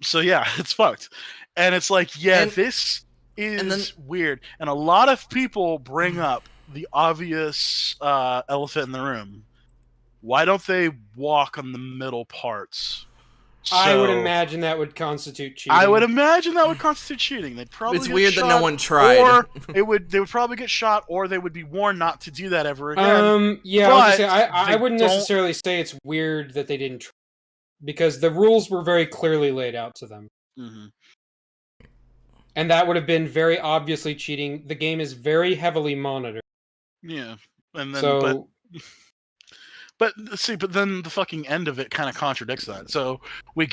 So yeah, it's fucked, and it's like this is weird, and a lot of people bring up the obvious elephant in the room. Why don't they walk on the middle parts? I would imagine that would constitute cheating. I would imagine that would constitute cheating. They'd probably it's weird that no one tried. Or they would probably get shot, or they would be warned not to do that ever again. Yeah, I wouldn't necessarily say it's weird that they didn't try, because the rules were very clearly laid out to them. Mm-hmm. And that would have been very obviously cheating. The game is very heavily monitored. Yeah, and then But then the fucking end of it kind of contradicts that. So we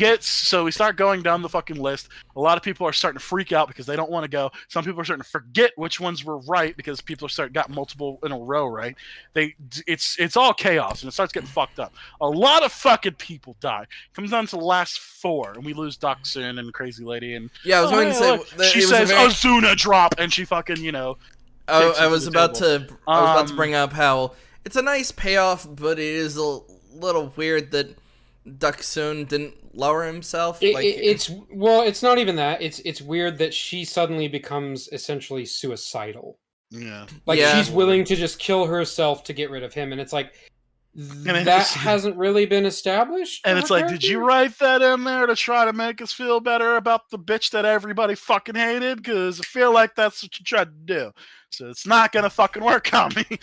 start going down the fucking list. A lot of people are starting to freak out because they don't want to go. Some people are starting to forget which ones were right because people got multiple in a row right. It's all chaos and it starts getting fucked up. A lot of fucking people die. Comes down to the last 4 and we lose Dachshund and Crazy Lady and I was going to say she says Ozuna drop and she fucking I was about to bring up how. It's a nice payoff, but it is a little weird that Dachshund didn't lower himself. It's not even that. It's weird that she suddenly becomes essentially suicidal. Yeah. She's willing to just kill herself to get rid of him, and it's like that hasn't really been established. And it's like, did you write that in there to try to make us feel better about the bitch that everybody fucking hated? Because I feel like that's what you tried to do. So it's not gonna fucking work on me.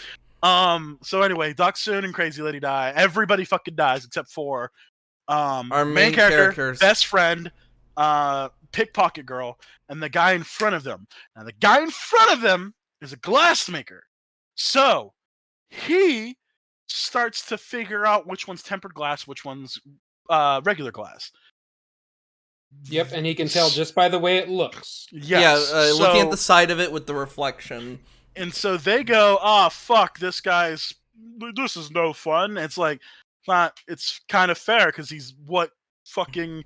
So anyway, Dachshund and Crazy Lady die. Everybody fucking dies except for our main characters, best friend, pickpocket girl, and the guy in front of them. Now the guy in front of them is a glass maker. So he starts to figure out which one's tempered glass, which one's regular glass. Yep, and he can tell just by the way it looks. Yes. Looking at the side of it with the reflection. And so they go, fuck, this is no fun. It's like, it's kind of fair because he's fucking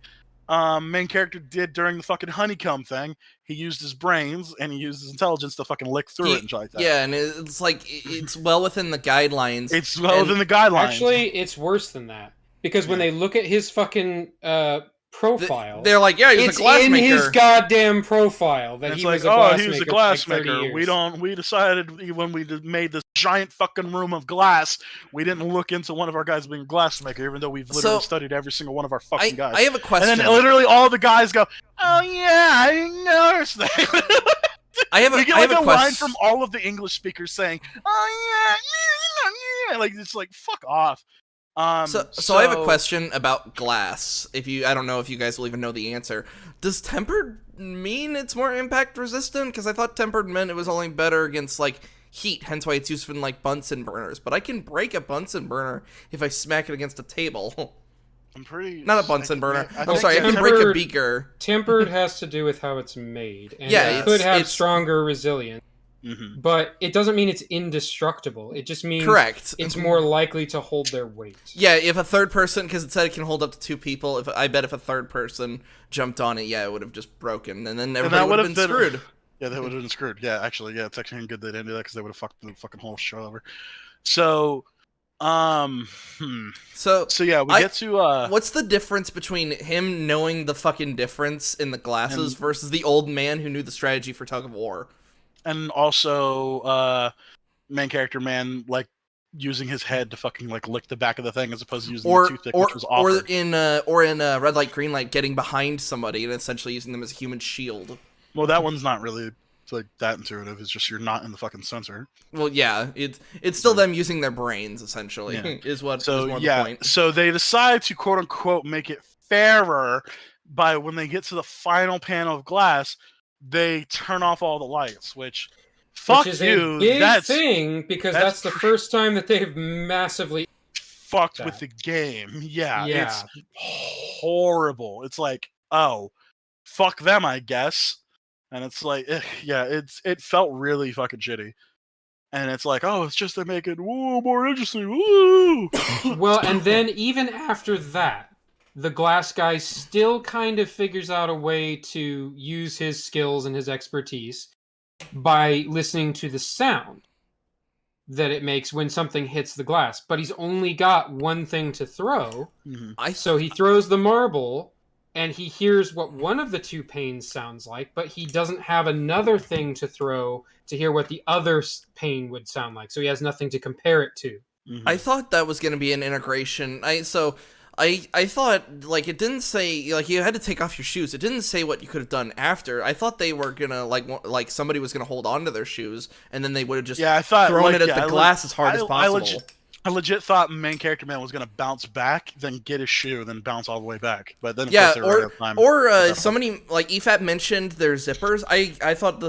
main character did during the fucking honeycomb thing. He used his brains and he used his intelligence to fucking lick through it and shit like that. Yeah, and it's like it's well within the guidelines. It's well within the guidelines. Actually, it's worse than that because when they look at his fucking profile, they're like, yeah, he's it's a glassmaker. in his goddamn profile that he was a glassmaker. He was a for glassmaker. like 30 years. We decided when we made this giant fucking room of glass, we didn't look into one of our guys being a glassmaker, even though we've literally studied every single one of our fucking guys. I have a question. And then literally all the guys go, "Oh yeah, I noticed that." I have a line from all of the English speakers saying, "Oh yeah," like it's like fuck off. So I have a question about glass. I don't know if you guys will even know the answer. Does tempered mean it's more impact resistant? Because I thought tempered meant it was only better against like heat, hence why it's used in like Bunsen burners. But I can break a Bunsen burner if I smack it against a table. I'm pretty not a Bunsen burner. I Sorry, I can break a beaker. Tempered has to do with how it's made, and yeah, it could have stronger resilience. Mm-hmm. But it doesn't mean it's indestructible. It just means it's more likely to hold their weight. Yeah, if a third person, because it said it can hold up to 2 people, I bet if a third person jumped on it, it would have just broken, and then everybody would have been screwed. Yeah, they would have been screwed. Yeah, actually, it's actually good they didn't do that because they would have fucked the fucking whole show over. So, So yeah, we get to what's the difference between him knowing the fucking difference in the glasses versus the old man who knew the strategy for tug of war? And also, main character man like using his head to fucking like lick the back of the thing as opposed to using the toothpick, which was awkward. Or in red light, green light, getting behind somebody and essentially using them as a human shield. Well, that one's not really like that intuitive. It's just you're not in the fucking sensor. Well, yeah, it's still them using their brains essentially. Is more the point. So they decide to quote unquote make it fairer by when they get to the final panel of glass. They turn off all the lights, which is a big thing because that's the first time that they've massively fucked with the game. Yeah, it's horrible. It's like, oh, fuck them, I guess. And it's like, it felt really fucking shitty. And it's like, oh, it's just to make it more interesting. Woo! Well, and then even after that, the glass guy still kind of figures out a way to use his skills and his expertise by listening to the sound that it makes when something hits the glass. But he's only got one thing to throw. Mm-hmm. So he throws the marble, and he hears what one of the 2 panes sounds like, but he doesn't have another thing to throw to hear what the other pane would sound like. So he has nothing to compare it to. Mm-hmm. I thought that was going to be an integration. I thought, like, it didn't say, like, you had to take off your shoes. It didn't say what you could have done after. I thought they were gonna, like somebody was gonna hold on to their shoes, and then they would have just thrown it at the glass as hard as possible. I legit thought main character man was gonna bounce back, then get his shoe, then bounce all the way back. But then, of course, they were out of time. Somebody, like, EFAP mentioned their zippers. I thought,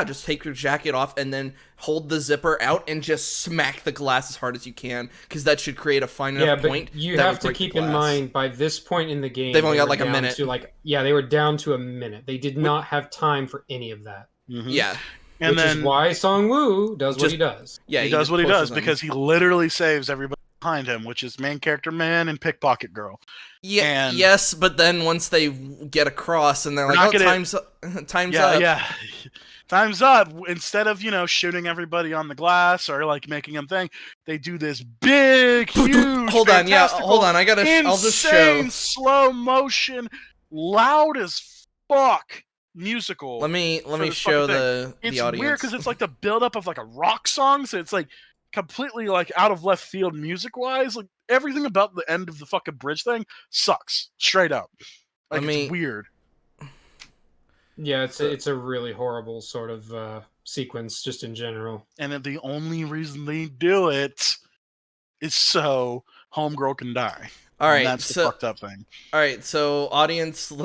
just take your jacket off and then hold the zipper out and just smack the glass as hard as you can, because that should create a fine enough point. Yeah, but you have to keep in mind, by this point in the game, they've only got like a minute. They were down to a minute. They did not have time for any of that. Mm-hmm. Yeah. Which is why Song Woo does what he does. Yeah, he does what he does because he literally saves everybody behind him, which is main character man and pickpocket girl. Yeah, yes, but then once they get across and they're like, time's up. Yeah, time's up. Instead of, shooting everybody on the glass or like making them think, they do this big, huge, hold on, I'll just show. Slow motion, loud as fuck. Musical. Let me show the it's audience. Weird because it's like the build-up of like a rock song, so it's like completely like out of left field music wise. Like everything about the end of the fucking bridge thing sucks straight up. Like it's weird. Yeah, it's a really horrible sort of sequence just in general. And the only reason they do it is so homegirl can die. All right, that's the fucked up thing. All right, so audience, so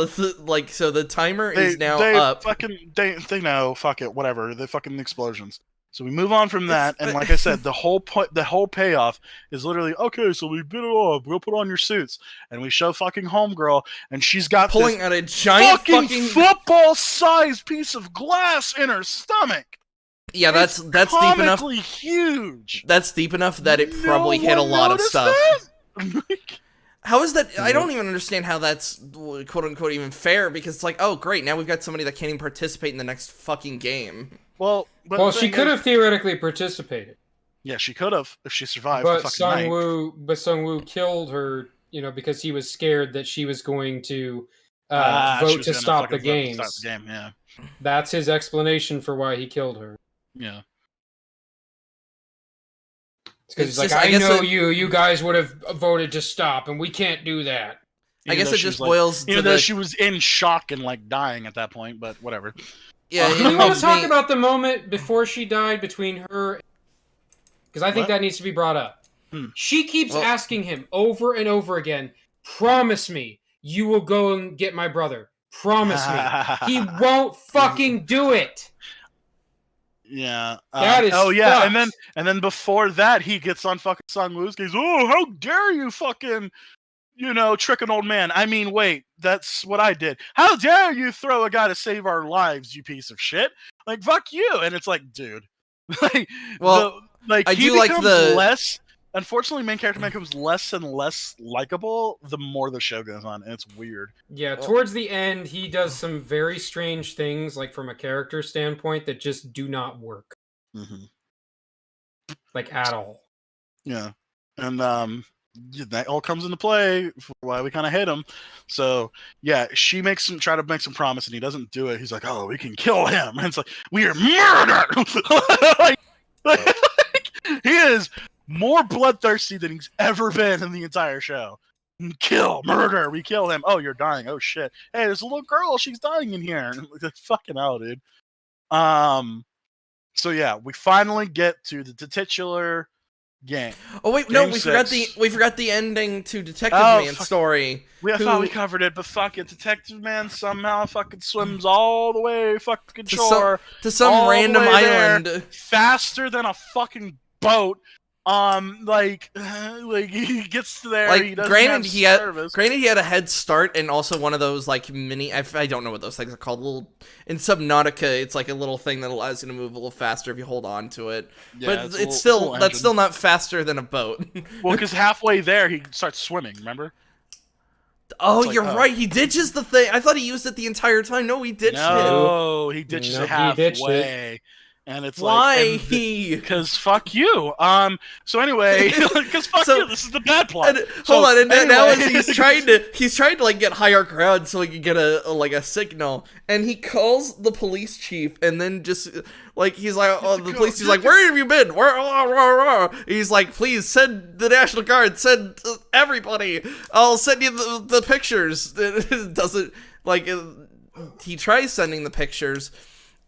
the timer is now up. They know, fuck it, whatever. The fucking explosions. So we move on from that, and like I said, the whole payoff is literally okay. So we bit it off. We'll put on your suits, and we show fucking homegirl, and she's got pulling out a giant fucking football-sized piece of glass in her stomach. Yeah, that's deep enough. Huge. That's deep enough that it probably hit a lot of stuff. How is that? I don't even understand how that's quote unquote even fair, because it's like, oh great, now we've got somebody that can't even participate in the next fucking game. Well, she could have theoretically participated. Yeah, she could have if she survived. But the fucking Sungwoo killed her, because he was scared that she was going to she vote was to gonna stop fucking the vote to games. stop the game, yeah. That's his explanation for why he killed her. Yeah. Because he's like, I know you guys would have voted to stop, and we can't do that. I guess it just like, boils to even though she was in shock and like dying at that point, but whatever. Yeah, do we want to talk about the moment before she died between her? Because I think that needs to be brought up. She keeps asking him over and over again, promise me you will go and get my brother. Promise me. He won't fucking do it. Yeah. That is yeah, fucked. and then before that, he gets on fucking Sungwoo's case. Oh, how dare you fucking, trick an old man. I mean, wait, that's what I did. How dare you throw a guy to save our lives, you piece of shit. Like, fuck you. And it's like, dude. Like, I he do like the less. Unfortunately, main character becomes less and less likable the more the show goes on, and it's weird. Yeah, towards the end, he does some very strange things, like from a character standpoint, that just do not work. Mm-hmm. Like, at all. Yeah. And that all comes into play for why we kind of hate him. So, yeah, she try to make some promise, and he doesn't do it. He's like, oh, we can kill him. And it's like, we are murder! He is more bloodthirsty than he's ever been in the entire show. Kill, murder, we kill him. Oh, you're dying. Oh shit. Hey, there's a little girl. She's dying in here. Like, fucking hell, dude. So yeah, we finally get to the titular game. Oh wait, no, we forgot the ending to Detective Man's story. I thought we covered it, but fuck it. Detective Man somehow fucking swims all the way fucking shore to some random island faster than a fucking boat. Like he gets to there. He granted he had a head start, and also one of those like mini. I don't know what those things are called. Little in Subnautica, it's like a little thing that allows you to move a little faster if you hold on to it. Yeah, but it's still not faster than a boat. Well, because halfway there he starts swimming. Remember? Oh, you're right. He ditches the thing. I thought he used it the entire time. No, he ditched it. No, he ditches it halfway. And it's why? Because fuck you. So anyway, because fuck you. This is the bad plot. Hold on. And now he's trying to like get higher ground so he can get a signal. And he calls the police chief, and then just like he's like, the police chief's like, where have you been? He's like, please send the National Guard. Send everybody. I'll send you the pictures. It doesn't like he tries sending the pictures,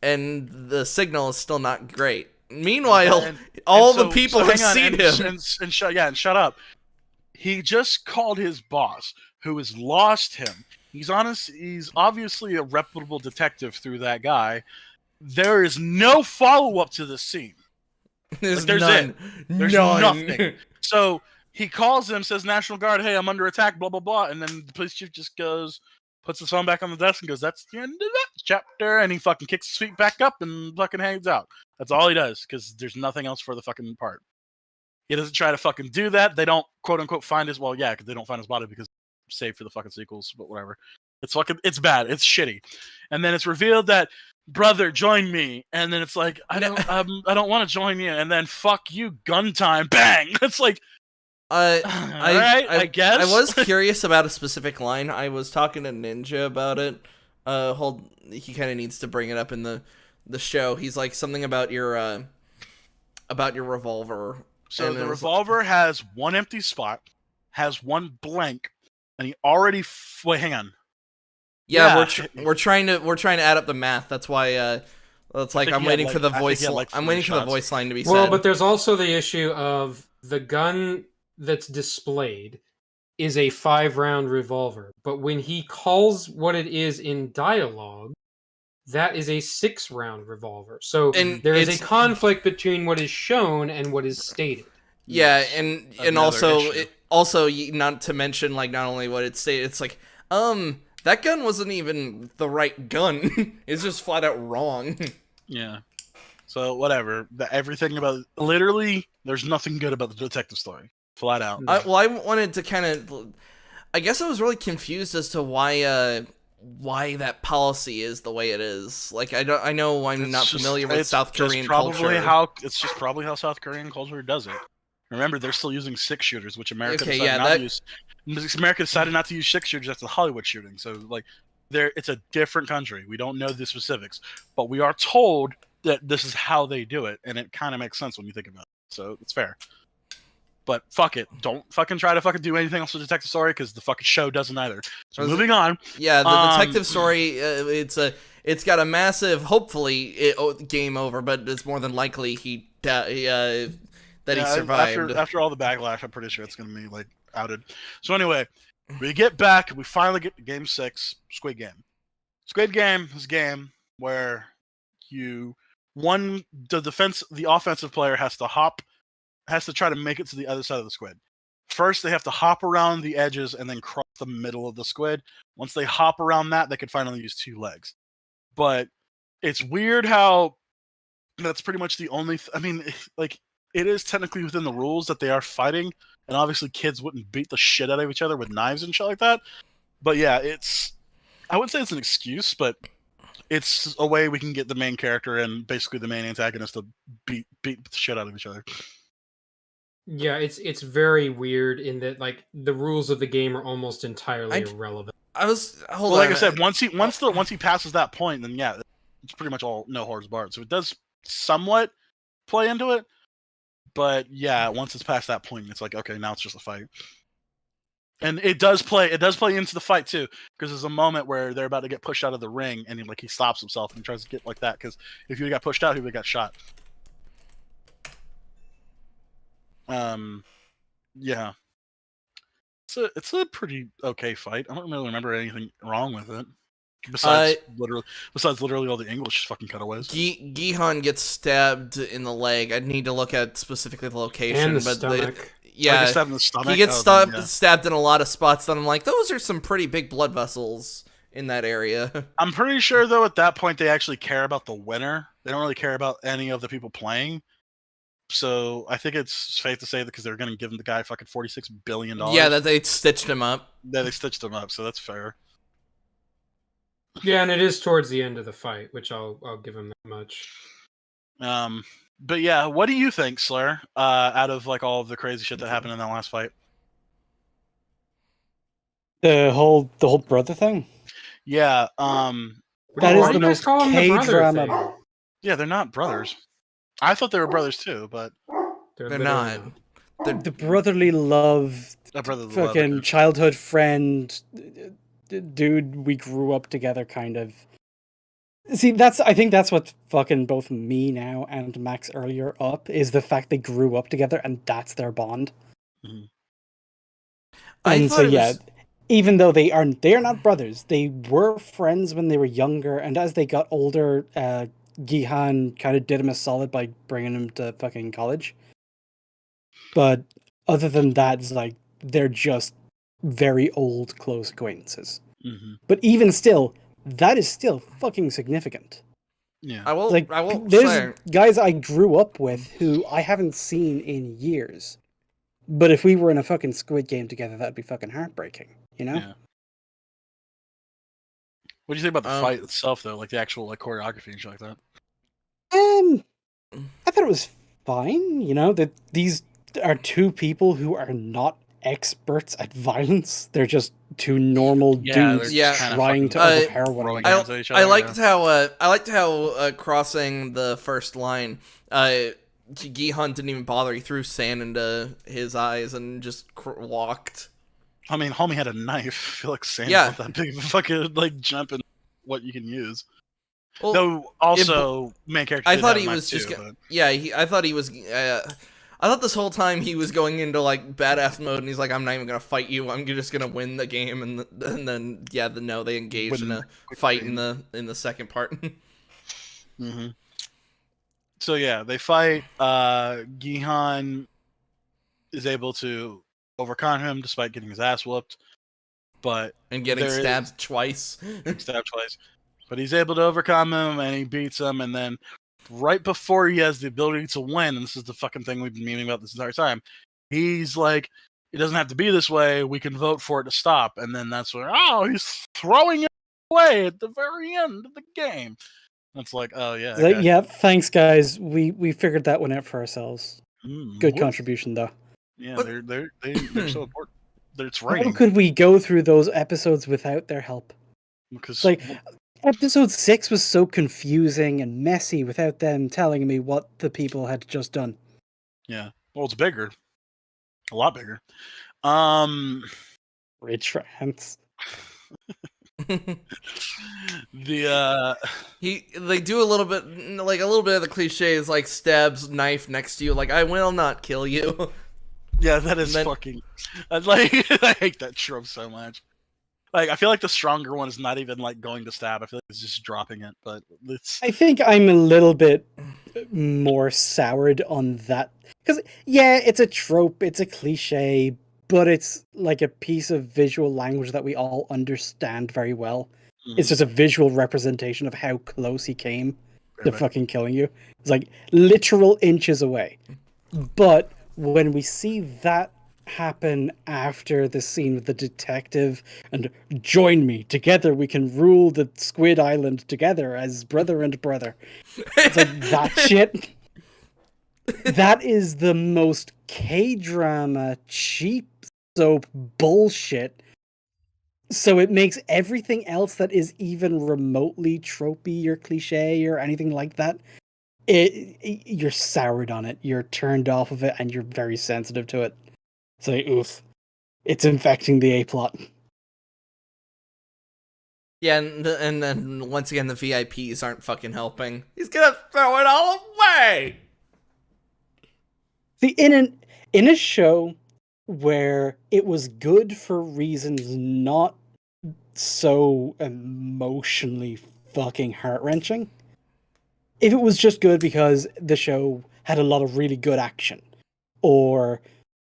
and the signal is still not great. Meanwhile, the people have seen him. And shut up. He just called his boss, who has lost him. He's obviously a reputable detective through that guy. There is no follow-up to this scene. There's none. There's nothing. So he calls him, says, National Guard, hey, I'm under attack, blah, blah, blah. And then the police chief just puts his phone back on the desk and goes, that's the end of that chapter. And he fucking kicks his feet back up and fucking hangs out. That's all he does, because there's nothing else for the fucking part. He doesn't try to fucking do that. They don't, quote unquote, find his, well, yeah, because they don't find his body because saved for the fucking sequels, but whatever. It's bad. It's shitty. And then it's revealed that, brother, join me. And then it's like, I don't want to join you. And then fuck you, gun time. Bang! It's like, I guess. I was curious about a specific line. I was talking to Ninja about it. He kind of needs to bring it up in the show. He's like something about your revolver. So the revolver has one empty spot, has one blank, and he already. Wait, hang on. Yeah, we're trying to add up the math. That's why. It's like I'm waiting for the voice. I'm waiting for the voice line to be said. Well, but there's also the issue of the gun that's displayed is a 5-round revolver, but when he calls what it is in dialogue, that is a 6-round revolver. So there is a conflict between what is shown and what is stated. Yeah, and also not to mention, like, not only what it stated, it's like that gun wasn't even the right gun. It's just flat out wrong. Yeah. So whatever. Everything about literally, there's nothing good about the detective story. Flat out. I wanted to kind of. I guess I was really confused as to why that policy is the way it is. Like I know I'm not familiar with South Korean culture. It's just probably how South Korean culture does it. Remember, they're still using 6-shooters, which America Okay, decided yeah, not to use. America decided not to use 6-shooters after the Hollywood shooting. So, like, it's a different country. We don't know the specifics, but we are told that this is how they do it, and it kind of makes sense when you think about it. So it's fair. But fuck it, don't fucking try to fucking do anything else with Detective Story because the fucking show doesn't either. So moving on. Yeah, the Detective Story. It's got a massive, hopefully, game over, but it's more than likely that he survived. After all the backlash, I'm pretty sure it's gonna be like outed. So anyway, we get back. We finally get to Game 6, Squid Game. Squid Game is a game where the offensive player has to try to make it to the other side of the squid. First, they have to hop around the edges and then cross the middle of the squid. Once they hop around that, they can finally use 2 legs. But it's weird how that's pretty much the only. I mean, like, it is technically within the rules that they are fighting, and obviously kids wouldn't beat the shit out of each other with knives and shit like that. But yeah, I wouldn't say it's an excuse, but it's a way we can get the main character and basically the main antagonist to beat the shit out of each other. Yeah, it's very weird in that, like, the rules of the game are almost entirely irrelevant. Like I said, once he passes that point, then yeah, it's pretty much all no holds barred. So it does somewhat play into it, but yeah, once it's past that point, it's like, okay, now it's just a fight. And it does play into the fight too, because there's a moment where they're about to get pushed out of the ring, and he stops himself and tries to get like that, because if he got pushed out, he would have got shot. Yeah, it's a pretty okay fight. I don't really remember anything wrong with it, besides literally all the English fucking cutaways. Gihan gets stabbed in the leg. I'd need to look at specifically the location, and the stomach. Yeah, stabbed in the stomach. He gets stabbed in a lot of spots. That I'm like, those are some pretty big blood vessels in that area. I'm pretty sure though, at that point, they actually care about the winner. They don't really care about any of the people playing. So I think it's safe to say that because they're going to give the guy fucking $46 billion. Yeah, that they stitched him up. Yeah, they stitched him up, so that's fair. Yeah, and it is towards the end of the fight, which I'll give him that much. But yeah, what do you think, Slayer? Out of like all of the crazy shit that happened in that last fight, The whole brother thing. Yeah. That is the most K-drama. Yeah, they're not brothers. I thought they were brothers too, but they're not. The brotherly love, fucking childhood friend, dude. We grew up together, kind of. See, I think that's what fucking both me now and Max earlier up is the fact they grew up together and that's their bond. Mm-hmm. And so yeah, even though they are not brothers, they were friends when they were younger, and as they got older, Gihan kind of did him a solid by bringing him to fucking college. But other than that, it's like they're just very old, close acquaintances. Mm-hmm. But even still, that is still fucking significant. Yeah, I will there's say, guys I grew up with who I haven't seen in years. But if we were in a fucking Squid Game together, that'd be fucking heartbreaking, you know? Yeah. What do you think about the fight itself, though? Like the actual like choreography and shit like that? I thought it was fine. You know, that these are two people who are not experts at violence. They're just two normal dudes trying to overpower one another. I liked how crossing the first line, Gihan didn't even bother. He threw sand into his eyes and just walked. I mean, homie had a knife. I feel like sand's not that big of a fucking like jump in what you can use. Well, though, also main character. I thought he was just. I thought he was. I thought this whole time he was going into like badass mode, and he's like, "I'm not even gonna fight you. I'm just gonna win the game." And then they engaged in a fight in the second part. Mm-hmm. So yeah, they fight. Gihan is able to overcome him despite getting his ass whooped, and getting stabbed twice. But he's able to overcome him, and he beats him, and then right before he has the ability to win, and this is the fucking thing we've been memeing about this entire time, he's like, it doesn't have to be this way. We can vote for it to stop. And then that's where, oh, he's throwing it away at the very end of the game. It's like, oh yeah, Like, okay. yeah, thanks guys. We figured that one out for ourselves. Good What? contribution though. Yeah, What? they're so important. It's How raining could we go through those episodes without their help? because Like, episode 6 was so confusing and messy without them telling me what the people had just done. yeah, well, it's bigger, a lot bigger. Rich France. They do a little bit of the cliches, like stabs knife next to you, like I will not kill you. Yeah, that is then- fucking. Like, I hate that trope so much. Like, I feel like the stronger one is not even like going to stab. I feel like it's just dropping it. But it's I think I'm a little bit more soured on that. Because, yeah, it's a trope, it's a cliche, but it's like a piece of visual language that we all understand very well. It's just a visual representation of how close he came to fucking killing you. It's like literal inches away. But when we see that happen after the scene with the detective and join me, together we can rule the Squid Island together as brother and brother. It's like that shit. That is the most K-drama, cheap soap bullshit. So it makes everything else that is even remotely tropey or cliche or anything like that, you're soured on it, you're turned off of it, and you're very sensitive to it. So, oof. It's infecting the A-plot. Yeah, and then once again the VIPs aren't fucking helping. He's gonna throw it all away. See, in a show where it was good for reasons not so emotionally fucking heart-wrenching, if it was just good because the show had a lot of really good action, or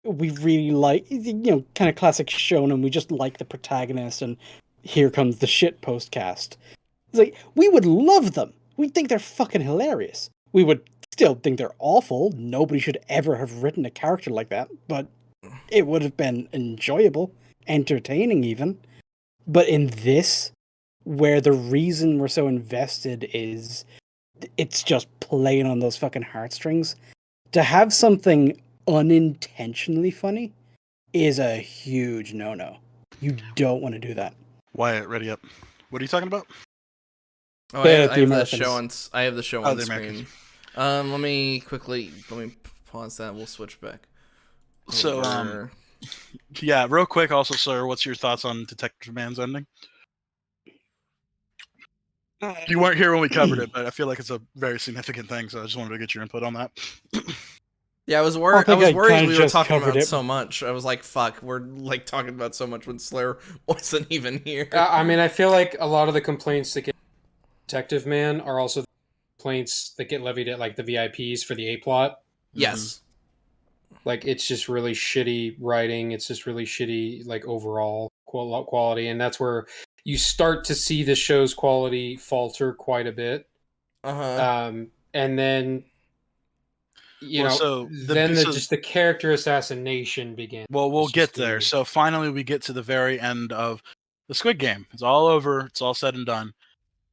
we really like, kind of classic shonen, we just like the protagonist, and here comes the shit postcast. It's like, we would love them. We'd think they're fucking hilarious. We would still think they're awful. Nobody should ever have written a character like that, but it would have been enjoyable, entertaining even. But in this, where the reason we're so invested is it's just playing on those fucking heartstrings, to have something unintentionally funny is a huge no-no. You don't want to do that. Wyatt, ready up. What are you talking about? Oh, I The have the Americans. show on. I have the show Oh, on the screen. Americans. Let me pause that. We'll switch back. So, over. yeah, real quick, also, sir, what's your thoughts on Detective Man's ending? You weren't here when we covered it, but I feel like it's a very significant thing, so I just wanted to get your input on that. Yeah, I was worried. think I was I worried kinda we were just talking covered about it. so much. I was like, "Fuck, we're like talking about so much when Slayer wasn't even here." I mean, I feel like a lot of the complaints that get Detective Man are also the complaints that get levied at like the VIPs for the A plot. Yes. Like, it's just really shitty writing. It's just really shitty, like, overall quality, and that's where you start to see the show's quality falter quite a bit. And then, just the character assassination began. Well, we'll get there. So finally, we get to the very end of the Squid Game. It's all over. It's all said and done.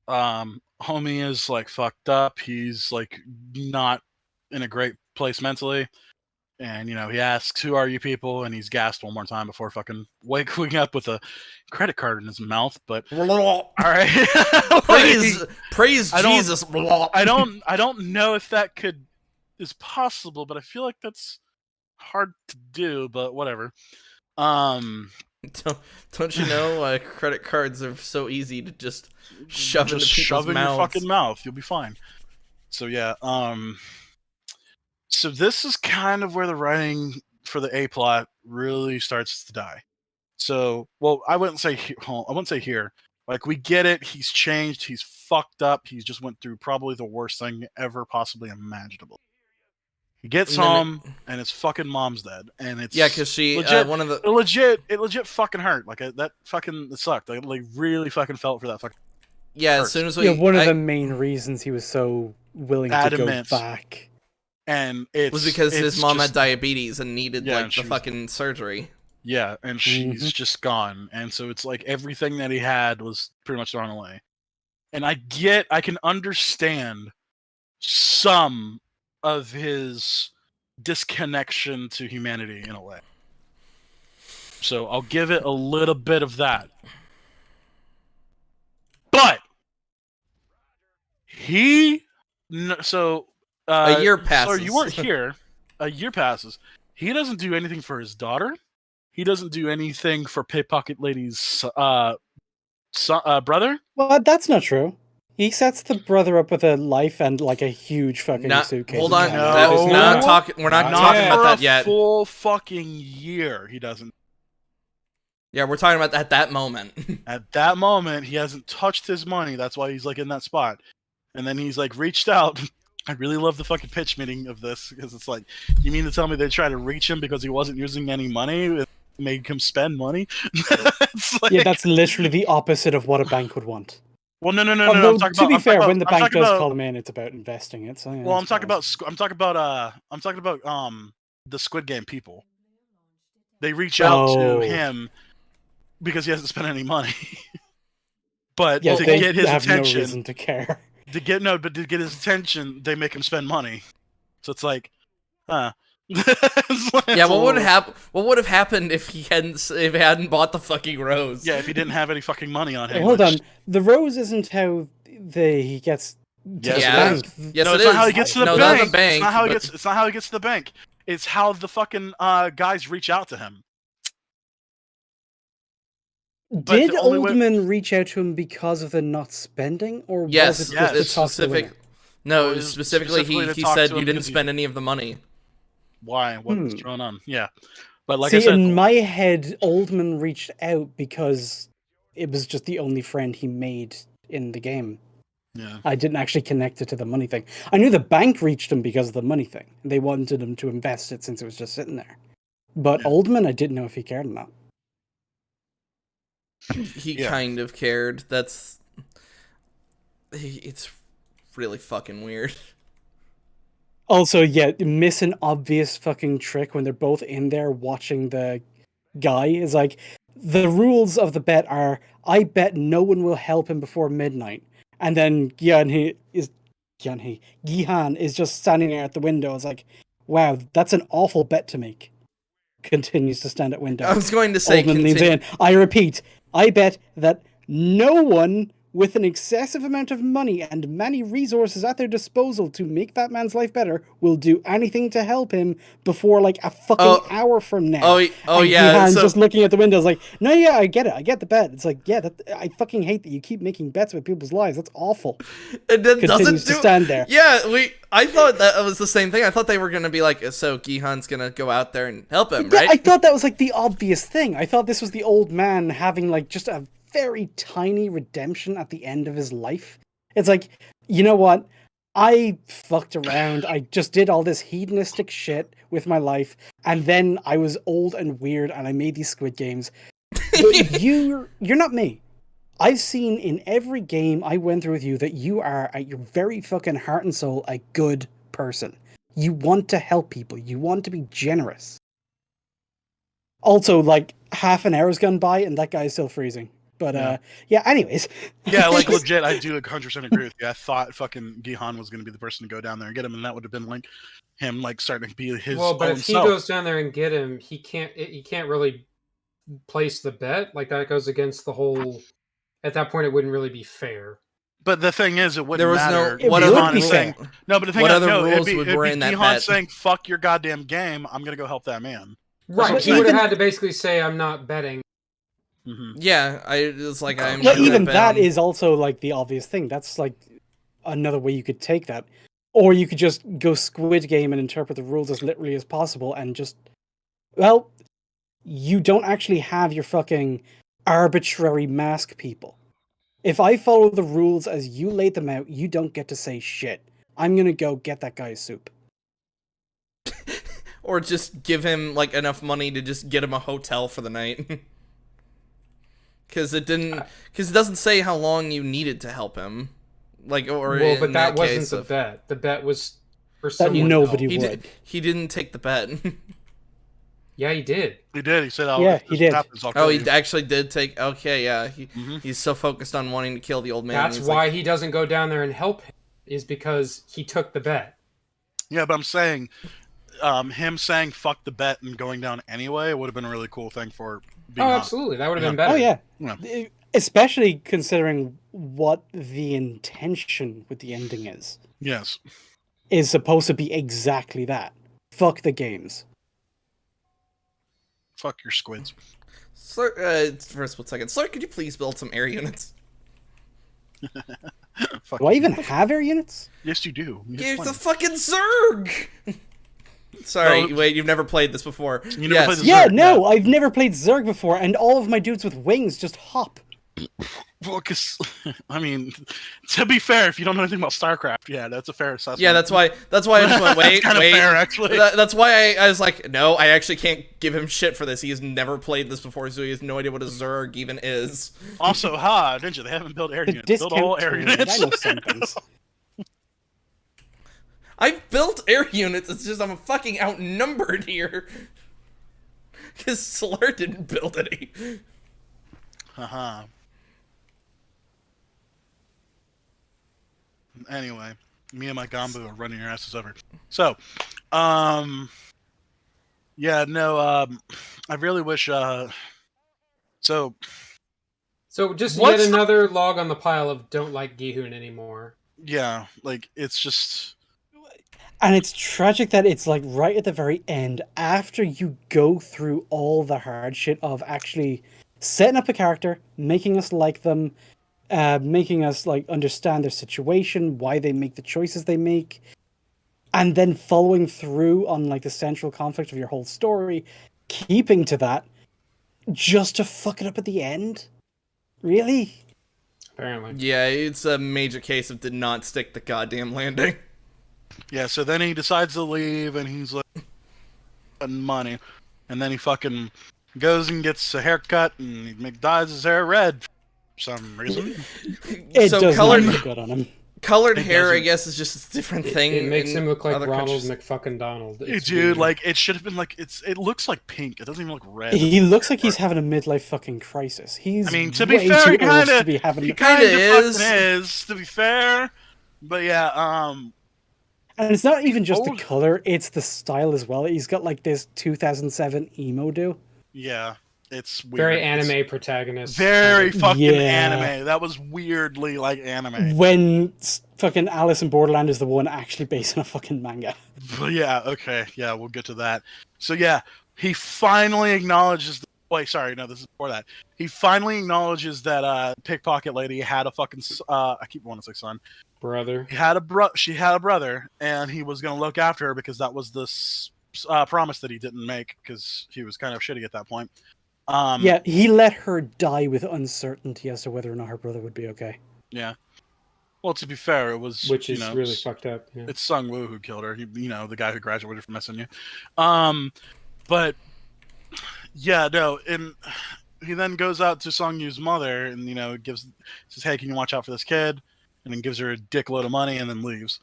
Homie is like fucked up. He's like not in a great place mentally. And, he asks, "Who are you people?" And he's gassed one more time before fucking waking up with a credit card in his mouth. But all right, praise Jesus. I don't know if that is possible, but I feel like that's hard to do. But whatever. Don't you know credit cards are so easy to just shove into people's in mouths. your fucking mouth. You'll be fine. So yeah. So this is kind of where the writing for the A plot really starts to die. So, well, I wouldn't say here. Like, we get it. He's changed. He's fucked up. He's just went through probably the worst thing ever possibly imaginable. He gets home and his fucking mom's dead, and it's because she legit, one of the it legit fucking hurt. Like that fucking sucked. Like really fucking felt for that fucking. as soon as we one of the main reasons he was so willing Adamant. to go back. And was because his mom just, had diabetes and needed Yeah, like and she the was- fucking surgery. Yeah, and she's Mhm. just gone. And so it's like everything that he had was pretty much thrown away. And I can understand some of his disconnection to humanity in a way. So I'll give it a little bit of that. But A year so you weren't passes. here. A year passes. He doesn't do anything for his daughter. He doesn't do anything for Pickpocket Lady's brother. Well, that's not true. He sets the brother up with a life and like a huge fucking Not suitcase. hold of on. cash. No. That was not No. talking. We're not Not talking yet. about that for a yet. full fucking year, he doesn't. Yeah, we're talking about at that moment. At that moment, he hasn't touched his money. That's why he's like in that spot. And then he's like reached out. I really love the fucking pitch meeting of this because it's like, you mean to tell me they tried to reach him because he wasn't using any money? It made him spend money. It's like, Yeah, that's literally the opposite of what a bank would want. well, no. Although, I'm talking to about, be I'm talking fair, about, when the I'm bank talking does about, call him in, it's about investing it. So, yeah, well, that's fine. I'm talking about the Squid Game people. They reach out to Oh. him because he hasn't spent any money. But Yeah, to they get his have no attention, reason to care. to get his attention, they make him spend money. So it's like, huh. It's like- Yeah, it's a what would little- happen? What would have happened if he hadn't bought the fucking rose? Yeah, if he didn't have any fucking money on him. Hold which- on, the rose isn't how he gets to Yes, the it bank. Yes, no, it it's not is. how he gets to the No, bank. not the bank. It's not how he but- gets. It's not how he gets to the bank. It's how the fucking guys reach out to him. Did the only way- Oldman reach out to him because of the not spending, or Yes, was it yes, just it's to talk to the specific. winner? No, Well, it was specifically, specifically to he talk said to you him didn't because he- spend any of the money. Why? What's going on? Yeah, but like See, I said, in my head, Oldman reached out because it was just the only friend he made in the game. yeah, I didn't actually connect it to the money thing. I knew the bank reached him because of the money thing. They wanted him to invest it since it was just sitting there. But Yeah. Oldman, I didn't know if he cared or not. He Yeah. kind of cared. It's really fucking weird. Also, yeah, miss an obvious fucking trick when they're both in there watching the guy. Is like, the rules of the bet are, I bet no one will help him before midnight. And then Gihan is just standing there at the window. It's like, wow, that's an awful bet to make. Continues to stand at window. I was going to say, Oldman leans in. I repeat, I bet that no one with an excessive amount of money and many resources at their disposal to make that man's life better will do anything to help him before like a fucking hour from now. Oh And yeah. Gihan's So, just looking at the window is like, no, yeah, I get it. I get the bet. It's like, yeah, I fucking hate that you keep making bets with people's lives. That's awful. it then Continues doesn't to do. stand there. Yeah, I thought that was the same thing. I thought they were gonna be like, so Gihan's gonna go out there and help him, Yeah, right? I thought that was like the obvious thing. I thought this was the old man having like just a very tiny redemption at the end of his life. It's like, you know what? I fucked around. I just did all this hedonistic shit with my life, and then I was old and weird, and I made these Squid Games. But you're not me. I've seen in every game I went through with you that you are, at your very fucking heart and soul, a good person. You want to help people. You want to be generous. Also, like, half an hour's gone by, and that guy is still freezing. But, yeah, anyways. yeah, like legit, I do 100% agree with you. I thought fucking Gihan was going to be the person to go down there and get him, and that would have been like him, like starting to be his Well, but own if he self. goes down there and get him, he can't really place the bet. Like that goes against the whole. At that point, it wouldn't really be fair. But the thing is, it wouldn't There was matter. It what would other be is saying fair. no, but the thing What is, other no, rules it'd be were in that Gihan bet? saying "fuck your goddamn game." I'm gonna go help that man. Right. But He would have even- had to basically say, "I'm not betting." Mm-hmm. Yeah, it was like I'm. But gonna even bet that on- is also, like, the obvious thing. That's, like, another way you could take that. Or you could just go Squid Game and interpret the rules as literally as possible and just... Well, you don't actually have your fucking arbitrary mask people. If I follow the rules as you laid them out, you don't get to say shit. I'm gonna go get that guy's soup. or just give him like enough money to just get him a hotel for the night. Because it doesn't say how long you needed to help him. Like, or Well, but in that wasn't case the of- bet. The bet was for That someone nobody else. would. He didn't take the bet. Yeah, he did. He did. He said, "Oh, Yeah, if he this did. happens, I'll Oh, kill he you." actually did take. Okay, yeah. Mhm. He's so focused on wanting to kill the old man. That's he's why like, he doesn't go down there and help him, is because he took the bet. Yeah, but I'm saying, him saying "fuck the bet" and going down anyway would have been a really cool thing for being Oh, honest. absolutely. That would have Yeah. been better. Oh yeah. Yeah. Especially considering what the intention with the ending is supposed to be exactly that. Fuck the games. Fuck your squids. Sir, for a split second, sir, could you please build some air units? Fuck Do I you. even have air units? Yes, you do. You have Here's the plenty. fucking Zerg! Sorry, No. wait, you've never played this before. You never played this- Yeah, Zerg, no, I've never played Zerg before, and all of my dudes with wings just hop. Well, 'cause, I mean, to be fair, if you don't know anything about StarCraft, yeah, that's a fair assessment. Yeah, that's why I just went, wait, Kind of wait. fair, actually. That's why I was like, no, I actually can't give him shit for this. He has never played this before, so he has no idea what a Zerg even is. Also, Ninja, they haven't built air The units. Build all air discount units. I know some things. I've built air units, it's just I'm fucking outnumbered here. Because Slur didn't build any. Haha. Anyway, me and my Gombo are running your asses over. So, yeah, no, I really wish, so, just What's yet the- another log on the pile of don't like Gihun anymore. yeah, like, it's just, And it's tragic that it's like right at the very end, after you go through all the hard shit of actually setting up a character, making us like them, making us like understand their situation, why they make the choices they make, and then following through on like the central conflict of your whole story, keeping to that, just to fuck it up at the end. Really? Apparently. Yeah, it's a major case of did not stick the goddamn landing. yeah, so then he decides to leave, and he's like, money, and then he fucking goes and gets a haircut, and he dyes his hair red for some reason. It So does colored not look good on him. colored It hair, I doesn't. guess, is just a different thing. It makes in him look like other Ronald countries. McFucking Donald. Hey, It's dude, weird. like, it should have been like, it looks like pink. It doesn't even look red. He looks like he's having a midlife fucking crisis. He's I mean, to be way fair, too he old kinda- to be having. he kinda is. fucking is, to be fair. But yeah, And it's not even just Old- the color; it's the style as well. He's got like this 2007 emo do. yeah, it's weird. very It's anime protagonist. very fucking Yeah. anime. That was weirdly like anime. When fucking Alice in Borderland is the one actually based on a fucking manga. But yeah, okay, yeah, we'll get to that. So yeah, he finally acknowledges. Wait, sorry, no, this is before that. He finally acknowledges that pickpocket lady had a fucking. I keep wanting to say son. brother. She had a brother, and he was gonna look after her because that was the promise that he didn't make because he was kind of shitty at that point. Yeah, he let her die with uncertainty as to whether or not her brother would be okay. Yeah. Well, to be fair, it was Which is you know, really fucked up. Yeah. It's Sung Woo who killed her. He, the guy who graduated from SNU. But yeah, no, and he then goes out to Sung Yu's mother and says, "Hey, can you watch out for this kid?" And then gives her a dickload of money and then leaves.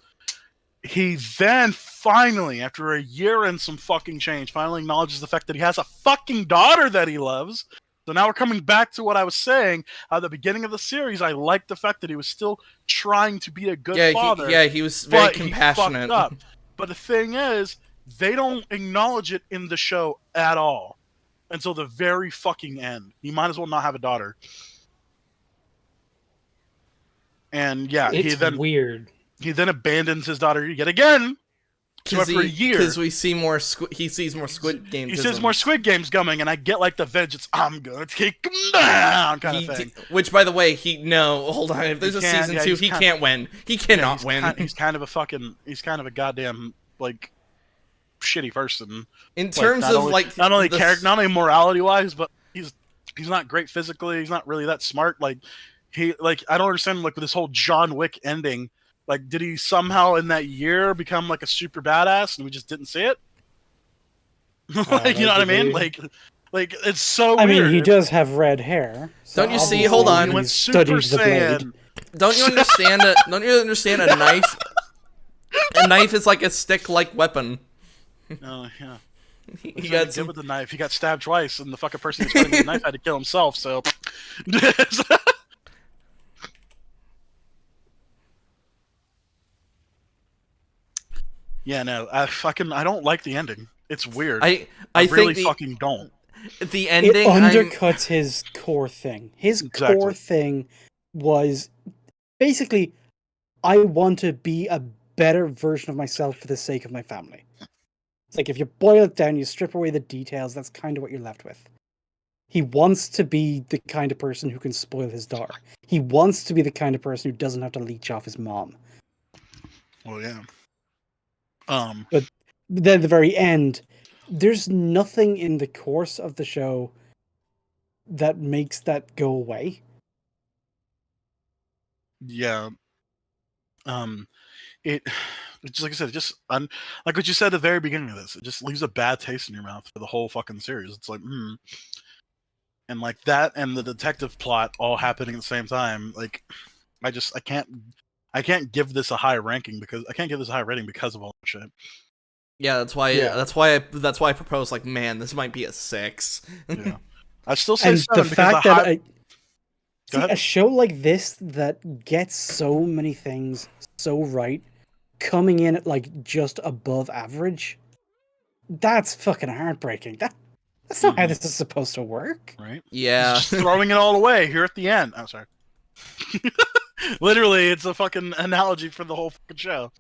He then finally, after a year and some fucking change, finally acknowledges the fact that he has a fucking daughter that he loves. So now we're coming back to what I was saying at the beginning of the series. I liked the fact that he was still trying to be a good father. He was very but he compassionate. fucked up. But the thing is, they don't acknowledge it in the show at all until the very fucking end. He might as well not have a daughter. And yeah, It's weird. he then abandons his daughter yet again. So after a year, because we see more, he sees more Squid Games. he says more Squid Games coming, and I get like the vengeance. I'm gonna take him down kind of thing. Which, by the way, hold on. If there's a can't- season yeah, 2, he's he kind- can't win. He cannot win. He's kind of a goddamn like shitty person. In terms of not only the- character, not only morality wise, but he's not great physically. He's not really that smart. Like I don't understand like this whole John Wick ending. Like, did he somehow in that year become like a super badass and we just didn't see it? Like, you know what I mean? Like it's so. I weird. mean, he does have red hair. So Don't you see- obviously hold on. he He went studied Super the blade. Saiyan. Don't you understand? Don't you understand a knife? A knife is like a stick-like weapon. Oh yeah. He got good with the knife. He got stabbed twice, and the fucking person who's fighting with the knife had to kill himself. So, yeah, no, I don't like the ending. It's weird. I really think fucking don't. the It ending undercuts his core thing. His core Exactly. thing was basically, I want to be a better version of myself for the sake of my family. It's like if you boil it down, you strip away the details, that's kind of what you're left with. He wants to be the kind of person who can spoil his daughter. He wants to be the kind of person who doesn't have to leech off his mom. Well, yeah. But then at the very end, there's nothing in the course of the show that makes that go away. Yeah. It's like I said, like what you said at the very beginning of this, it just leaves a bad taste in your mouth for the whole fucking series. It's like, and like that and the detective plot all happening at the same time. Like, I can't give this a high ranking because I can't give this a high rating because of all that shit. Yeah, that's why I proposed, like, man, this might be a 6. Yeah, I still say And 7 the because fact the that high... Go ahead. a show like this that gets so many things so right, coming in at like just above average, that's fucking heartbreaking. That's not how this is supposed to work. Right? Yeah. He's just throwing it all away here at the end. Oh, sorry. Literally, it's a fucking analogy for the whole fucking show.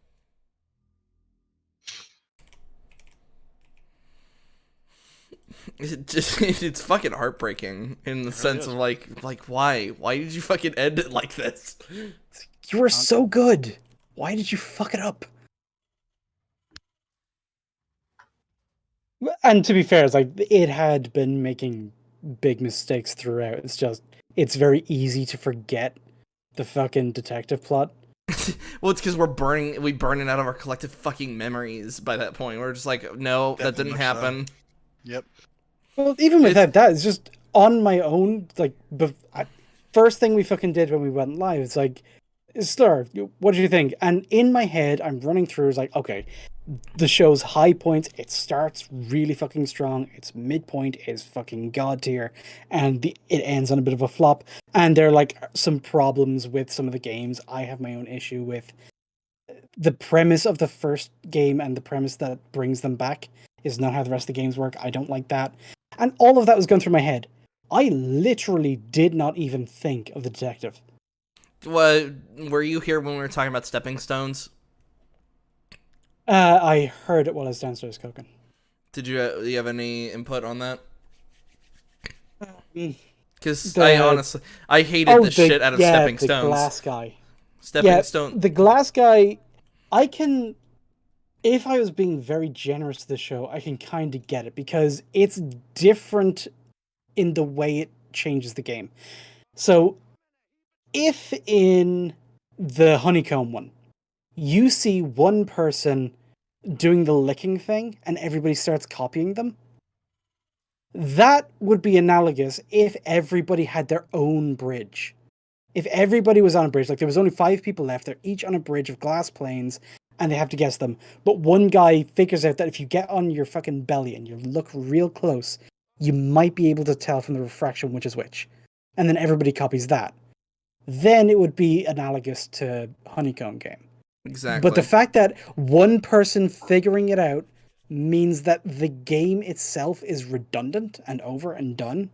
It's fucking heartbreaking in the sense is. of like why did you fucking end it like this? You were so good. Why did you fuck it up? And to be fair, it's like it had been making big mistakes throughout. It's very easy to forget the fucking detective plot. Well, it's because we burn it out of our collective fucking memories by that point. We're just like, no, that Definitely didn't much so. happen. Yep. Well, even without that, it's just on my own. Like, first thing we fucking did when we went live, it's like, Star, what did you think? And in my head, I'm running through, it's like, okay, the show's high points, it starts really fucking strong, its midpoint is fucking god tier, and it ends on a bit of a flop. And there are like some problems with some of the games. I have my own issue with the premise of the first game, and the premise that brings them back is not how the rest of the games work. I don't like that. And all of that was going through my head. I literally did not even think of the detective. Were you here when we were talking about stepping stones? I heard it while I was downstairs cooking. Do you have any input on that? Because The- I hated the shit out of stepping the stones. glass guy. Stepping stone. The glass guy, if I was being very generous to the show, I can kind of get it because it's different in the way it changes the game. So, if in the honeycomb one, you see one person doing the licking thing and everybody starts copying them, that would be analogous if everybody had their own bridge. If everybody was on a bridge, like there was only 5 people left, they're each on a bridge of glass planes, and they have to guess them. But one guy figures out that if you get on your fucking belly and you look real close, you might be able to tell from the refraction which is which. And then everybody copies that. Then it would be analogous to Honeycomb game. Exactly. But the fact that one person figuring it out means that the game itself is redundant and over and done,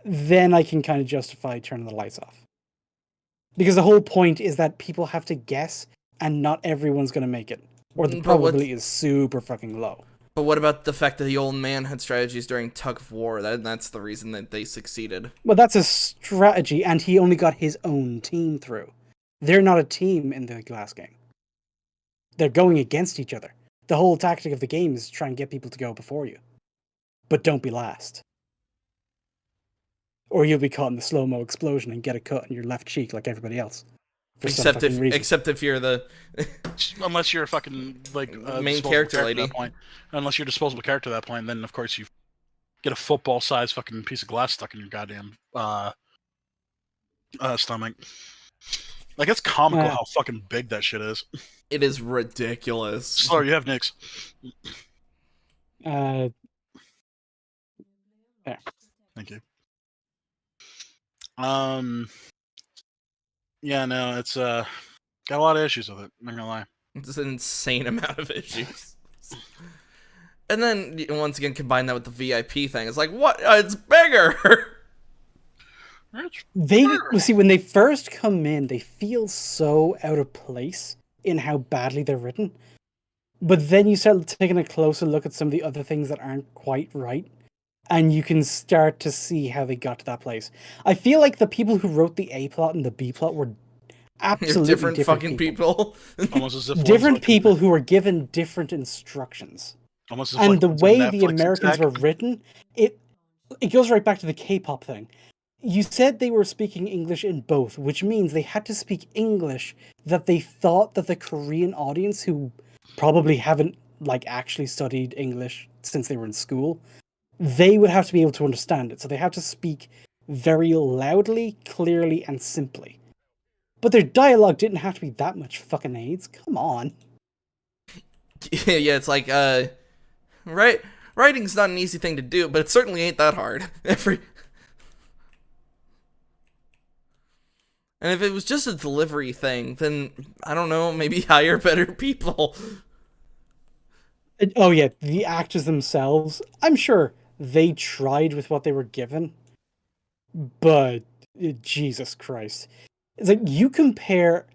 then I can kind of justify turning the lights off. Because the whole point is that people have to guess, and not everyone's going to make it. Or the probability is super fucking low. But what about the fact that the old man had strategies during Tug of War? That's the reason that they succeeded. Well, that's a strategy, and he only got his own team through. They're not a team in the glass game. They're going against each other. The whole tactic of the game is to try and get people to go before you. But don't be last. Or you'll be caught in the slow-mo explosion and get a cut on your left cheek like everybody else. Except if you're the unless you're a fucking like main character lady. At that point. Unless you're a disposable character at that point, then of course you get a football-sized fucking piece of glass stuck in your goddamn stomach. Like it's comical how fucking big that shit is. It is ridiculous. Sorry, you have Nyx. Uh, Thank you. Yeah, no, it's got a lot of issues with it. I'm not gonna lie. It's an insane amount of issues. And then once again, combine that with the VIP thing. It's like, what? It's bigger. see, when they first come in, they feel so out of place in how badly they're written. But then you start taking a closer look at some of the other things that aren't quite right, and you can start to see how they got to that place. I feel like the people who wrote the A plot and the B plot were absolutely different fucking people. Almost as if different people who were given different instructions. Almost as And the one's a way the Netflix Americans exec. were written, it goes right back to the K-pop thing. You said they were speaking English in both, which means they had to speak English that they thought that the Korean audience, who probably haven't like actually studied English since they were in school, they would have to be able to understand it. So they have to speak very loudly, clearly, and simply. But their dialogue didn't have to be that much fucking AIDS. Come on. Yeah, it's like, writing's not an easy thing to do, but it certainly ain't that hard. And if it was just a delivery thing, then, I don't know, maybe hire better people. Oh yeah, the actors themselves, I'm sure they tried with what they were given, but Jesus Christ. It's like you compare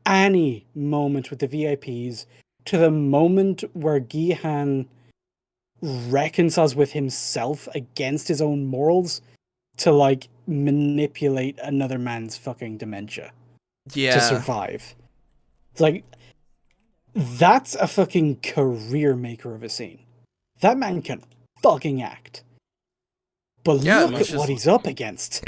any moment with the VIPs to the moment where Gihan reconciles with himself against his own morals to like manipulate another man's fucking dementia to survive. It's like that's a fucking career maker of a scene. That man can fucking act. But look at what he's up against.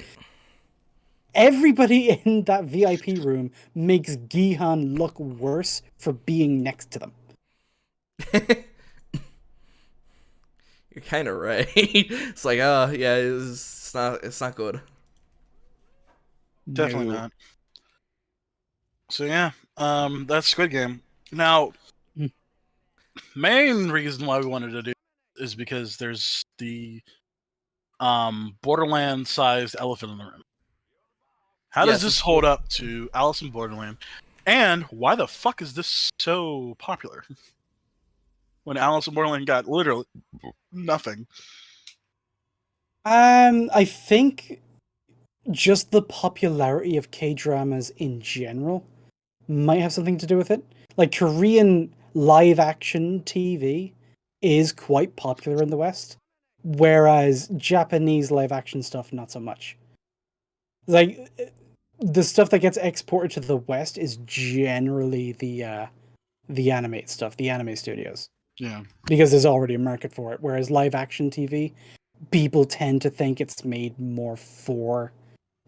Everybody in that VIP room makes Gihan look worse for being next to them. You're kind of right. It's like, oh yeah, it's not good. Definitely not. So yeah, that's Squid Game. Now, main reason why we wanted to do is because there's the Borderland-sized elephant in the room. How does this hold up to Alice in Borderland? And why the fuck is this so popular? When Alice in Borderland got literally nothing. I think just the popularity of K-dramas in general might have something to do with it. Like Korean live action TV is quite popular in the West, whereas Japanese live action stuff not so much. Like the stuff that gets exported to the West is generally the animate stuff, the anime studios. Yeah. Because there's already a market for it. Whereas live action TV, people tend to think it's made more for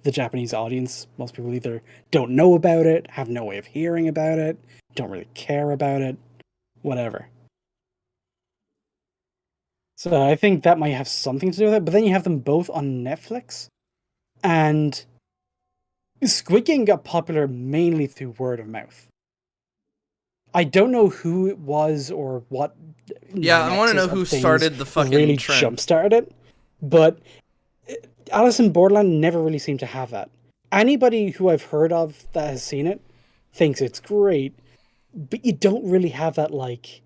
the Japanese audience. Most people either don't know about it, have no way of hearing about it, don't really care about it, whatever. So I think that might have something to do with it. But then you have them both on Netflix. And Squid Game got popular mainly through word of mouth. I don't know who it was or what. Yeah, I want to know who started the fucking really trend. Jump-started it, but Alice in Borderland never really seemed to have that. Anybody who I've heard of that has seen it thinks it's great, but you don't really have that like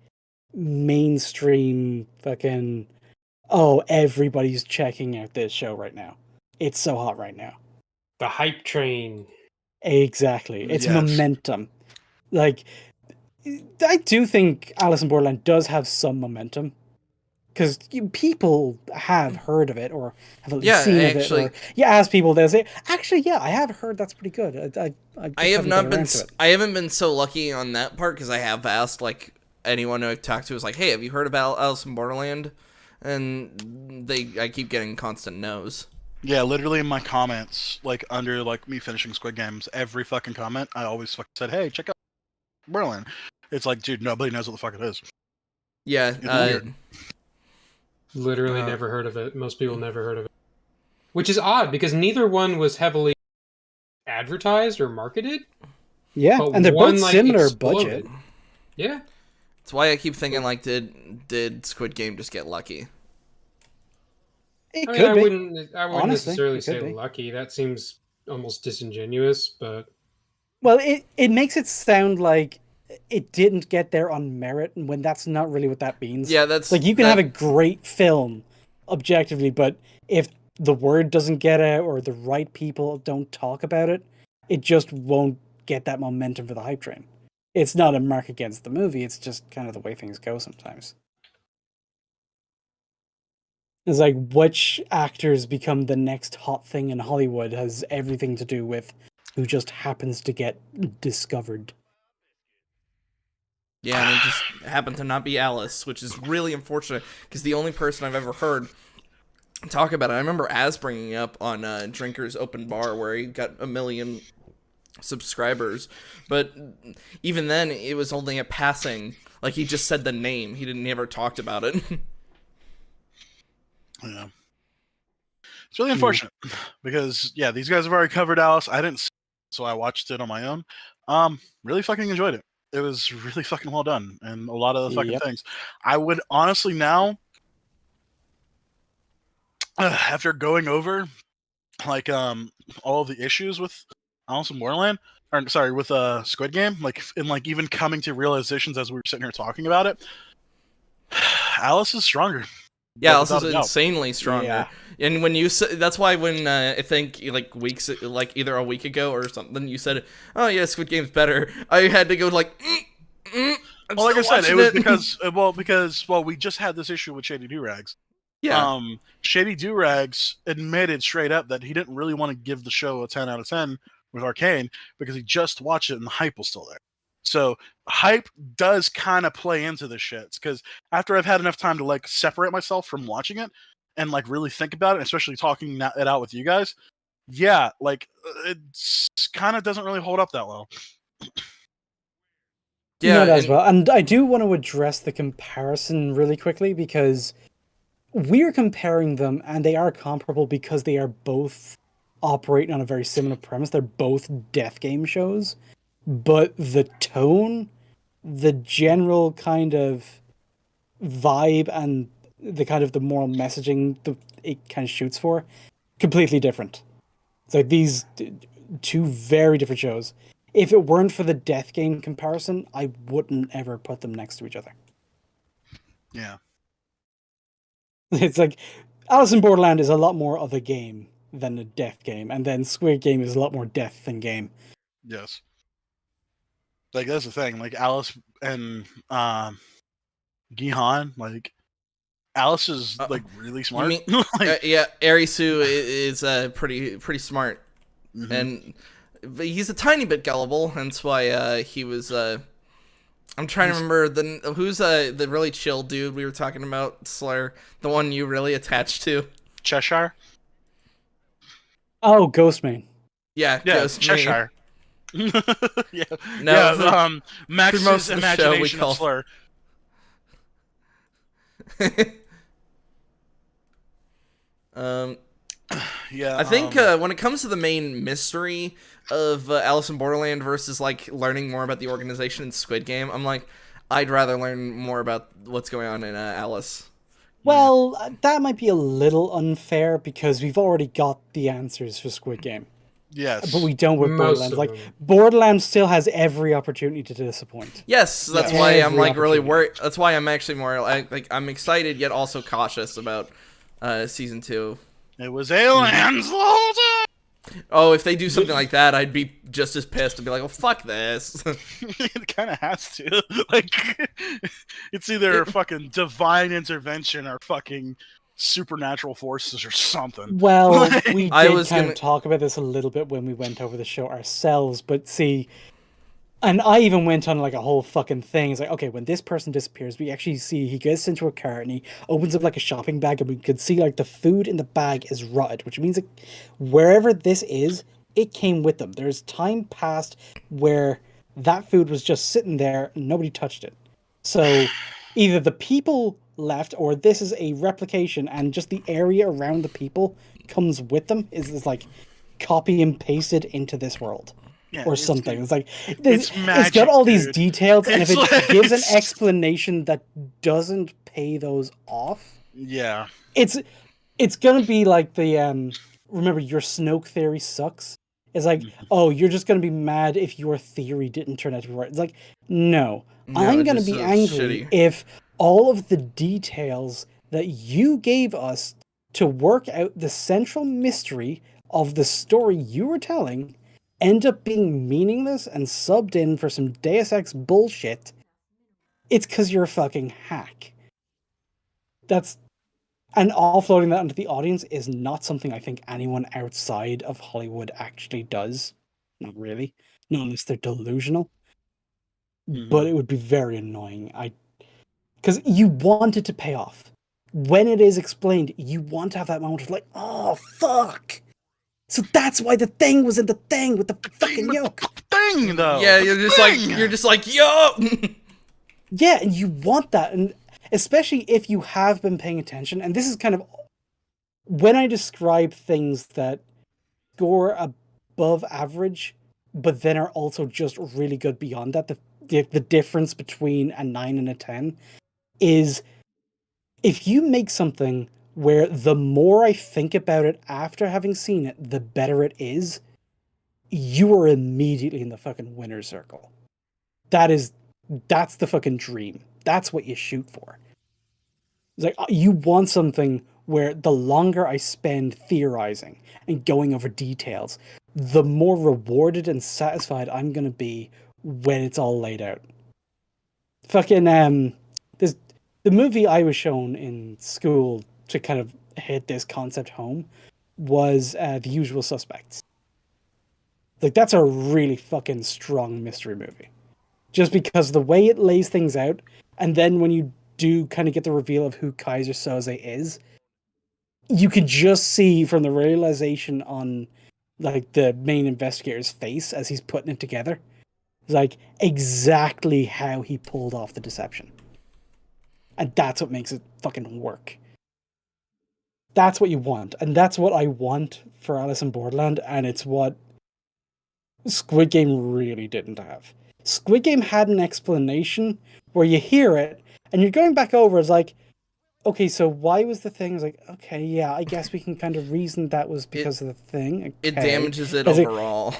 mainstream fucking. Oh, everybody's checking out this show right now. It's so hot right now. The hype train. Exactly. It's momentum. Like, I do think Alice in Borderland does have some momentum. Because people have heard of it, or have at least seen of it. Or you ask people, they'll say, actually, yeah, I have heard that's pretty good. I haven't been so lucky on that part, because I have asked, like, anyone who I've talked to is like, hey, have you heard about Alice in Borderland? And I keep getting constant no's. Yeah, literally in my comments, like under like me finishing Squid Games, every fucking comment, I always fucking said, "Hey, check out Borderland." It's like, dude, nobody knows what the fuck it is. Yeah, weird. Literally never heard of it. Most people never heard of it, which is odd because neither one was heavily advertised or marketed. Yeah, and they're both similar budget. Yeah. That's why I keep thinking, like, did Squid Game just get lucky? It I mean, could I be. wouldn't Honestly, necessarily it could say be. lucky. That seems almost disingenuous, but Well, it makes it sound like it didn't get there on merit, and when that's not really what that means. Yeah, that's Like, you can have a great film, objectively, but if the word doesn't get out or the right people don't talk about it, it just won't get that momentum for the hype train. It's not a mark against the movie, it's just kind of the way things go sometimes. It's like which actors become the next hot thing in Hollywood has everything to do with who just happens to get discovered. Yeah, and it just happened to not be Alice, which is really unfortunate because the only person I've ever heard talk about it, I remember Az bringing it up on Drinker's Open Bar where he got 1 million subscribers, but even then it was only a passing. Like, he just said the name, he didn't ever talked about it. Yeah. It's really unfortunate because these guys have already covered Alice. I didn't, so I watched it on my own. Really fucking enjoyed it. It was really fucking well done, and a lot of the fucking things. I would honestly now, after going over like all of the issues with Alice in Borderland, or sorry, with Squid Game, like and like even coming to realizations as we were sitting here talking about it, Alice is stronger. Yeah, Like, Alice is insanely stronger. Yeah. And when you said, that's why when I think like weeks, like either a week ago or something, you said, "Oh yeah, Squid Game's better." I had to go like, well, like I said, it was because we just had this issue with Shady Do-Rags. Yeah. Shady Do-Rags admitted straight up that he didn't really want to give the show a 10 out of 10 with Arcane because he just watched it and the hype was still there. So hype does kind of play into this shit, because after I've had enough time to like separate myself from watching it and like really think about it, especially talking it out with you guys, yeah, like it kind of doesn't really hold up that well. Yeah, Not as well. And I do want to address the comparison really quickly because we're comparing them and they are comparable because they are both operating on a very similar premise. They're both death game shows, but the tone, the general kind of vibe, and the kind of the moral messaging that it kind of shoots for, completely different. It's like these two very different shows. If it weren't for the death game comparison, I wouldn't ever put them next to each other. Yeah. It's like Alice in Borderland is a lot more of a game than a death game, and then Squid Game is a lot more death than game. Yes. Like that's the thing. Like Alice and Gihan, like Alice is like really smart. Like, yeah, Arisu is pretty smart, and but he's a tiny bit gullible. Hence why he was. I'm trying to remember who's the really chill dude we were talking about, Slayer, the one you really attached to. Cheshire. Oh, Ghostman. Yeah, Cheshire. Yeah. No, Max's imagination of Slur. Yeah, I think when it comes to the main mystery of Alice in Borderland versus like learning more about the organization in Squid Game, I'm like, I'd rather learn more about what's going on in Alice. Well, that might be a little unfair because we've already got the answers for Squid Game. Yes. But we don't with Most Borderlands. of Like, them. Borderlands still has every opportunity to disappoint. Yes, that's Yeah. why I'm Every like really opportunity. worried. That's why I'm actually more like I'm excited yet also cautious about season 2. It was aliens the whole time. Oh, if they do something like that, I'd be just as pissed and be like, "Oh, fuck this." It kind of has to. Like, it's either fucking divine intervention or fucking supernatural forces or something. Well, we I did was kind gonna- of talk about this a little bit when we went over the show ourselves, but see, and I even went on like a whole fucking thing. It's like, okay, when this person disappears, we actually see he gets into a car and he opens up like a shopping bag, and we could see like the food in the bag is rotted, which means like wherever this is, it came with them. There's time past where that food was just sitting there and nobody touched it. So either the people left or this is a replication and just the area around the people comes with them is like copy and pasted into this world. Yeah, or something. It's like it's it's magic, got all these dude. details, and if It's it like- gives an explanation that doesn't pay those off, Yeah. it's gonna be like the remember your Snoke theory sucks. It's like, oh, you're just gonna be mad if your theory didn't turn out to be right. It's like, no, No, I'm it gonna just be is angry shitty. if all of the details that you gave us to work out the central mystery of the story you were telling end up being meaningless and subbed in for some Deus Ex bullshit. It's because you're a fucking hack. That's And offloading that onto the audience is not something I think anyone outside of Hollywood actually does. Not really. Not unless they're delusional. But it would be very annoying. Because you want it to pay off. When it is explained, you want to have that moment of like, oh fuck. So that's why the thing was in the thing with the fucking yoke. Thing though. Yeah, The you're just like, yo. Yeah, and you want that, and especially if you have been paying attention. And this is kind of when I describe things that score above average, but then are also just really good beyond that. The difference between a 9 and a 10 is if you make something where the more I think about it after having seen it, the better it is, you are immediately in the fucking winner's circle. That's the fucking dream. That's what you shoot for. It's like you want something where the longer I spend theorizing and going over details, the more rewarded and satisfied I'm gonna be when it's all laid out. Fucking there's the movie I was shown in school to kind of hit this concept home was The Usual Suspects. Like that's a really fucking strong mystery movie. Just because the way it lays things out, and then when you do kind of get the reveal of who Kaiser Soze is, you can just see from the realization on like the main investigator's face as he's putting it together, like exactly how he pulled off the deception. And that's what makes it fucking work. That's what you want. And that's what I want for Alice in Borderland, and it's what Squid Game really didn't have. Squid Game had an explanation where you hear it and you're going back over, it's like, okay, so why was the thing? It's like, okay, yeah, I guess we can kind of reason that was because of the thing. Okay. It damages it As overall.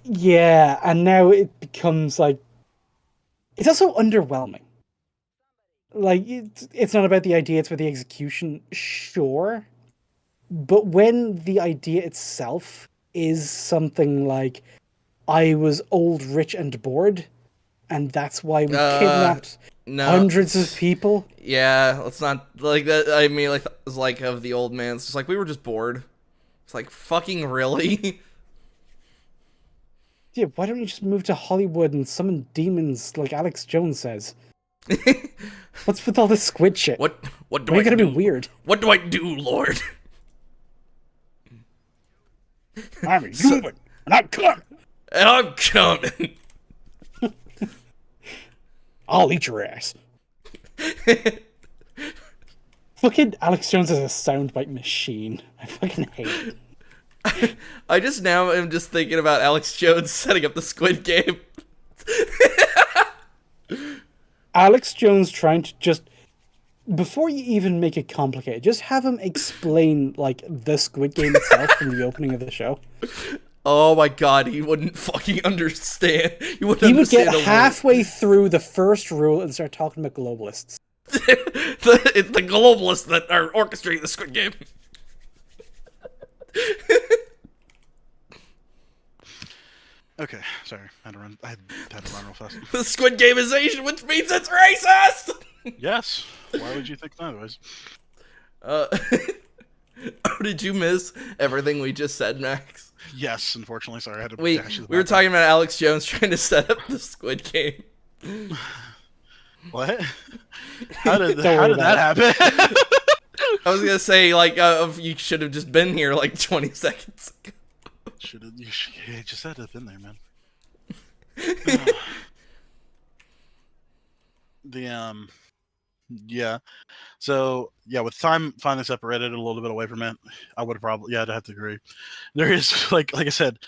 Yeah, and now it becomes like, it's also underwhelming. Like, it's not about the idea, it's about the execution, sure. But when the idea itself is something like, I was old, rich, and bored, and that's why we kidnapped hundreds of people. Yeah, let's not like that. I mean, like it's like of the old man. It's just like we were just bored. It's like fucking really. Yeah, why don't you just move to Hollywood and summon demons like Alex Jones says? What's with all this squid shit? What do Why I are you gonna do? be weird? What do I do, Lord? I'm a human, and I'm coming. And I'm coming. I'll eat your ass. Fucking Alex Jones is a soundbite machine. I fucking hate it. I just now am just thinking about Alex Jones setting up the Squid Game. Alex Jones trying to just, before you even make it complicated, just have him explain like the Squid Game itself from the opening of the show. Oh my god, he wouldn't fucking understand. He would get halfway through the first rule and start talking about globalists. It's the globalists that are orchestrating the Squid Game. Okay, sorry. I had to run real fast. The Squid Gameization, which means it's racist! Yes. Why would you think otherwise? Oh, did you miss everything we just said, Max? Yes, unfortunately. Sorry, I had to. We were talking about Alex Jones trying to set up the Squid Game. What? How did that happen? I was gonna say, like, you should have just been here like 20 seconds ago. You just had to have been there, man. Yeah. So yeah, with time finally separated a little bit away from it, I would probably I'd have to agree. There is like I said,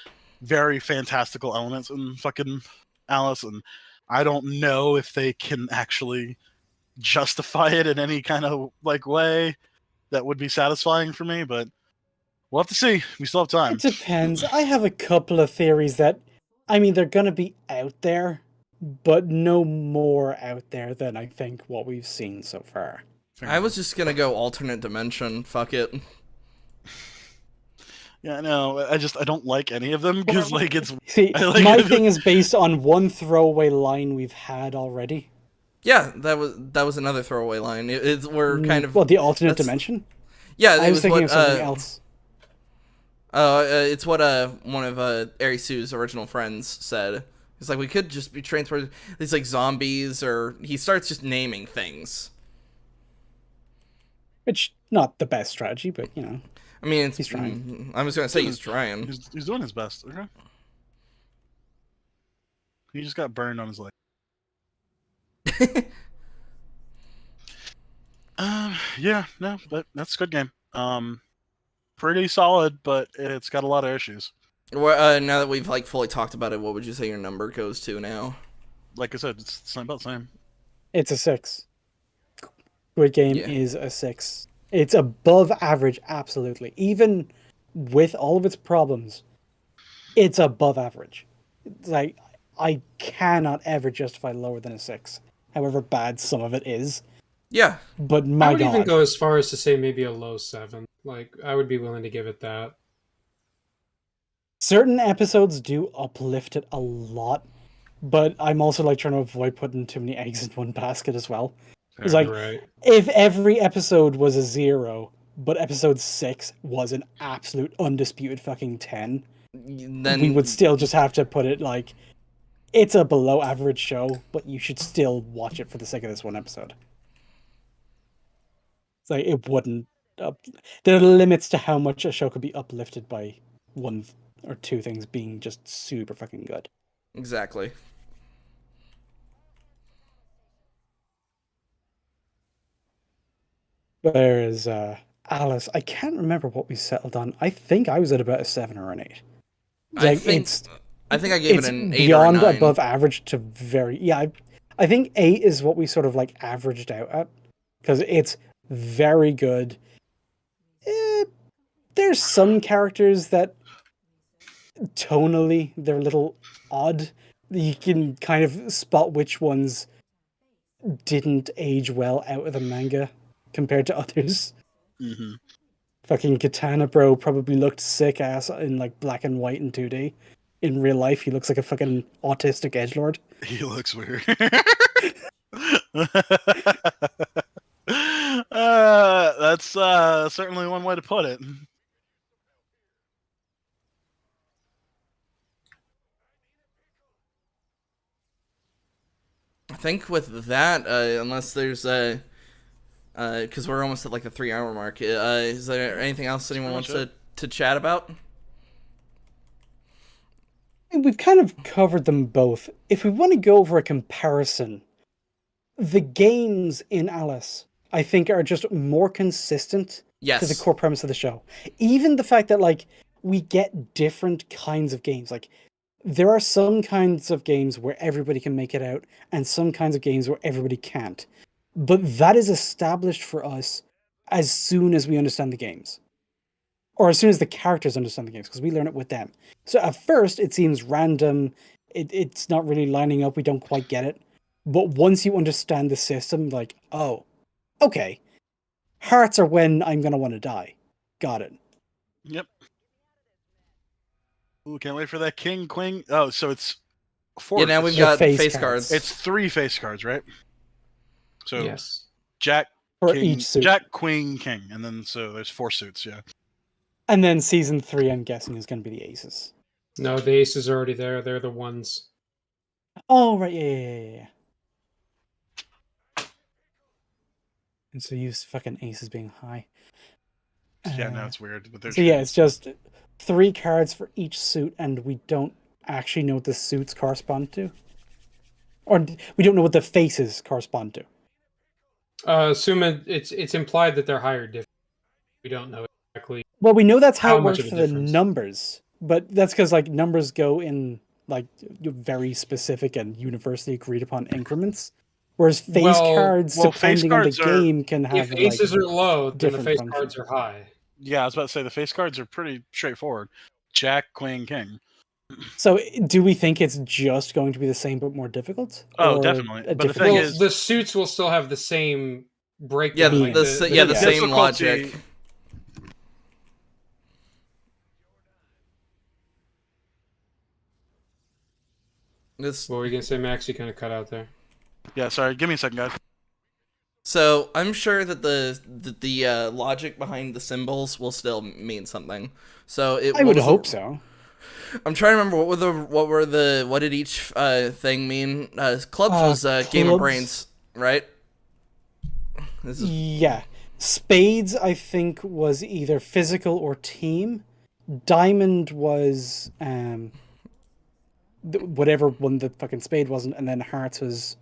very fantastical elements in fucking Alice, and I don't know if they can actually justify it in any kind of like way that would be satisfying for me, but we'll have to see. We still have time. It depends. I have a couple of theories that, I mean, they're gonna be out there, but no more out there than I think what we've seen so far. I was just gonna go alternate dimension. Fuck it. Yeah, no, I don't like any of them because like it's See, like my thing is based on one throwaway line we've had already. Yeah, that was another throwaway line. We're kind of the alternate that's- dimension. Yeah, I it was thinking what, of something else. It's what one of Arisu's original friends said. It's like we could just be transported these like zombies, or he starts just naming things. Which not the best strategy, but you know. I mean, He's trying. I was gonna say he's trying. he's doing his best. Okay. He just got burned on his leg. Yeah, no, but that's a good game. Pretty solid, but it's got a lot of issues. Well, now that we've like fully talked about it, what would you say your number goes to now? Like I said, it's about the same. It's a 6. Squid Game Yeah. is a 6. It's above average, absolutely. Even with all of its problems, it's above average. It's like, I cannot ever justify lower than a 6, however bad some of it is. Yeah, But I my would even god. go as far as to say maybe a low 7. Like, I would be willing to give it that. Certain episodes do uplift it a lot, but I'm also like trying to avoid putting too many eggs in one basket as well. It's like, Right. if every episode was a 0, but episode 6 was an absolute undisputed fucking 10, then we would still just have to put it like, it's a below average show, but you should still watch it for the sake of this one episode. It's like, it wouldn't. There are limits to how much a show could be uplifted by one or two things being just super fucking good. Exactly. Whereas Alice, I can't remember what we settled on. I think I was at about a 7 or an 8. I think I gave it it's an 8 or a beyond 9. above average to very I think 8 is what we sort of like averaged out at, because it's very good. There's some characters that tonally they're a little odd. You can kind of spot which ones didn't age well out of the manga compared to others. Mm-hmm. Fucking Katana Bro probably looked sick ass in like black and white in 2D. In real life, he looks like a fucking autistic edgelord. He looks weird. That's certainly one way to put it. I think with that, unless there's because we're almost at like the 3-hour mark. Is there anything else anyone wants to chat about? We've kind of covered them both. If we want to go over a comparison, the games in Alice, I think, are just more consistent Yes. to the core premise of the show. Even the fact that, like, we get different kinds of games. Like, there are some kinds of games where everybody can make it out, and some kinds of games where everybody can't. But that is established for us as soon as we understand the games. Or as soon as the characters understand the games, because we learn it with them. So at first, it seems random. It's not really lining up. We don't quite get it. But once you understand the system, like, oh, okay. Hearts are when I'm going to want to die. Got it. Yep. Ooh, can't wait for that king, queen. Oh, so it's 4. Yeah, now we've The got face face cards. cards. It's 3 face cards, right? So Yes. Jack, For king, each suit. Jack, queen, king, and then so there's 4 suits. Yeah. And then season 3, I'm guessing, is going to be the aces. No, the aces are already there. They're the ones. Oh, right, yeah. And so use fucking aces being high. Yeah, no, it's weird, but there's. So yeah, it's just 3 cards for each suit, and we don't actually know what the suits correspond to. Or we don't know what the faces correspond to. Assume it's implied that they're higher different. We don't know exactly. Well, we know that's how How it much works of a for the difference? numbers. but that's because like numbers go in like very specific and universally agreed upon increments, whereas face cards, well, face depending on the cards are- game, can If have like aces are low, then the different face functions. cards are high. Yeah, I was about to say the face cards are pretty straightforward. Jack, Queen, King. So, do we think it's just going to be the same but more difficult? Oh, Or definitely. a But the different thing Well, is- the suits will still have the same Yeah, breakdown. Meaning. the Yeah. same difficulty- logic. This, What were you gonna say, Max? You kind of cut out there. Yeah, sorry. Give me a second, guys. so I'm sure that the logic behind the symbols will still mean something. So I would hope so. I'm trying to remember what did each thing mean? Clubs was game of clubs. brains, right? This is Yeah. Spades, I think, was either physical or team. Diamond was whatever one the fucking spade wasn't, and then hearts was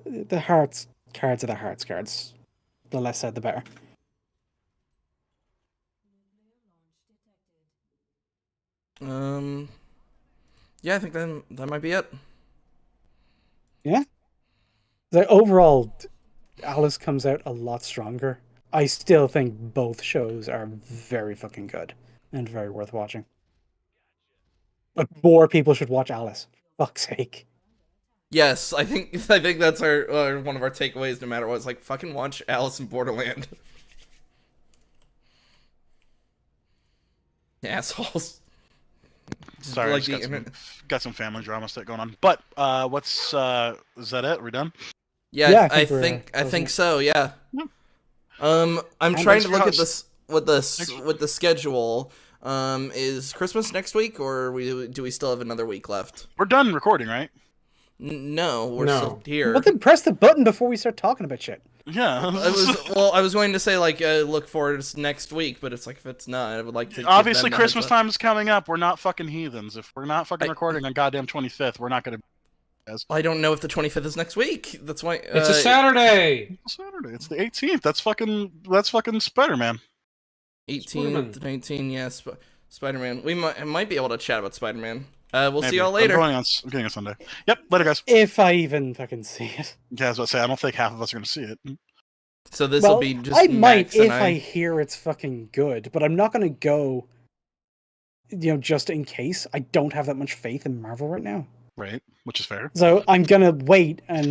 the hearts cards are the hearts cards. The less said, the better. yeah, I think that might be it. Yeah. The overall, Alice comes out a lot stronger. I still think both shows are very fucking good and very worth watching. But more people should watch Alice. Fuck's sake. Yes, I think that's our one of our takeaways. No matter what, it's like fucking watch Alice in Borderland. Assholes. Just Sorry, like I the just internet. got some family drama stuff going on. But what's is that it? Are we done? Yeah, Yeah, I I think we're think closing it. so. Yeah. Yeah. I'm And trying thanks to for look at host- this with the schedule. Is Christmas next week, or do we still have another week left? We're done recording, right? No, we're No. still here. Well, then press the button before we start talking about shit. Yeah. I was going to say like look forward to next week, but it's like if it's not, I would like to. give Obviously, them a Christmas heads up. time is coming up. We're not fucking heathens. If we're not fucking recording on goddamn 25th, we're not gonna. I don't know if the 25th is next week. That's why It's a Saturday. It's Saturday. It's the 18th. That's fucking Spider-Man. 18th, 19th. Yes, Spider-Man. We might be able to chat about Spider-Man. We'll see Maybe. y'all later. I'm getting on Sunday. Yep. Later, guys. If I even fucking see it. Yeah, I was about to say I don't think half of us are gonna see it. So this Well, will be just I might Max and if I hear it's fucking good, but I'm not gonna go. Just in case. I don't have that much faith in Marvel right now. Right, which is fair. So I'm gonna wait, and